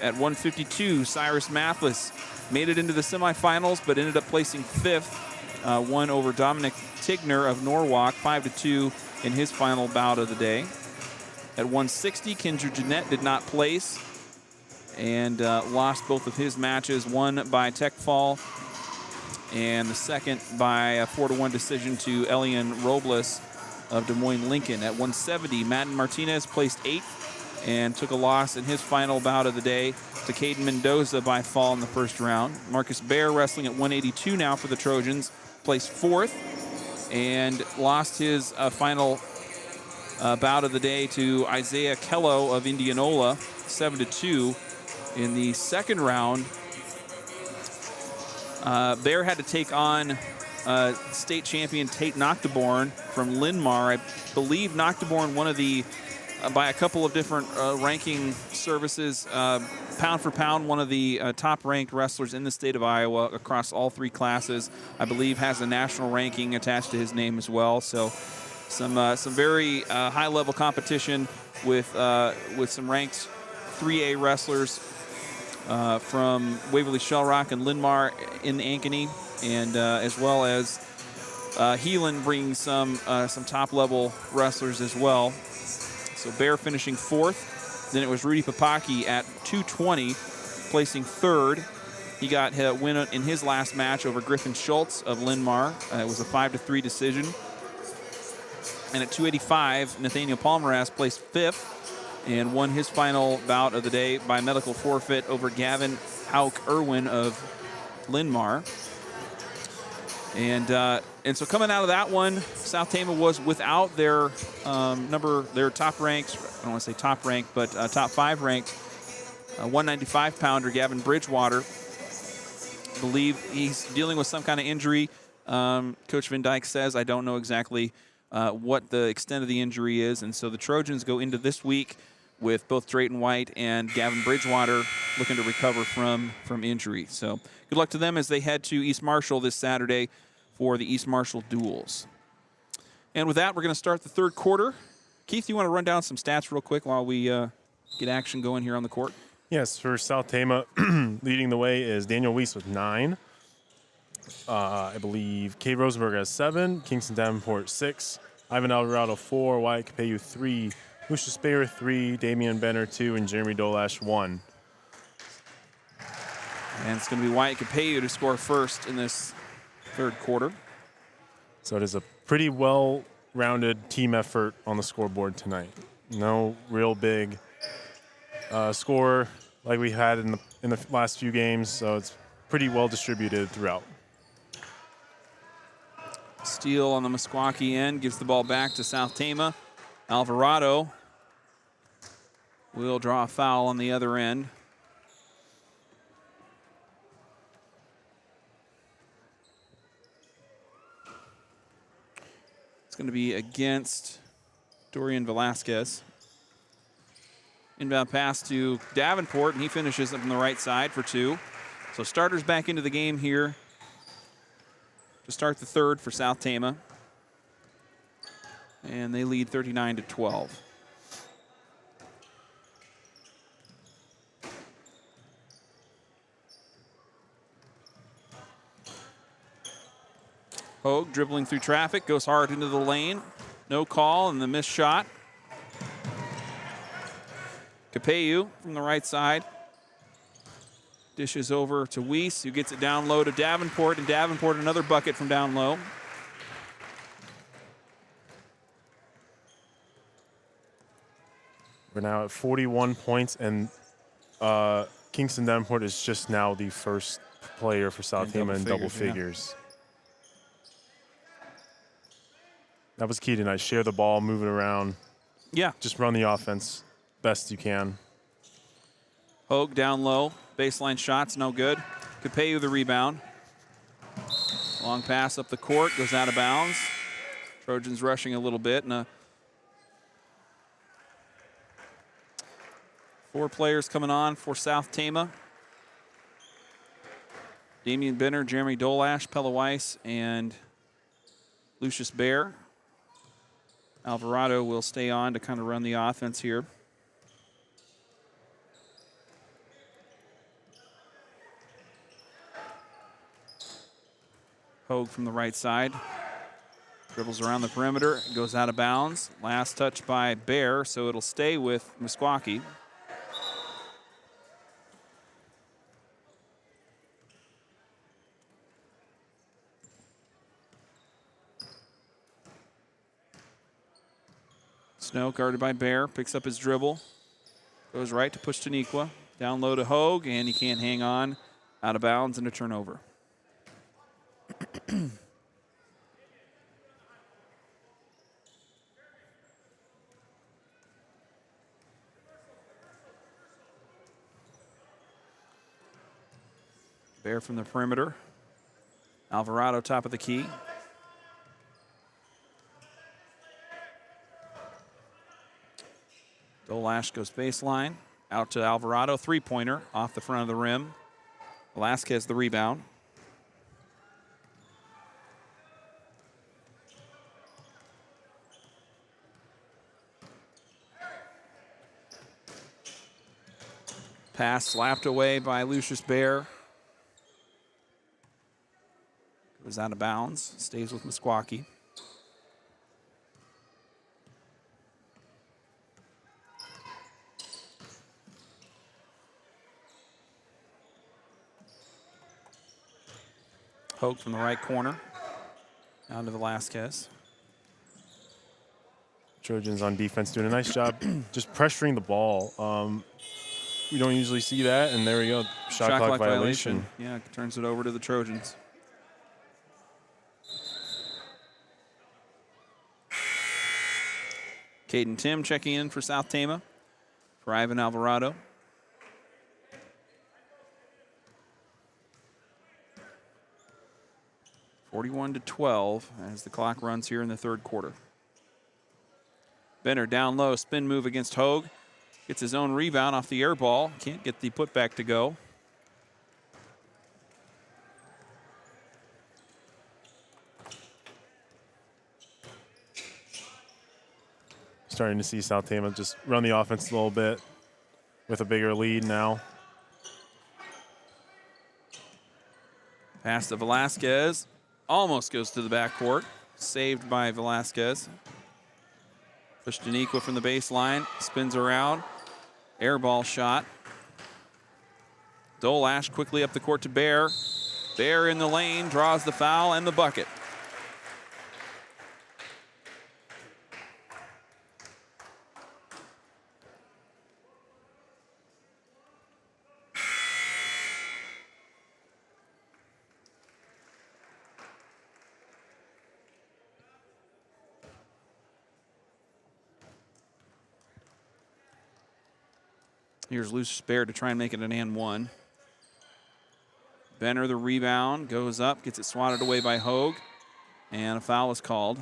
At 152, Cyrus Mathis made it into the semifinals, but ended up placing 5th. Won over Dominic Tigner of Norwalk, 5-2 in his final bout of the day. At 160, Kendra Jeanette did not place and lost both of his matches, one by tech fall and the second by a 4-1 decision to Elian Robles of Des Moines Lincoln. At 170, Madden Martinez placed 8th and took a loss in his final bout of the day to Caden Mendoza by fall in the 1st round. Marcus Baer wrestling at 182 now for the Trojans, placed 4th and lost his final bout of the day to Isaiah Kello of Indianola, 7-2. In the 2nd round, Baer had to take on state champion Tate Noctiborn from Linmar. I believe Noctiborn, one of the, by a couple of different ranking services, pound for pound, one of the top-ranked wrestlers in the state of Iowa across all 3 classes. I believe has a national ranking attached to his name as well. So some very high-level competition with some ranked 3A wrestlers from Waverly Shellrock and Linmar in Ankeny, and as well as Heelan bringing some top-level wrestlers as well. So Baer finishing 4th. Then it was Rudy Papaki at 220, placing 3rd. He got a win in his last match over Griffin Schultz of Linmar. It was a 5-3 decision. And at 285, Nathaniel Palmeras placed 5th and won his final bout of the day by medical forfeit over Gavin Hauk Irwin of Linmar. And so coming out of that one, South Tama was without their top ranked, I don't want to say top ranked, but top 5 ranked 195 pounder Gavin Bridgewater. I believe he's dealing with some kind of injury. Coach Van Dyke says, I don't know exactly what the extent of the injury is. And so the Trojans go into this week with both Drayton White and Gavin Bridgewater looking to recover from injury. So good luck to them as they head to East Marshall this Saturday for the East Marshall Duels. And with that, we're going to start the 3rd quarter. Keith, you want to run down some stats real quick while we get action going here on the court? Yes, for South Tama, leading the way is Daniel Weiss with 9. I believe Cade Rosenberg has 7, Kingston Davenport 6, Ivan Alvarado 4, Wyatt Capeyu 3, Lucius Bayer 3, Damian Benner 2, and Jeremy Dolash 1. And it's going to be Wyatt Capeyu to score first in this third quarter. So it is a pretty well-rounded team effort on the scoreboard tonight. No real big score like we had in the last few games, so it's pretty well distributed throughout. Steele on the Meskwaki end gives the ball back to South Tama. Alvarado will draw a foul on the other end. It's going to be against Dorian Velasquez. Inbound pass to Davenport, and he finishes up on the right side for 2. So starters back into the game here to start the third for South Tama. And they lead 39-12. Hogue dribbling through traffic, goes hard into the lane. No call, and the missed shot. Capeyu from the right side. Dishes over to Weiss, who gets it down low to Davenport, and Davenport another bucket from down low. We're now at 41 points, and Kingston Davenport is just now the first player for South Tama in double figures. That was key tonight. Share the ball, move it around. Yeah. Just run the offense best you can. Hogue down low. Baseline shots, no good. Capeyu the rebound. Long pass up the court, goes out of bounds. Trojans rushing a little bit. And 4 players coming on for South Tama. Damian Benner, Jeremy Dolash, Pella Weiss, and Lucius Baer. Alvarado will stay on to kind of run the offense here. Hogue from the right side. Dribbles around the perimeter, goes out of bounds. Last touch by Baer, so it'll stay with Meskwaki. Snow guarded by Baer, picks up his dribble. Goes right to push Taniqua. Down low to Hogue, and he can't hang on. Out of bounds and a turnover. Baer from the perimeter. Alvarado top of the key. Dolash goes baseline. Out to Alvarado. Three-pointer off the front of the rim. Velasquez the rebound. Pass slapped away by Lucius Baer. Goes out of bounds. Stays with Meskwaki. Hogue from the right corner. Down to Velasquez. Trojans on defense doing a nice job just pressuring the ball. We don't usually see that, and there we go. Shot clock violation. Yeah, turns it over to the Trojans. Caden Tim checking in for South Tama for Ivan Alvarado. (41-12) as the clock runs here in the third quarter. Benner down low, spin move against Hogue. Gets his own rebound off the air ball. Can't get the putback to go. Starting to see South Tama just run the offense a little bit with a bigger lead now. Pass to Velasquez. Almost goes to the backcourt. Saved by Velasquez. Pushaniqua from the baseline. Spins around. Air ball shot. Dolash quickly up the court to Bear. Bear in the lane, draws the foul and the bucket. Here's Lucius Bear to try and make it an and one. Benner the rebound, goes up, gets it swatted away by Hogue, and a foul is called.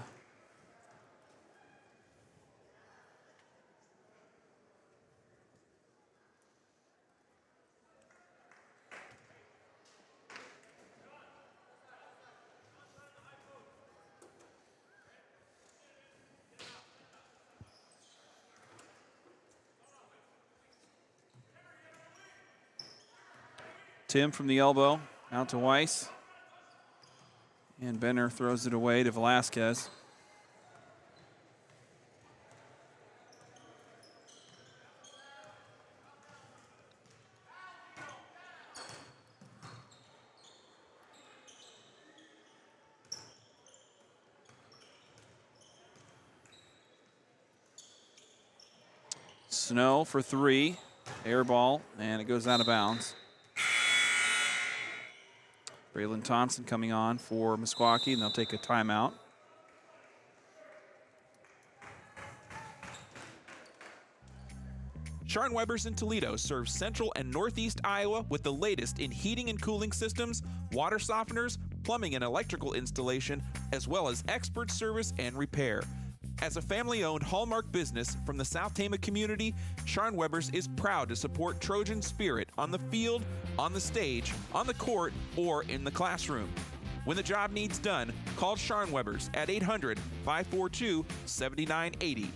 Tim from the elbow, out to Weiss. And Benner throws it away to Velasquez. Snow for three, air ball, and it goes out of bounds. Braylon Thompson coming on for Meskwaki, and they'll take a timeout. Sharn Weber's in Toledo serves central and northeast Iowa with the latest in heating and cooling systems, water softeners, plumbing and electrical installation, as well as expert service and repair. As a family-owned hallmark business from the South Tama community, Sharn Weber's is proud to support Trojan spirit on the field, on the stage, on the court, or in the classroom. When the job needs done, call Sharn Weber's at 800-542-7980.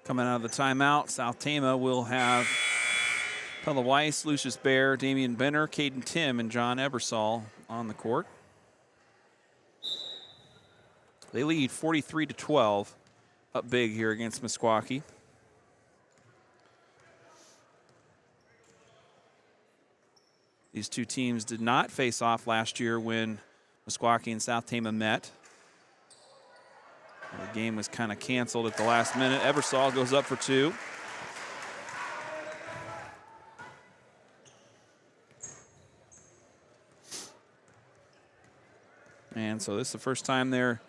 Coming out of the timeout, South Tama will have Pella Weiss, Lucius Bear, Damian Benner, Caden Tim, and John Ebersol on the court. They lead 43-12, up big here against Meskwaki. These two teams did not face off last year when Meskwaki and South Tama met. The game was kind of canceled at the last minute. Ebersol goes up for two. And so this is the first time they're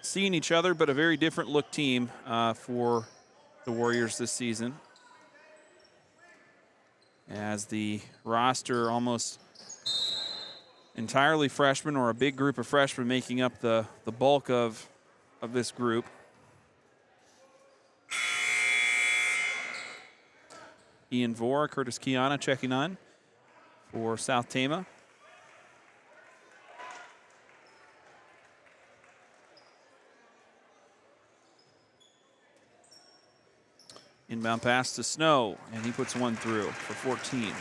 seeing each other, but a very different look team for the Warriors this season. As the roster almost entirely freshmen, or a big group of freshmen making up the bulk of this group. Ian Vore, Curtis Kiana checking on for South Tama. Inbound pass to Snow, and he puts one through for 14.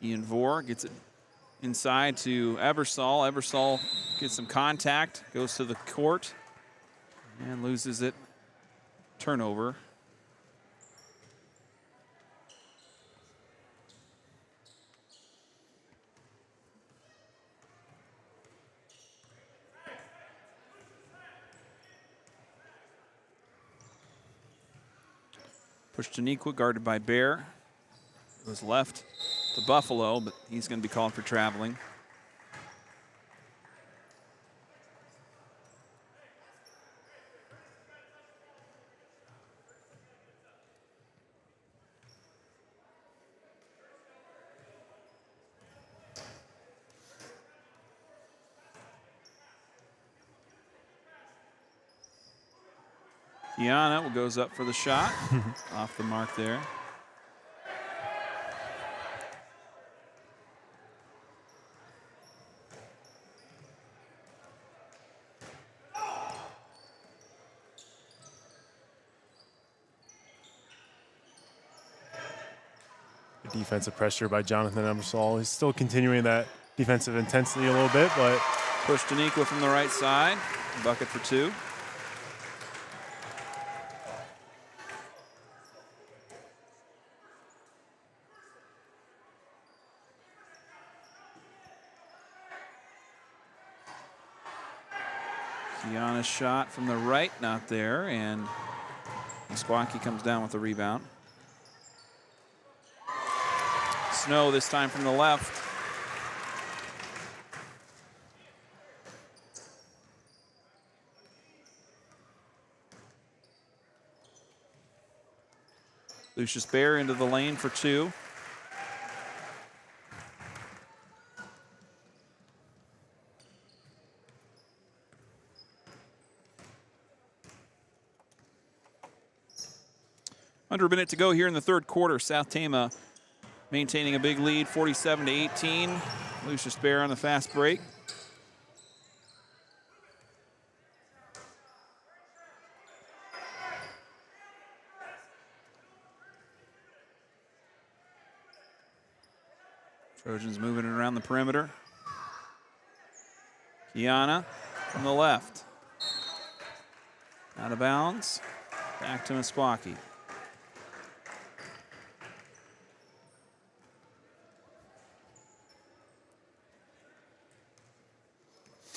Ian Vore gets it inside to Ebersol. Ebersol gets some contact, goes to the court, and loses it. Turnover. Pushaniqua guarded by Bear. It was left to Buffalo, but he's going to be called for traveling. Kiana goes up for the shot. Off the mark there. Good defensive pressure by Jonathan Ebersol. He's still continuing that defensive intensity a little bit, but Push Daniqua from the right side. Bucket for 2. Kiana's shot from the right, not there, and Meskwaki comes down with the rebound. Snow this time from the left. Lucius Bear into the lane for 2. Under a minute to go here in the third quarter. South Tama maintaining a big lead, 47-18. Lucius Bear on the fast break. Trojans moving it around the perimeter. Kiana from the left. Out of bounds. Back to Meskwaki.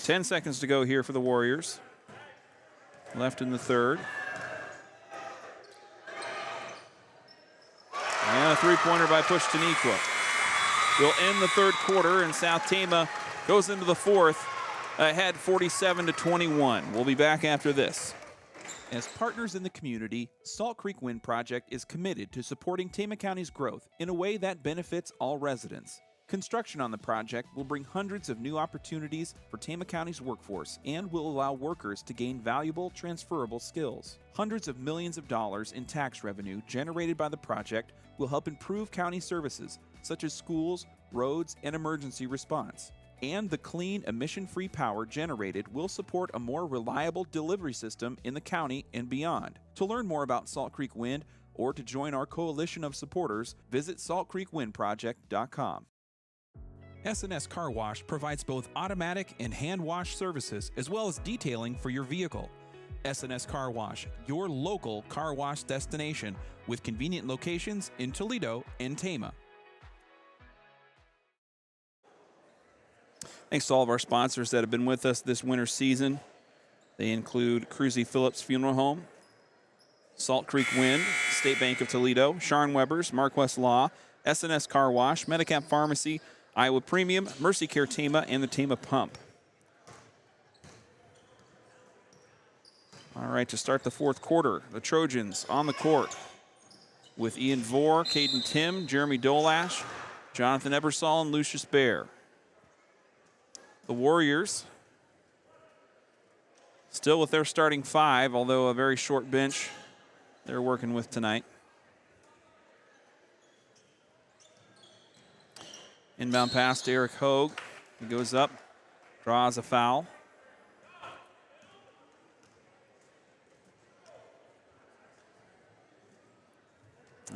Ten seconds to go here for the Warriors. Left in the third. And a three-pointer by Push Daniqua. We'll end the third quarter, and South Tama goes into the fourth ahead 47-21. We'll be back after this. As partners in the community, Salt Creek Wind Project is committed to supporting Tama County's growth in a way that benefits all residents. Construction on the project will bring hundreds of new opportunities for Tama County's workforce and will allow workers to gain valuable, transferable skills. Hundreds of millions of dollars in tax revenue generated by the project will help improve county services such as schools, roads, and emergency response. And the clean, emission-free power generated will support a more reliable delivery system in the county and beyond. To learn more about Salt Creek Wind or to join our coalition of supporters, visit saltcreekwindproject.com. S&S Car Wash provides both automatic and hand wash services as well as detailing for your vehicle. S&S Car Wash, your local car wash destination with convenient locations in Toledo and Tama. Thanks to all of our sponsors that have been with us this winter season. They include Cruzy Phillips Funeral Home, Salt Creek Wind, State Bank of Toledo, Sharn Weber's, Mark West Law, S&S Car Wash, Medicap Pharmacy, Iowa Premium, Mercy Care Tama, and the Tama Pump. All right, to start the fourth quarter, the Trojans on the court with Ian Vore, Caden Tim, Jeremy Dolash, Jonathan Ebersol, and Lucius Bear. The Warriors still with their starting 5, although a very short bench they're working with tonight. Inbound pass to Eric Hogue. He goes up, draws a foul.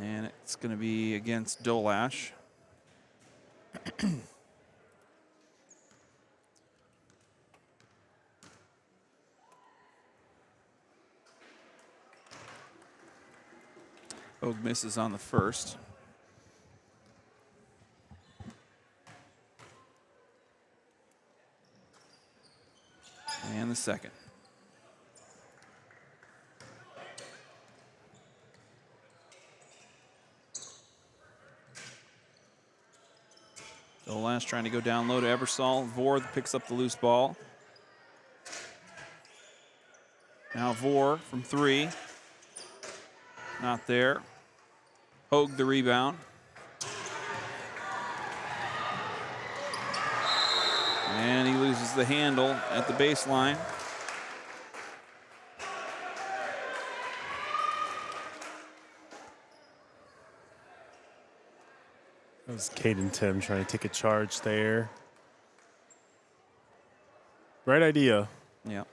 And it's going to be against Dolash. Hogue misses on the first. And the second. Dolash trying to go down low to Ebersol. Vore picks up the loose ball. Now Vore from 3. Not there. Hogue the rebound. And he loses the handle at the baseline. that was Caden Tim trying to take a charge there. Right idea. Yeah.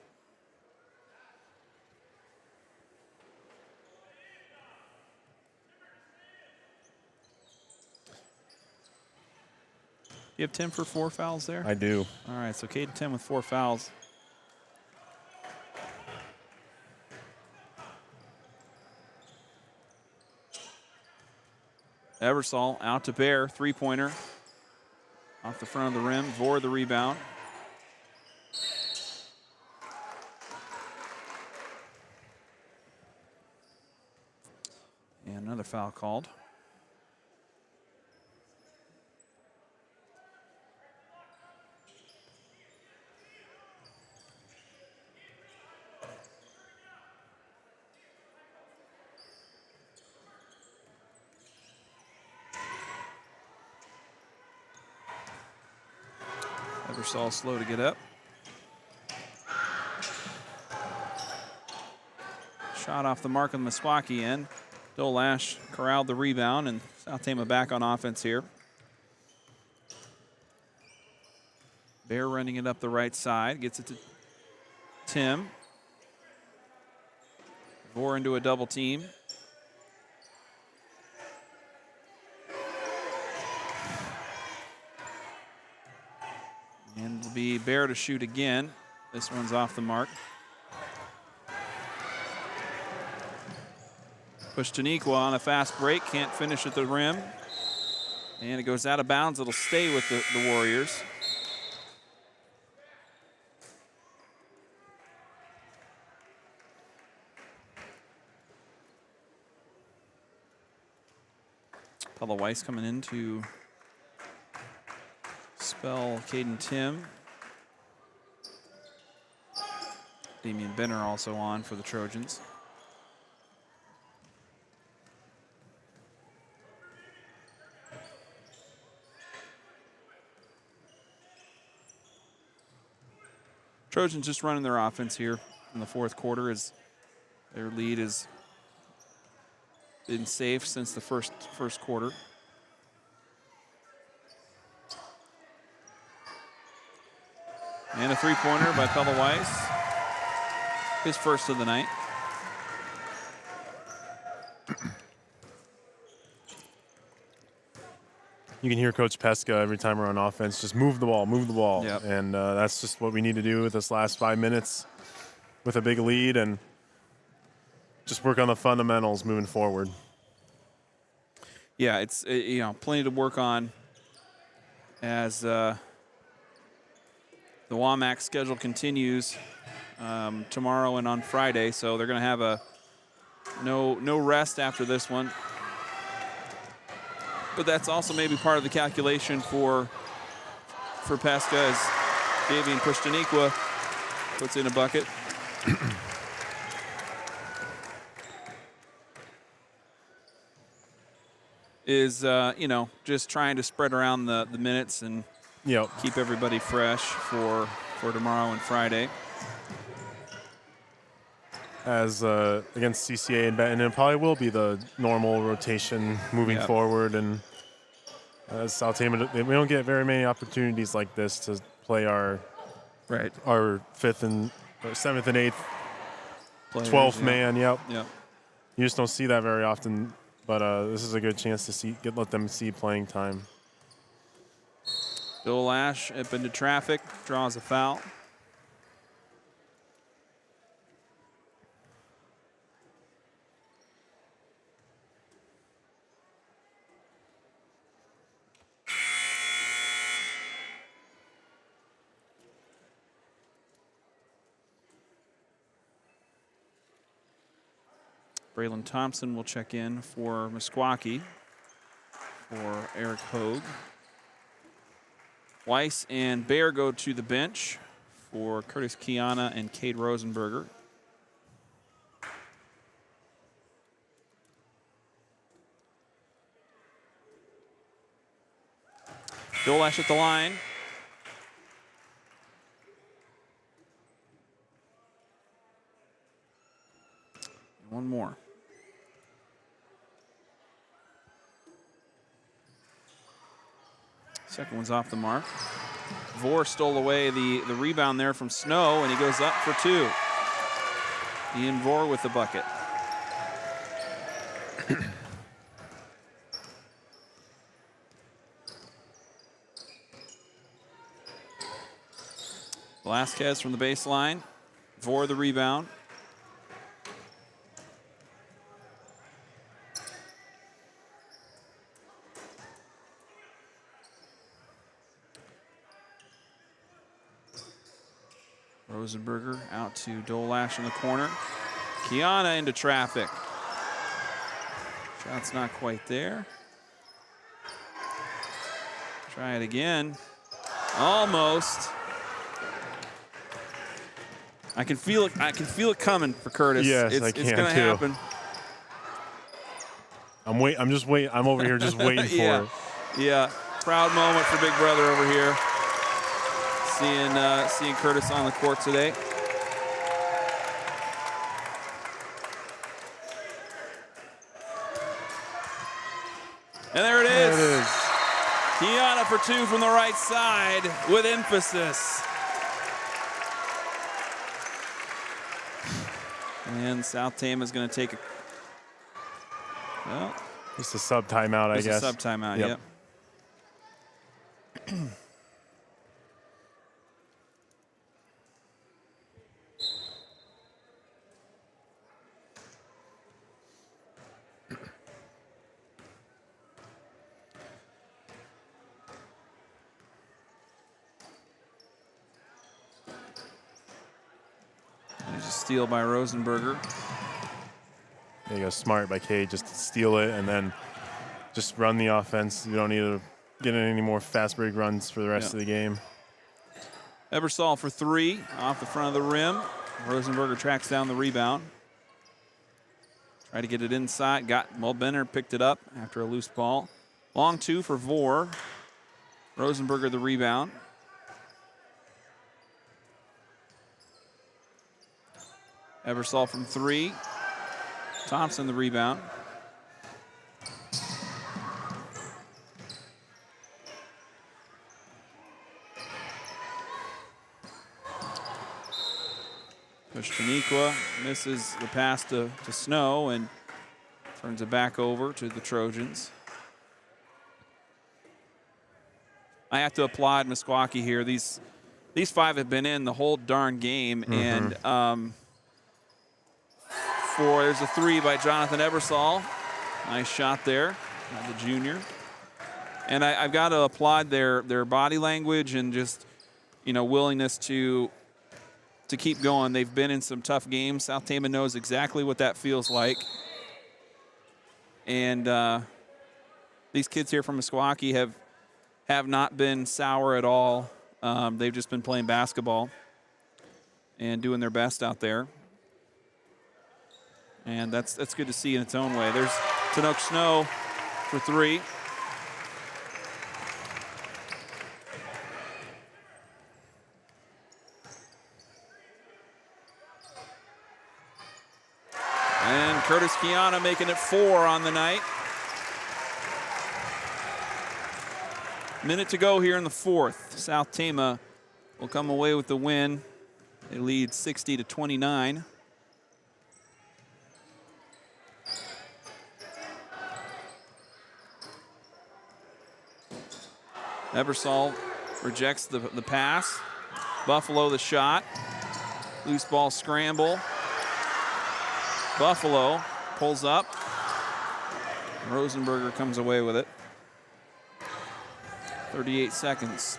You have Tim for 4 fouls there? I do. All right, so Caden Tim with 4 fouls. Eversol out to Bear, 3-pointer. Off the front of the rim, Vore the rebound. And another foul called. Eversol slow to get up. Shot off the mark on the Meskwaki end. Bill Lash corralled the rebound, and South Tama back on offense here. Bear running it up the right side, gets it to Tim. Vore into a double team. And it'll be Bear to shoot again. This one's off the mark. Pushtanikwa on a fast break, can't finish at the rim. And it goes out of bounds. It'll stay with the Warriors. Pella Weiss coming in to spell Caden Tim. Damian Benner also on for the Trojans. Trojans just running their offense here in the fourth quarter as their lead has been safe since the first quarter. And a 3-pointer by Pella Weiss. His first of the night. You can hear Coach Pesca every time we're on offense, just move the ball, move the ball. Yep. And that's just what we need to do with this last 5 minutes with a big lead and just work on the fundamentals moving forward. Yeah, it's plenty to work on as the WAMAC schedule continues tomorrow and on Friday. So they're going to have no rest after this one. But that's also maybe part of the calculation for Pesca as Davian Pushtanikwa puts in a bucket. Is, just trying to spread around the minutes and keep everybody fresh for tomorrow and Friday. As against CCA and Benton, it probably will be the normal rotation moving forward. And as South Tama, we don't get very many opportunities like this to play our 5th and or 7th and 8th, players, 12th man. Yep. You just don't see that very often. But this is a good chance to let them see playing time. Bill Lash up into traffic, draws a foul. Braylon Thompson will check in for Meskwaki for Eric Hogue. Weiss and Bear go to the bench for Curtis Kiana and Cade Rosenberger. Bill Lash at the line. One more. Second one's off the mark. Vore stole away the rebound there from Snow, and he goes up for 2. Ian Vore with the bucket. Velasquez from the baseline. For the rebound. Rosenberger out to Dolash in the corner. Kiana into traffic. Shot's not quite there. Try it again. Almost. I can feel it. I can feel it coming for Curtis. Yes, it's I can going to too. happen. I'm just waiting. I'm over here just waiting for it. Yeah. Proud moment for Big Brother over here. Seeing Curtis on the court today. And there it is. There it is. Kiana for 2 from the right side with emphasis. And South Tama is going to take a, well, Just a sub timeout, I guess. a sub timeout, Yep. yep. There's a steal by Rosenberger. There you go, smart by Cade, just to steal it and then just run the offense. You don't need to get any more fast break runs for the rest of the game. Ebersol for 3 off the front of the rim. Rosenberger tracks down the rebound. Try to get it inside. Benner picked it up after a loose ball. Long 2 for Vore. Rosenberger the rebound. Ebersol from 3. Thompson the rebound. Pushkaniqua misses the pass to Snow and turns it back over to the Trojans. I have to applaud Meskwaki here. These 5 have been in the whole darn game, and there's a 3 by Jonathan Ebersol. Nice shot there, the junior. And I've got to applaud their body language and just, willingness to keep going. They've been in some tough games. South Tama knows exactly what that feels like. And these kids here from Meskwaki have not been sour at all. They've just been playing basketball and doing their best out there. And that's good to see in its own way. There's Tanoch Snow for 3. And Curtis Kiana making it 4 on the night. Minute to go here in the 4th. South Tama will come away with the win. They lead 60-29. Ebersol rejects the pass. Buffalo the shot. Loose ball scramble. Buffalo pulls up. Rosenberger comes away with it. 38 seconds.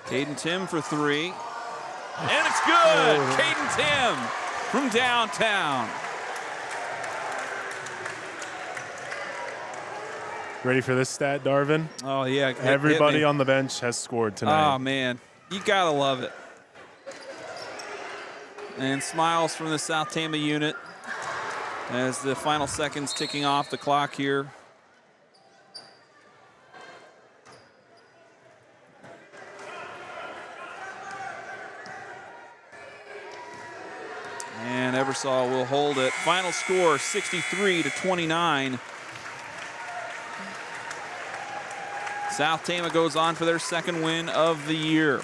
Caden Tim for 3. And it's good! Caden Tim from downtown. Ready for this stat, Darvin? Oh, yeah. Everybody on the bench has scored tonight. Oh, man. You got to love it. And smiles from the South Tama unit as the final seconds ticking off the clock here. And Ebersol will hold it. Final score, 63-29. South Tama goes on for their second win of the year.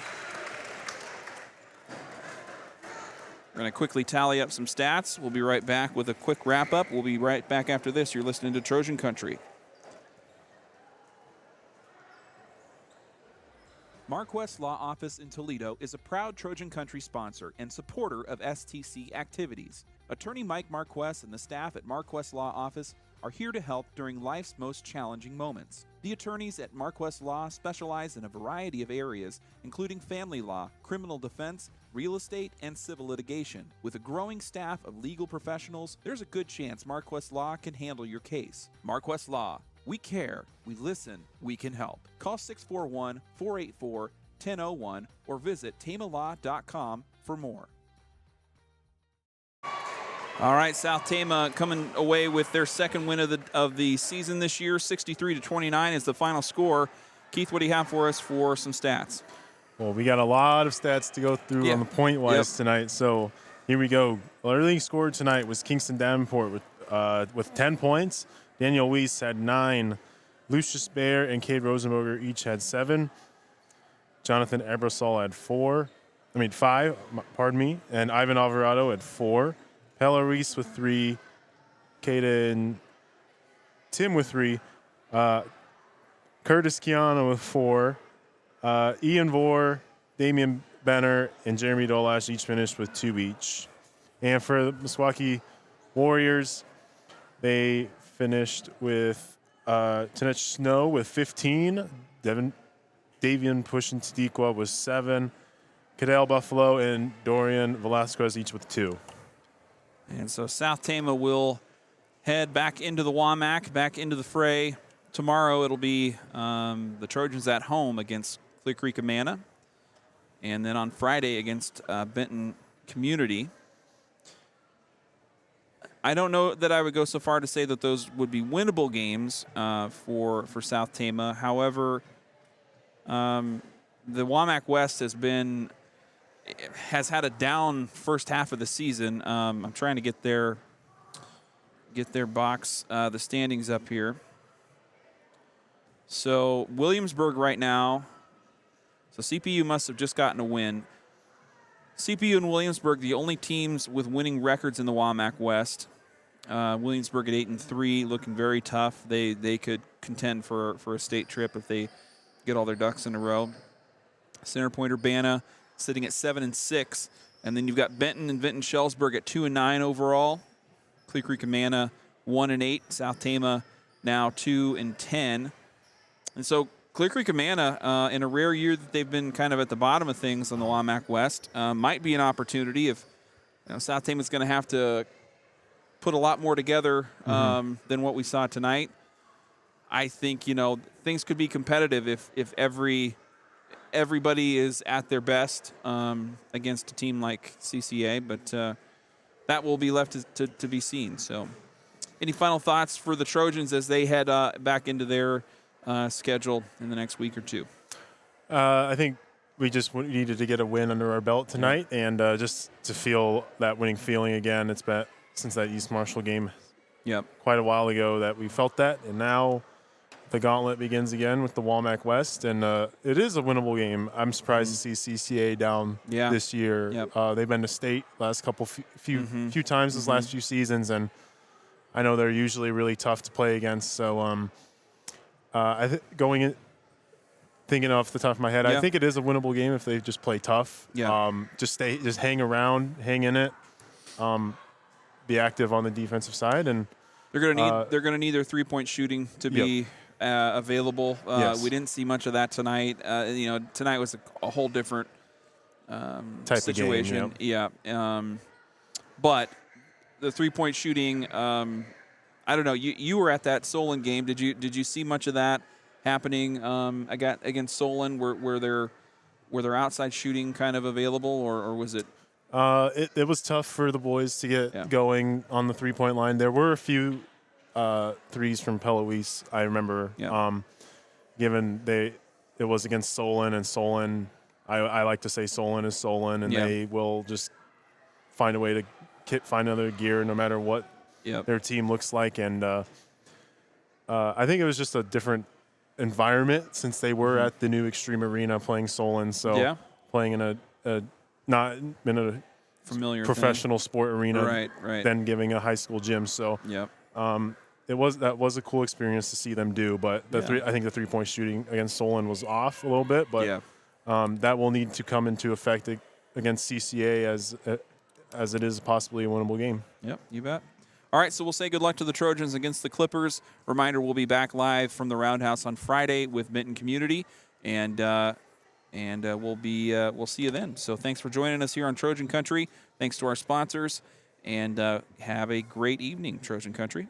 We're going to quickly tally up some stats. We'll be right back with a quick wrap-up. We'll be right back after this. You're listening to Trojan Country. Marquest Law Office in Toledo is a proud Trojan Country sponsor and supporter of STC activities. Attorney Mike Marquest and the staff at Marquest Law Office are here to help during life's most challenging moments. The attorneys at Marquest Law specialize in a variety of areas, including family law, criminal defense, real estate, and civil litigation. With a growing staff of legal professionals, there's a good chance Marquest Law can handle your case. Marquest Law. We care, we listen, we can help. Call 641-484-1001 or visit tamalaw.com for more. All right, South Tama coming away with their second win of the season this year. 63-29 is the final score. Keith, what do you have for us for some stats? Well, we got a lot of stats to go through on the point-wise tonight, so here we go. Our leading scorer tonight was Kingston Davenport with 10 points. Daniel Weiss had 9. Lucius Baer and Cade Rosenberger each had 7. Jonathan Ebersol had 5, and Ivan Alvarado had 4. Pella Reese with 3. Caden Tim with 3. Curtis Kiana with 4. Ian Vore, Damian Benner, and Jeremy Dolash each finished with 2 each. And for the Meskwaki Warriors, they finished with Tenech Snow with 15. Davian Pushin Tadiqua with 7. Cadell Buffalo and Dorian Velasquez each with 2. And so South Tama will head back into the WAMAC, back into the fray. Tomorrow it'll be the Trojans at home against Clear Creek Amana. And then on Friday against Benton Community. I don't know that I would go so far to say that those would be winnable games for South Tama. However, the WAMAC West has had a down first half of the season. I'm trying to get their box, the standings up here. So Williamsburg right now. So CPU must have just gotten a win. CPU and Williamsburg, the only teams with winning records in the WAMAC West. Williamsburg at 8-3, looking very tough. They could contend for a state trip if they get all their ducks in a row. Center Point Urbana sitting at 7-6, and then you've got Benton and Benton Shellsburg at 2-9 overall. Clear Creek Amana 1-8. South Tama now 2-10, and so Clear Creek Amana, in a rare year that they've been kind of at the bottom of things on the WAMAC West, might be an opportunity if South Tama's going to have to put a lot more together than what we saw tonight. I think things could be competitive if everybody is at their best against a team like CCA, but that will be left to be seen. So, any final thoughts for the Trojans as they head back into their schedule in the next week or two? I think we just needed to get a win under our belt tonight, and just to feel that winning feeling again. It's been since that East Marshall game quite a while ago that we felt that, and now the gauntlet begins again with the WAMAC West, and it is a winnable game. I'm surprised to see CCA down this year. They've been to state last few times this last few seasons, and I know they're usually really tough to play against. So thinking off the top of my head, I think it is a winnable game if they just play tough. Just hang around, hang in it, be active on the defensive side, and they're gonna need their 3-point shooting to be available. We didn't see much of that tonight. Tonight was a whole different type situation. Of game, But the 3-point shooting, I don't know. You were at that Solon game. Did you see much of that happening against Solon? Were their outside shooting kind of available, or was it? It was tough for the boys to get going on the 3-point line. There were a few threes from Peloise, I remember. Given it was against Solon, and Solon, I like to say Solon is Solon, and they will just find a way to find another gear no matter what their team looks like. And I think it was just a different environment since they were at the new Extreme Arena playing Solon. So playing in a not in a familiar professional sport arena, right. than giving a high school gym. So that was a cool experience to see them do. But I think the 3-point shooting against Solon was off a little bit. But that will need to come into effect against CCA as it is possibly a winnable game. Yep, you bet. All right, so we'll say good luck to the Trojans against the Clippers. Reminder, we'll be back live from the Roundhouse on Friday with Minton Community, and we'll see you then. So thanks for joining us here on Trojan Country. Thanks to our sponsors, and have a great evening, Trojan Country.